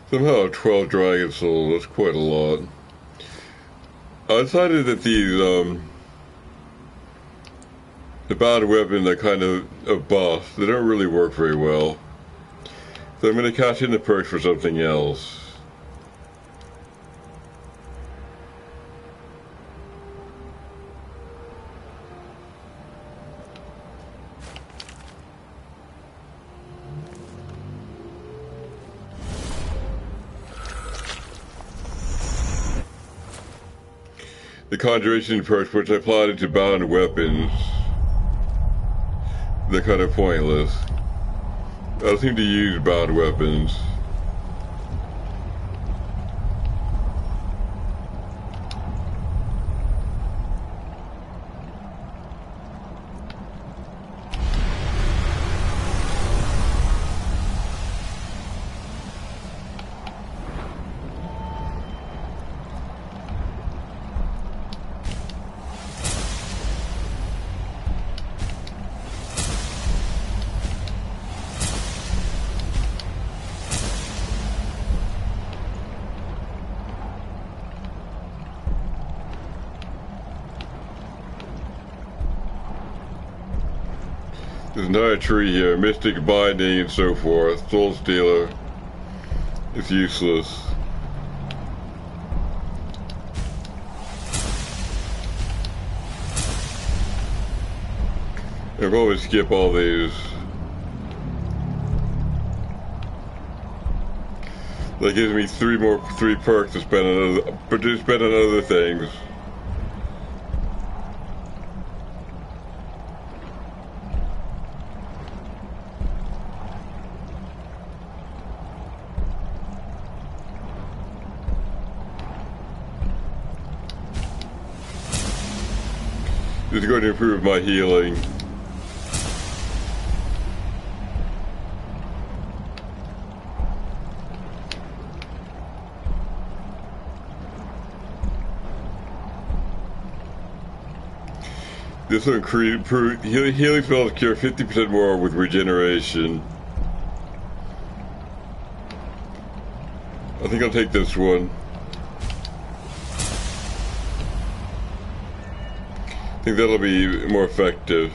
Somehow 12 dragon souls, that's quite a lot. I decided that these, the bound weapons are kind of a bust. They don't really work very well. So I'm going to cash in the perks for something else. The conjuration perks, which I applied to bound weapons, they're kind of pointless. I don't seem to use bound weapons. There's another tree here, Mystic Binding and so forth. Soul Stealer. It's useless. I'll probably skip all these. That gives me three perks to spend on other things. This is going to improve my healing. This will improve healing spells cure 50% more with regeneration. I think I'll take this one. I think that'll be more effective.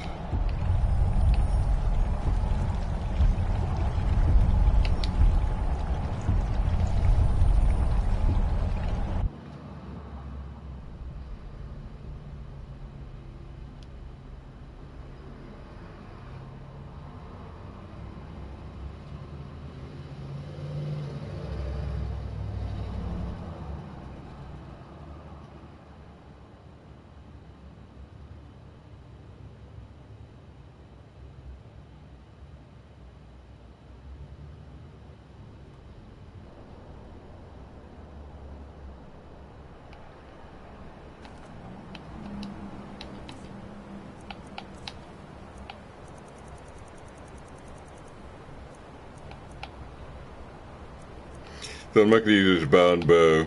So I'm not going to use this bound bow.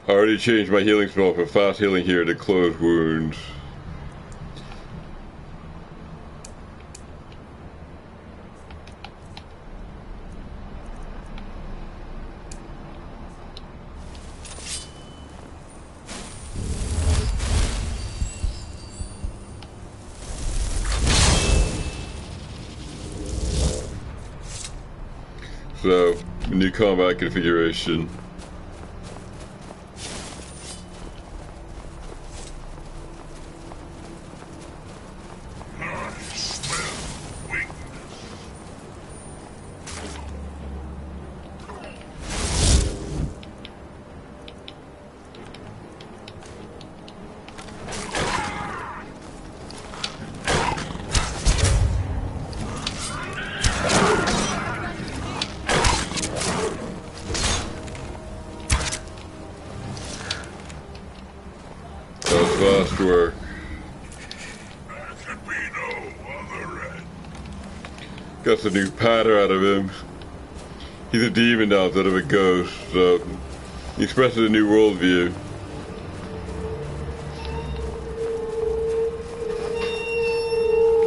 I already changed my healing spell from fast healing here to close wounds. So, new combat configuration. Fast work. Got some new patter out of him. He's a demon now instead of a ghost, so he expresses a new worldview.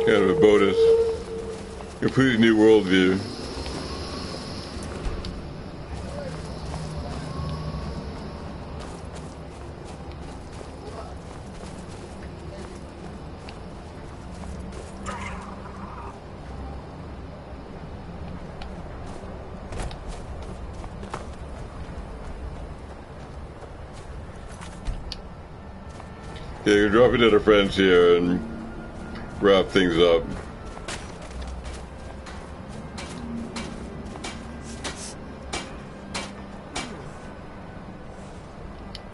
Kind of a bonus. Completely new worldview. Yeah, you're dropping to our friends here and wrap things up.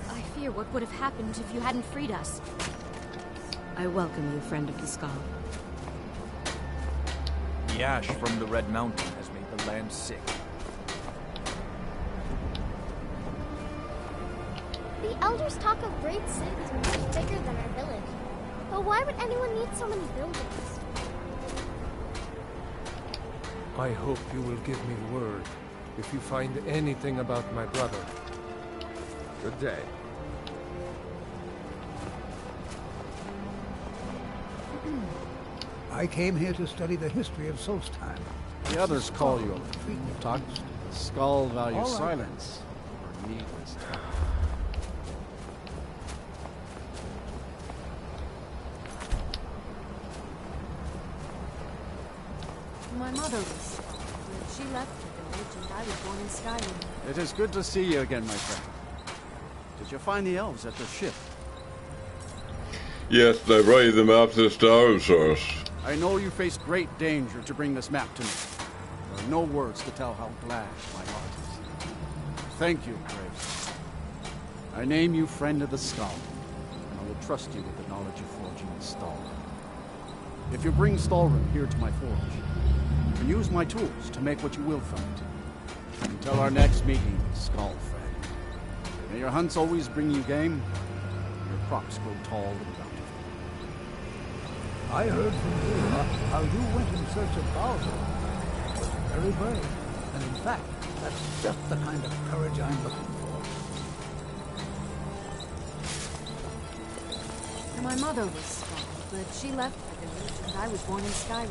I fear what would have happened if you hadn't freed us. I welcome you, friend of the skull. The ash from the Red Mountain has made the land sick. The elders talk of great cities much bigger than our village. But why would anyone need so many buildings? I hope you will give me word if you find anything about my brother. Good day. I came here to study the history of Solstheim. The others call you a talk. The skull values silence or needless talk. My mother was but she left the village and I was born in Skyrim. It is good to see you again, my friend. Did you find the elves at their ship? Yes, I brought you the map to the Star Source. I know you faced great danger to bring this map to me. There are no words to tell how glad my heart is. Thank you, Graves. I name you Friend of the Skull, and I will trust you with the knowledge of forging and Stalrim. If you bring Stalrim here to my forge, you can use my tools to make what you will from it. Until our next meeting, Skull Friend. May your hunts always bring you game, and your crops grow tall and bountiful. I heard from you how you went in search of Baldur. It was very brave, and in fact, that's just the kind of courage I'm looking for. My mother was skull, but she left the village and I was born in Skyrim.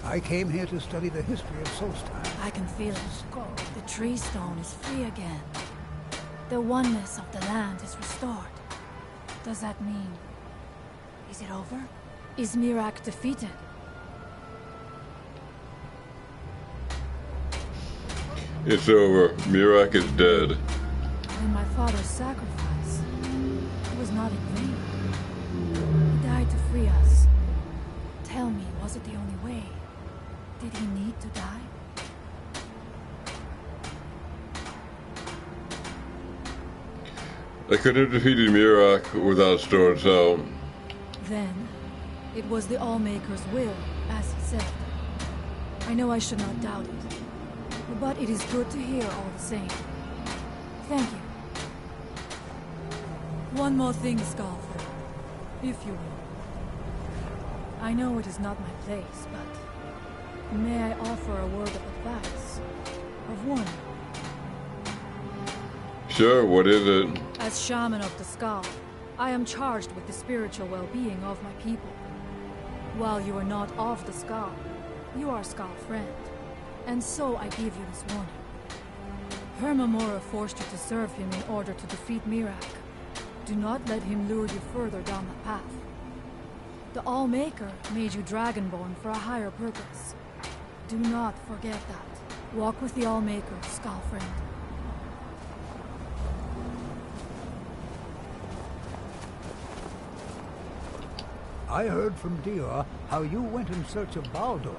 I came here to study the history of Solstheim. I can feel it. The tree stone is free again. The oneness of the land is restored. Does that mean... is it over? Is Mirak defeated? It's over. Mirak is dead. And my father's sacrifice was not in vain. He died to free us. Tell me, was it the only way? Did he need to die? I couldn't have defeated Mirak without Storm Cell. Then, it was the Allmaker's will, as he said. I know I should not doubt it, but it is good to hear all the same. Thank you. One more thing, Skullford, if you will. I know it is not my place, but may I offer a word of advice, of warning? Sure, what is it? As shaman of the Skull, I am charged with the spiritual well-being of my people. While you are not of the Skull, you are Skull friend, and so I give you this warning. Hermamora forced you to serve him in order to defeat Mirak. Do not let him lure you further down the path. The Allmaker made you Dragonborn for a higher purpose. Do not forget that. Walk with the Allmaker, Skull friend. I heard from Dior how you went in search of Baldur.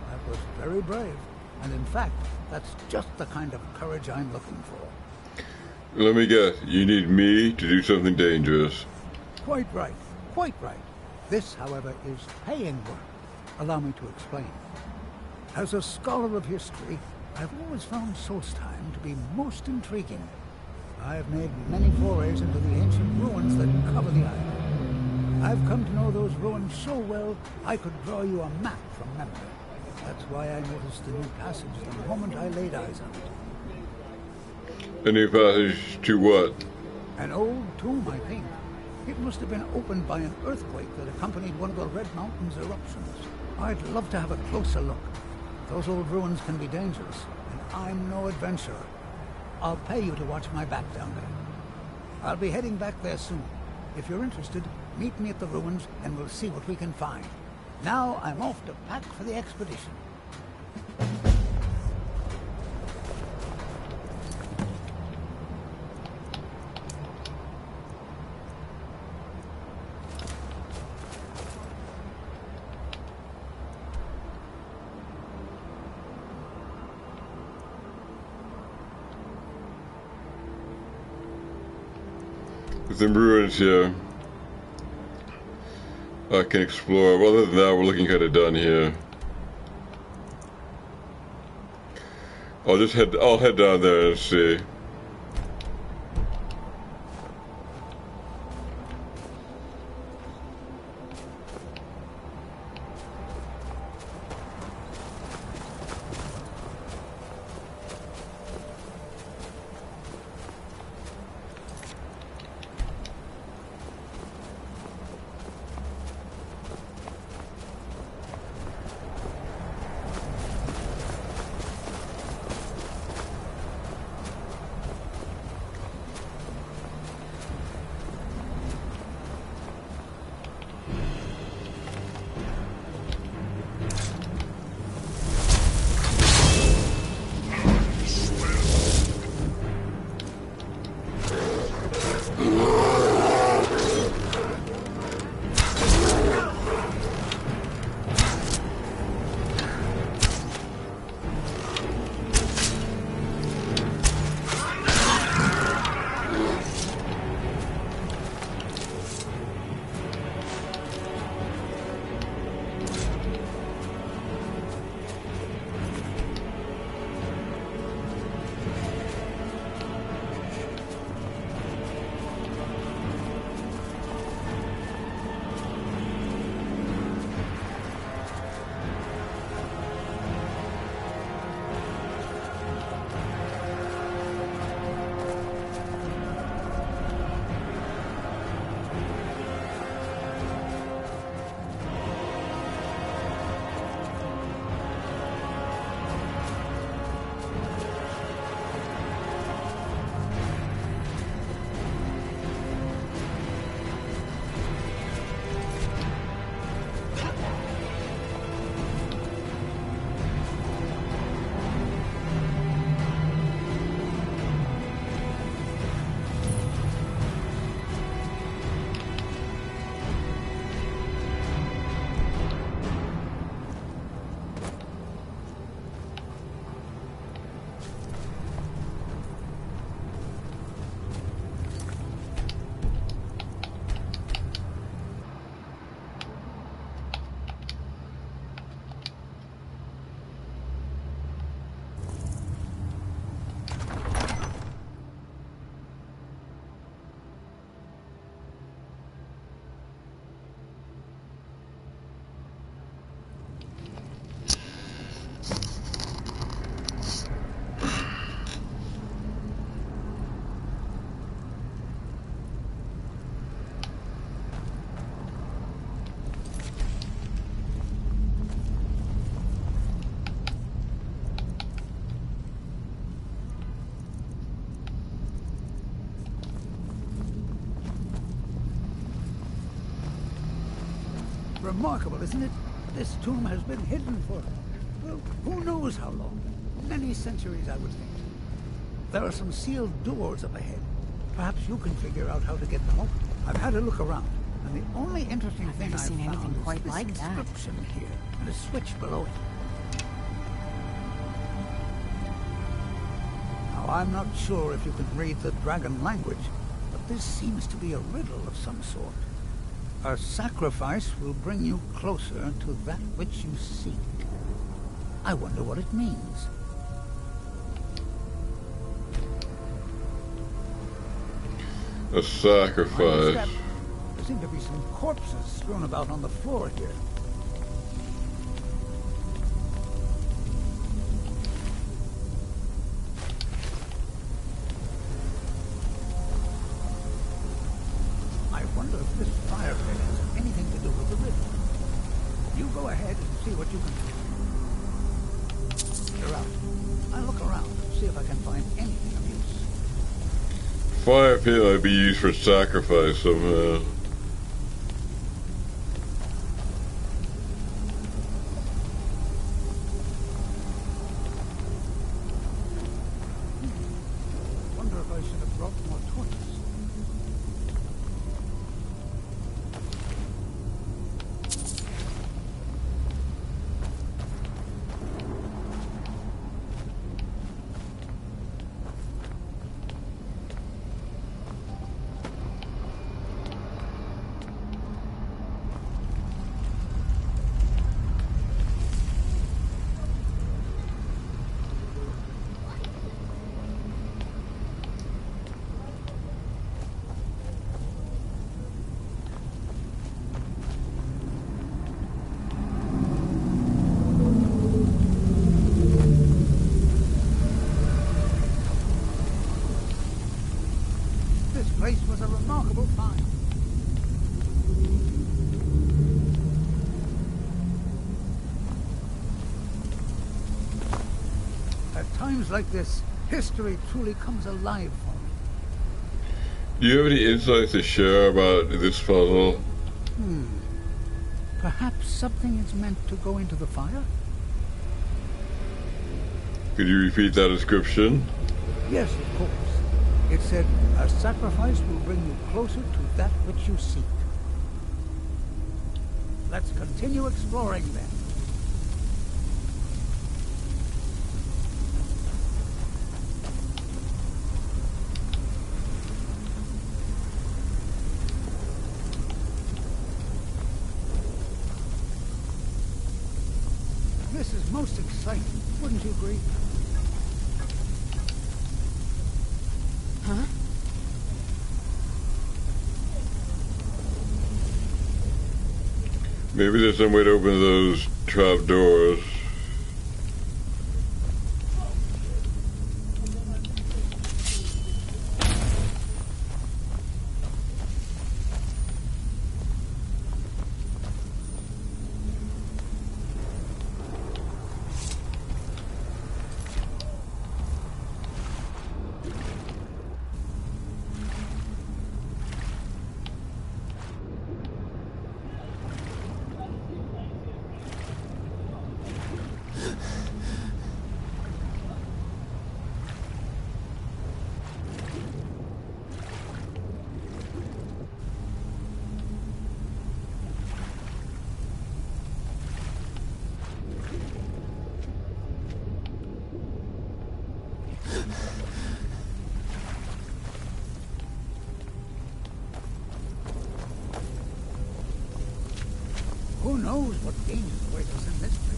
That was very brave, and in fact, that's just the kind of courage I'm looking for. Let me guess, you need me to do something dangerous. Quite right, quite right. This, however, is paying work. Allow me to explain. As a scholar of history, I've always found Solstheim to be most intriguing. I've made many forays into the ancient ruins that cover the island. I've come to know those ruins so well, I could draw you a map from memory. That's why I noticed the new passage the moment I laid eyes on it. A new passage to what? An old tomb, I think. It must have been opened by an earthquake that accompanied one of the Red Mountain's eruptions. I'd love to have a closer look. Those old ruins can be dangerous, and I'm no adventurer. I'll pay you to watch my back down there. I'll be heading back there soon. If you're interested, meet me at the ruins and we'll see what we can find. Now I'm off to pack for the expedition. Some ruins here I can explore. Well, other than that, we're looking kind of done here. I'll head down there and see. Remarkable, isn't it? This tomb has been hidden for, well, who knows how long. Many centuries, I would think. There are some sealed doors up ahead. Perhaps you can figure out how to get them open. I've had a look around, and the only interesting thing I've seen anything found quite is this like that. inscription here, and a switch below it. Now, I'm not sure if you can read the dragon language, but this seems to be a riddle of some sort. A sacrifice will bring you closer to that which you seek. I wonder what it means. A sacrifice. The seem to be some corpses strewn about on the floor here. I wonder if this fire pit has anything to do with the river. You go ahead and see what you can do. You're out. I'll look around and see if I can find anything of use. Fire pit might be used for sacrifice somehow. Wonder if I should have brought more torches. This place was a remarkable find. At times like this, history truly comes alive for me. Do you have any insights to share about this puzzle? Perhaps something is meant to go into the fire? Could you repeat that description? Yes, of course. It said, a sacrifice will bring you closer to that which you seek. Let's continue exploring then. This is most exciting, wouldn't you agree? Huh? Maybe there's some way to open those trap doors. Who knows what dangers await us in this place?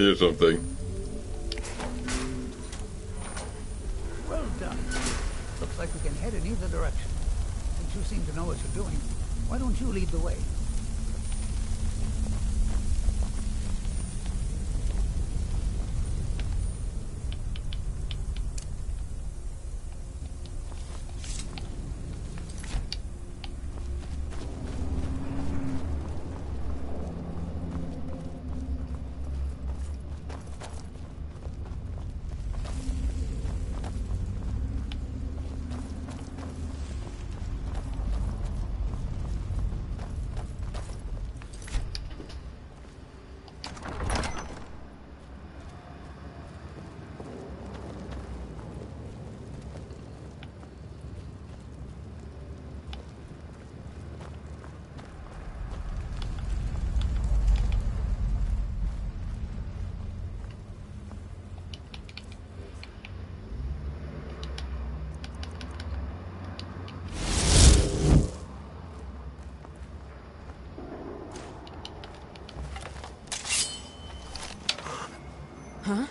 you something. Well done. Looks like we can head in either direction. Since you seem to know what you're doing, why don't you lead the way? Huh?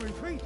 Retreat.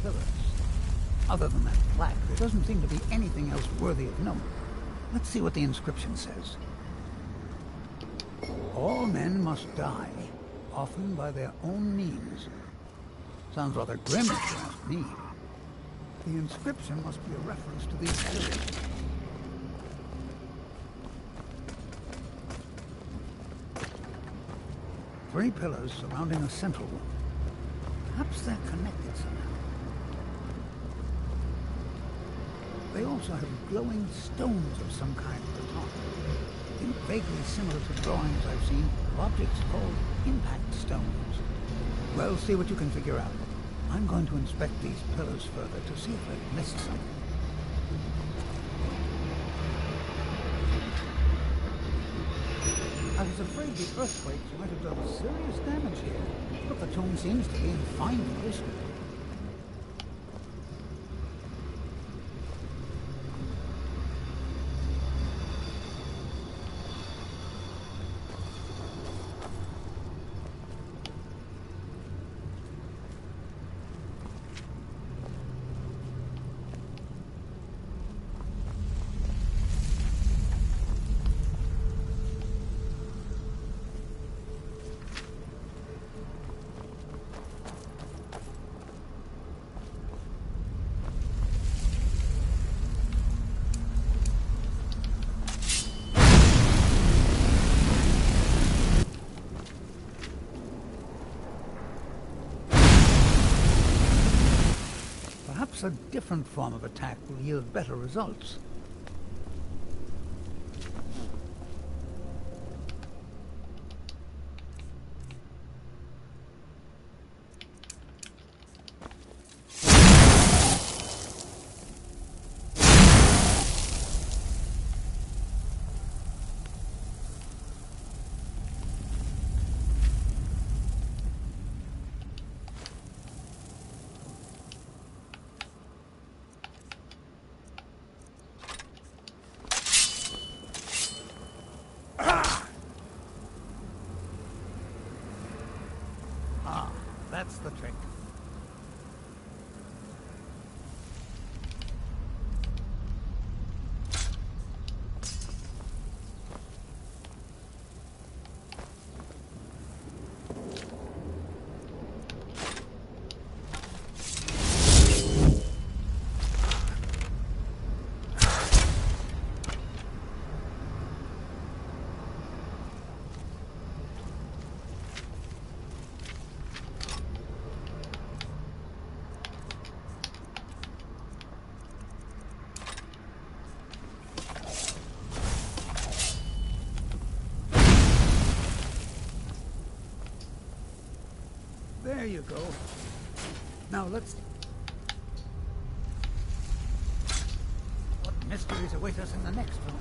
Pillars. Other than that plaque, there doesn't seem to be anything else worthy of note. Let's see what the inscription says. All men must die, often by their own means. Sounds rather grim if you ask me. The inscription must be a reference to these pillars. Three pillars surrounding a central one. Perhaps they're connected somehow. They also have glowing stones of some kind at the top. think vaguely similar to drawings I've seen of objects called impact stones. Well, see what you can figure out. I'm going to inspect these pillars further to see if I've missed something. I was afraid the earthquakes might have done serious damage here, but the tomb seems to be in fine condition. Perhaps a different form of attack will yield better results. That's the trick. There you go. Now let's... What mysteries await us in the next room?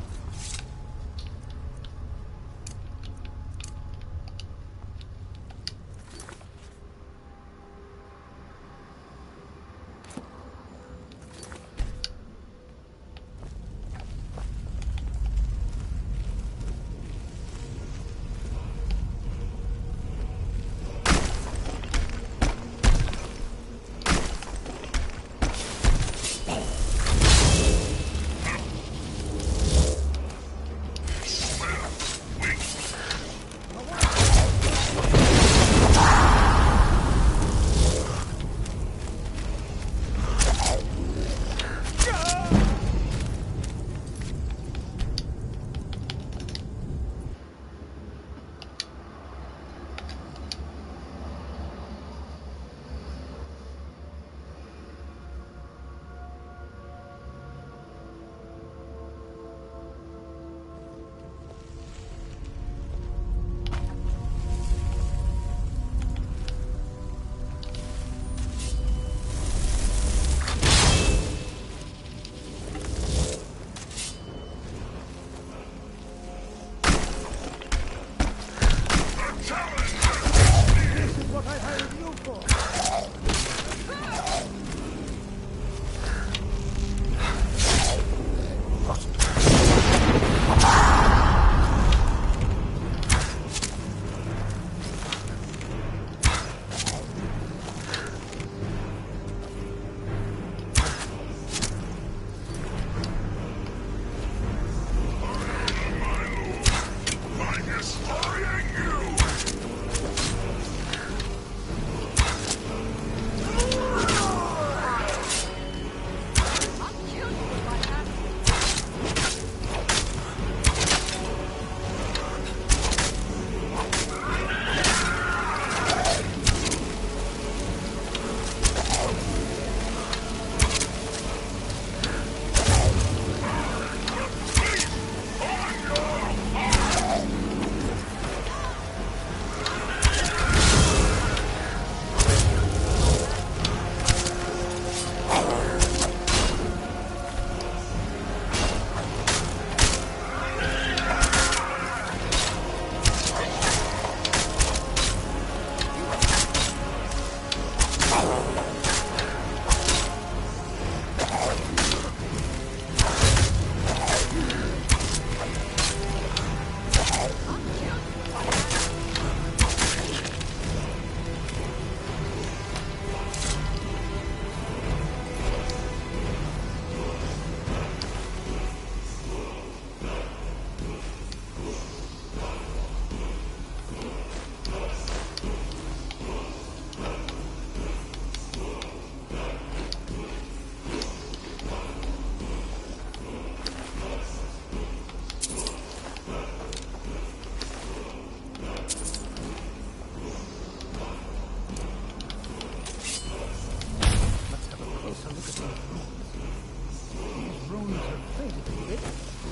look at these runes. These runes are faded a bit,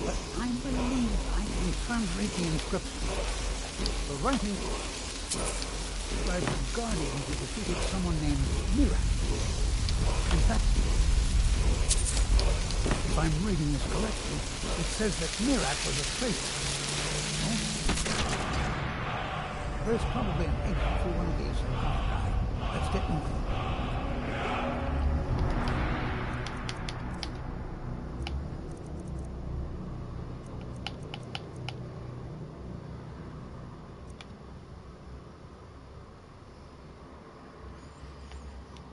but I believe I can translate the inscription. The writing describes a guardian who defeated someone named Mirak. In fact, if I'm reading this correctly, it says that Mirak was a traitor. No? There's probably an exit through one of these. Let's get moving.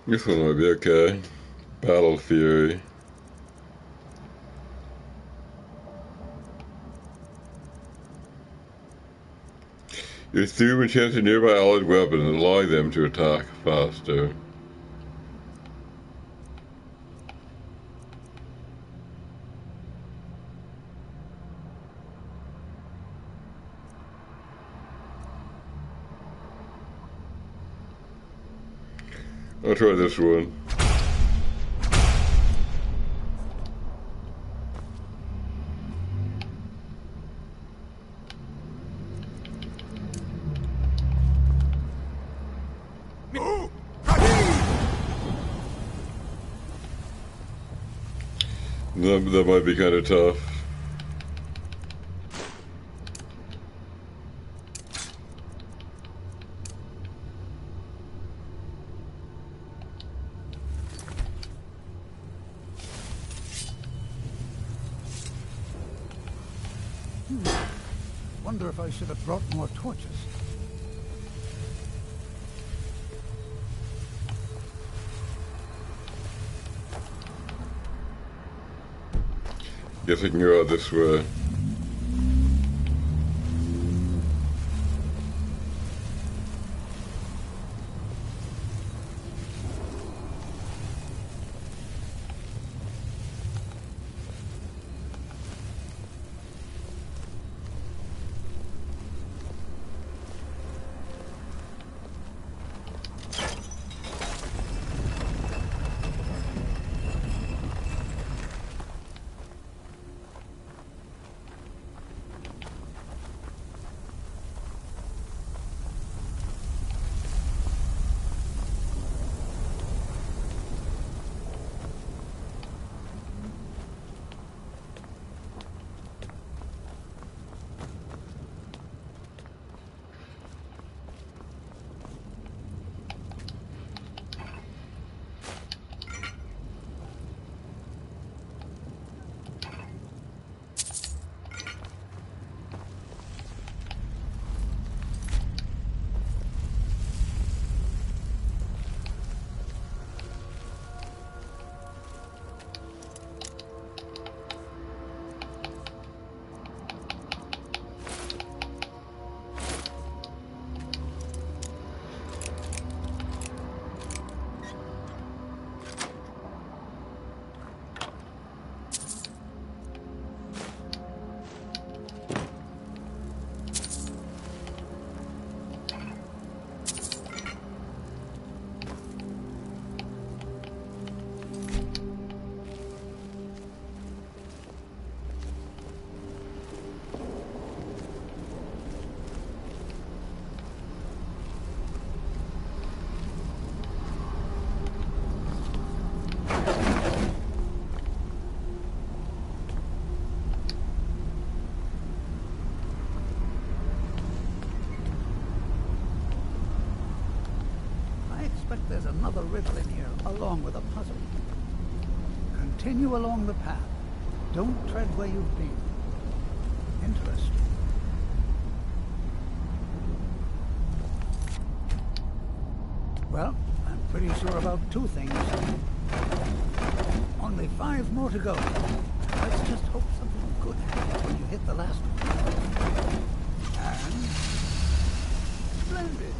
This one might be okay. Battle Fury. You assume a chance a nearby allied weapon and allow them to attack faster. I'll try this one. That might be kind of tough. Wonder if I should have brought more torches. Guess I can go out this way. There's another riddle in here, along with a puzzle. Continue along the path. Don't tread where you've been. Interesting. Well, I'm pretty sure about two things. Only 5 more to go. Let's just hope something good happens when you hit the last one. And... splendid.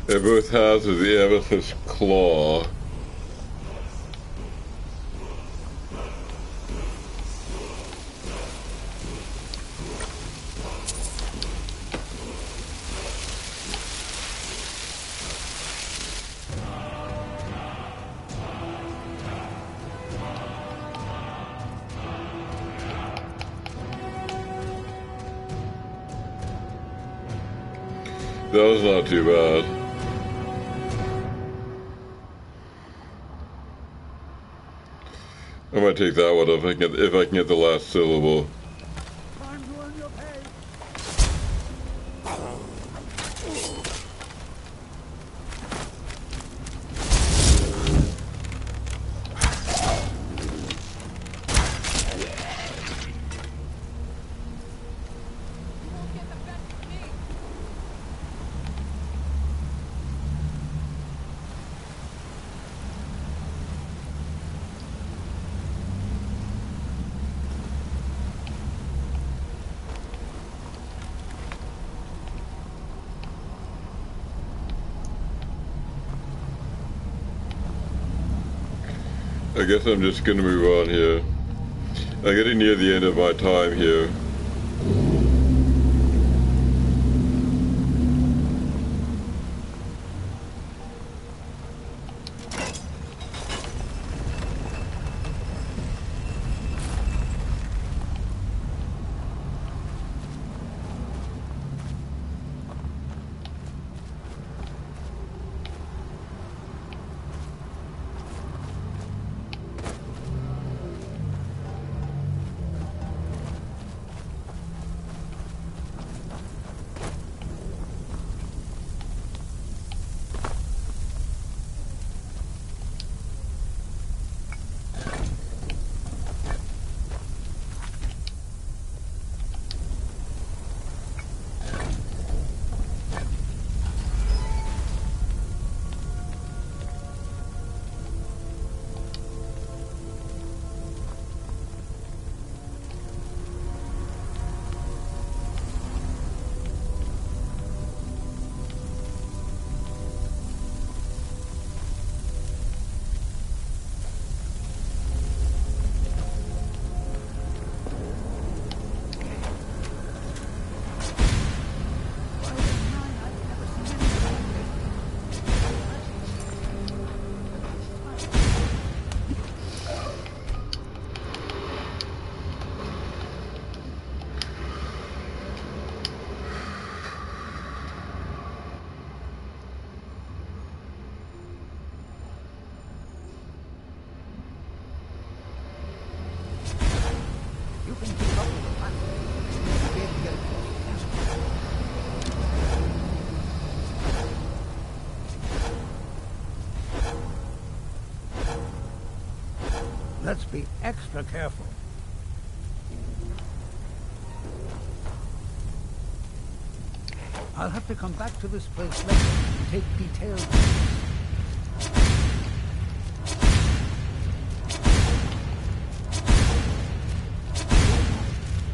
They both have the amethyst claw. That was not too bad. I might take that one if I can get the last syllable. I guess I'm just gonna move on here. I'm getting near the end of my time here. Let's be extra careful. I'll have to come back to this place later and take detailed pictures.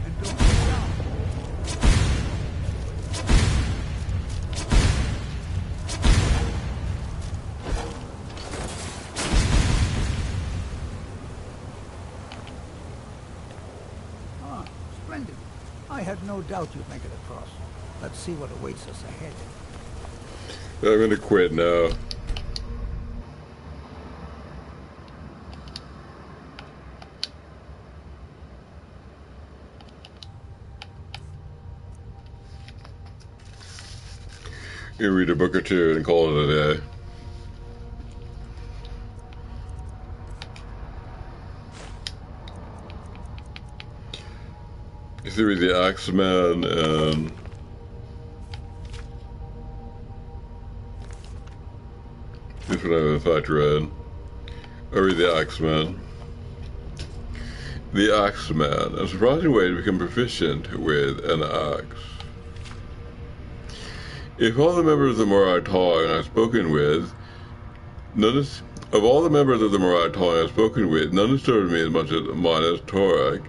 And don't get down. Ah, splendid. I had no doubt you'd make it across. Let's see what awaits us ahead. I'm gonna quit now. You read a book or two and call it a day. You read the Axeman and this one I haven't in fact read. I read the Axeman. The Axeman, a surprising way to become proficient with an axe. If all the members of the Morai Tongue I've spoken with, none is served me as much as mine as Torak.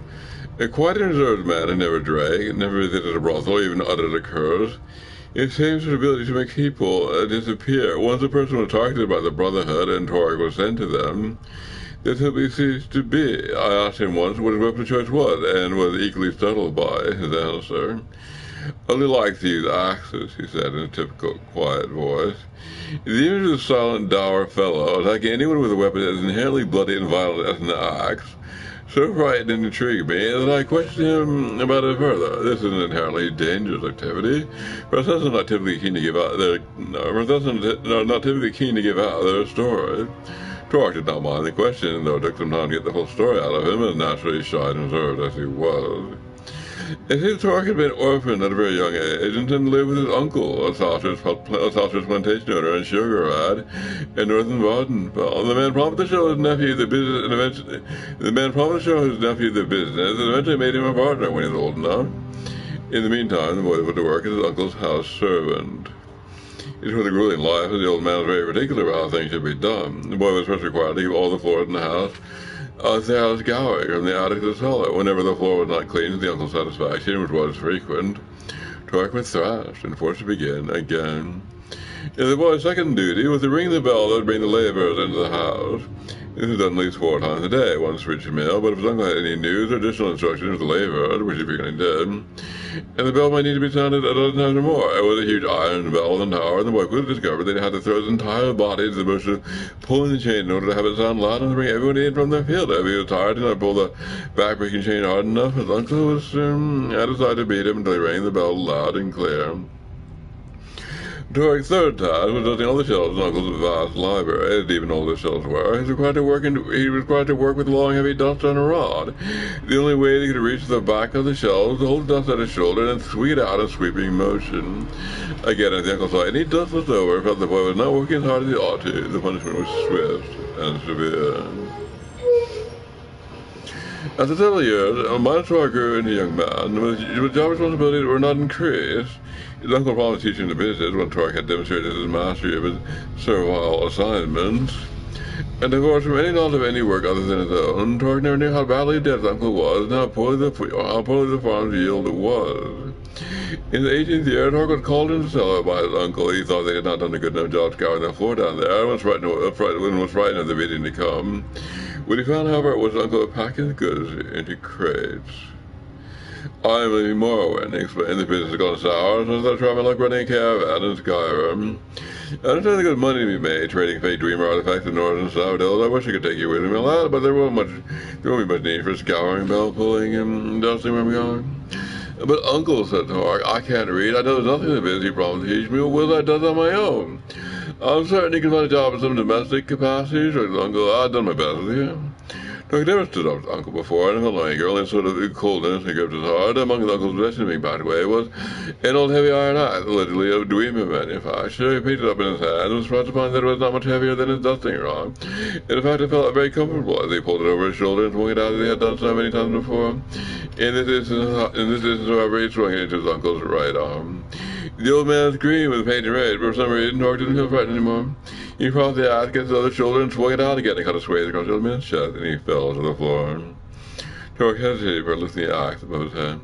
A quite a reserved man who never drank, never visited a brothel, even uttered a curse. It seems his ability to make people disappear. Once a person was targeted by the Brotherhood and Torg was sent to them, this will be ceased to be. I asked him once what his weapon of choice was, and was equally startled by his answer. Only likes to use axes, he said in a typical quiet voice. The image of the silent, dour fellow attacking anyone with a weapon as inherently bloody and violent as an axe so frightened and intrigued me that I questioned him about it further. This is an inherently dangerous activity. Professors are not typically keen to give out their story. Torg did not mind the question, though it took some time to get the whole story out of him, as naturally shy and reserved as he was. It seems Torg had been orphaned at a very young age and tended to live with his uncle, Osiris plantation owner in Sugarrad in northern Vardenfell. The man promised to show his nephew the business, and eventually made him a partner when he was old enough. In the meantime, the boy went to work as his uncle's house servant. It was a grueling life, as the old man was very particular about how things should be done. The boy was first required to keep all the floors in the house scouring from the attic to the cellar. Whenever the floor was not clean to the uncle's satisfaction, which was frequent, Torg was thrashed and forced to begin again. And the boy's second duty was to ring the bell that would bring the laborers into the house. This was done at least 4 times a day, once for each meal, but if his uncle had any news or additional instructions for the laborers, which he frequently did, and the bell might need to be sounded a dozen times or more. It was a huge iron bell in the tower, and the boy quickly discovered that he had to throw his entire body to the bush of pulling the chain in order to have it sound loud and to bring everyone in from their field. If he was tired and not pull the back-breaking chain hard enough, his uncle was had decided to beat him until he rang the bell loud and clear. Torg's third task was dusting all the shelves in Uncle's vast library, as deep and old the shelves were. He was required to work with long, heavy dust on a rod. The only way he could reach the back of the shelves, to hold the dust at his shoulder, and swing it out in sweeping motion. Again, as the uncle saw any dust left over, felt the boy was not working as hard as he ought to. The punishment was swift and severe. After several years, Torg grew into a young man, with job responsibilities were not increased. His uncle promised to teach him the business when Torg had demonstrated his mastery of his servile assignments. And divorced from any knowledge of any work other than his own, Torg never knew how badly dead his uncle was, and how poorly the farm's yield was. In the 18th year, Torg was called into the cellar by his uncle. He thought they had not done a good enough job scouring the floor down there, and was frightened of the beating to come. When he found, however, it was his uncle who packed his goods into crates. I am leaving Morrowind, explained. The business has gone sour, so I try my luck running a caravan in Skyrim. I understand there's good money to be made trading fake dreamer artifacts in North and South Hills. I wish I could take you with me, lad, but there won't be much need for scouring, bell pulling, and dusting where I'm going. But Uncle, said Torg, I can't read. I know there's nothing in the business you promised to teach me. What will I do on my own? I'm certain you can find a job in some domestic capacity, said Uncle. I've done my best with you. Torg never stood up to Uncle before, and felt anger, only sort of coldness and gripped his heart. Among his uncle's possessions being packed away was an old heavy iron axe, allegedly of Dwemer manufacture. He picked it up in his hand and was surprised to find that it was not much heavier than his dusting rod. In fact, it felt very comfortable as he pulled it over his shoulder and swung it out as he had done so many times before. In this instance, however, he swung it into his uncle's right arm. The old man screamed with pain and rage, but for some reason, Torg didn't feel frightened anymore. He propped the axe against his other shoulder and swung it out again. It cut a swathe across the old man's chest, and he fell to the floor. Torg hesitated for lifting the axe above his head.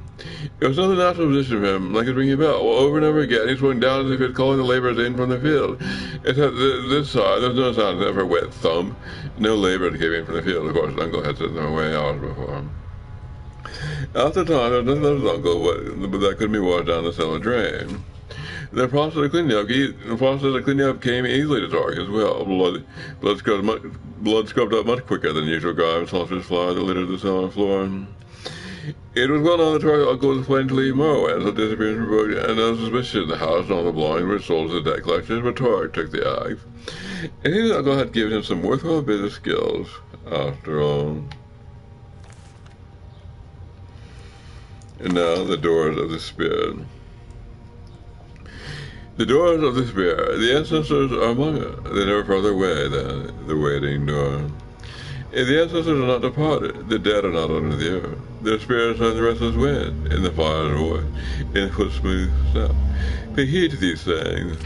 It was not the natural position for him, like his ringing bell. Well, over and over again, he swung down as if he was calling the laborers in from the field. Except this side, there was no sound except for a wet thump. No laborers came in from the field. Of course, his uncle had sent them away hours before. After a time, there was nothing left of his uncle but that couldn't be washed down the cellar drain. The process of cleaning up came easily to Torg as well. Blood scrubbed up much quicker than usual grime, sausage flour that littered the cellar floor. It was well known that Torg's uncle was planning to leave Morrowind, so disappearance provoked and no suspicion in the house and all the belongings were sold to the debt collectors, but Torg took the axe. And his uncle had given him some worthwhile business skills, after all. And now, the doors of the spirit. The doors of the spirit. The ancestors are among us. They're never farther away than the waiting door. If the ancestors are not departed, the dead are not under the earth. Their spirits are in the restless wind, in the fire's voice, in the foot's smooth step. Pay heed to these things,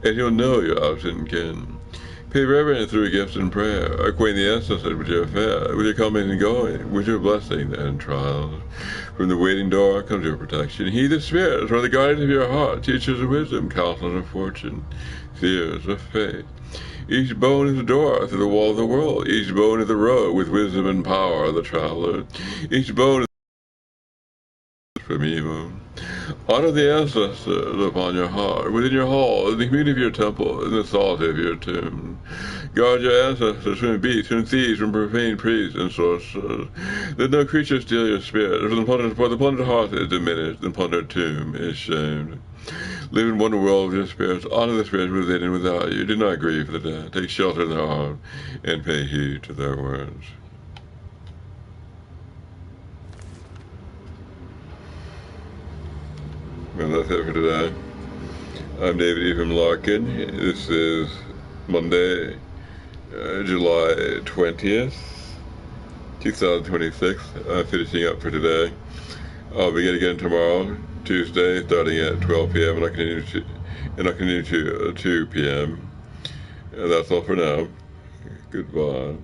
and you'll know your absent kin. Pay reverence through gifts and prayer. Acquaint the ancestors with your affair, with your coming and going, with your blessing and trials. From the waiting door comes your protection. He the spirits are the guardians of your heart, teachers of wisdom, counselors of fortune, seers of faith. Each bone is a door through the wall of the world. Each bone is a road with wisdom and power of the traveler. Each bone is from evil. Honor the ancestors upon your heart, within your hall, in the community of your temple, in the solitude of your tomb. Guard your ancestors from beasts, from thieves, from profane priests and sorcerers. Let no creature steal your spirit, for the plundered heart is diminished, the plundered tomb is shamed. Live in one world with your spirits. Honor the spirits within and without you. Do not grieve for the dead. Take shelter in their arms, and pay heed to their words. Well, that's it for today. I'm David Ephraim Larkin. This is Monday, July 20th, 2026. I'm finishing up for today. I'll begin again tomorrow, Tuesday, starting at 12 p.m. and I'll continue to 2 p.m. And that's all for now. Goodbye.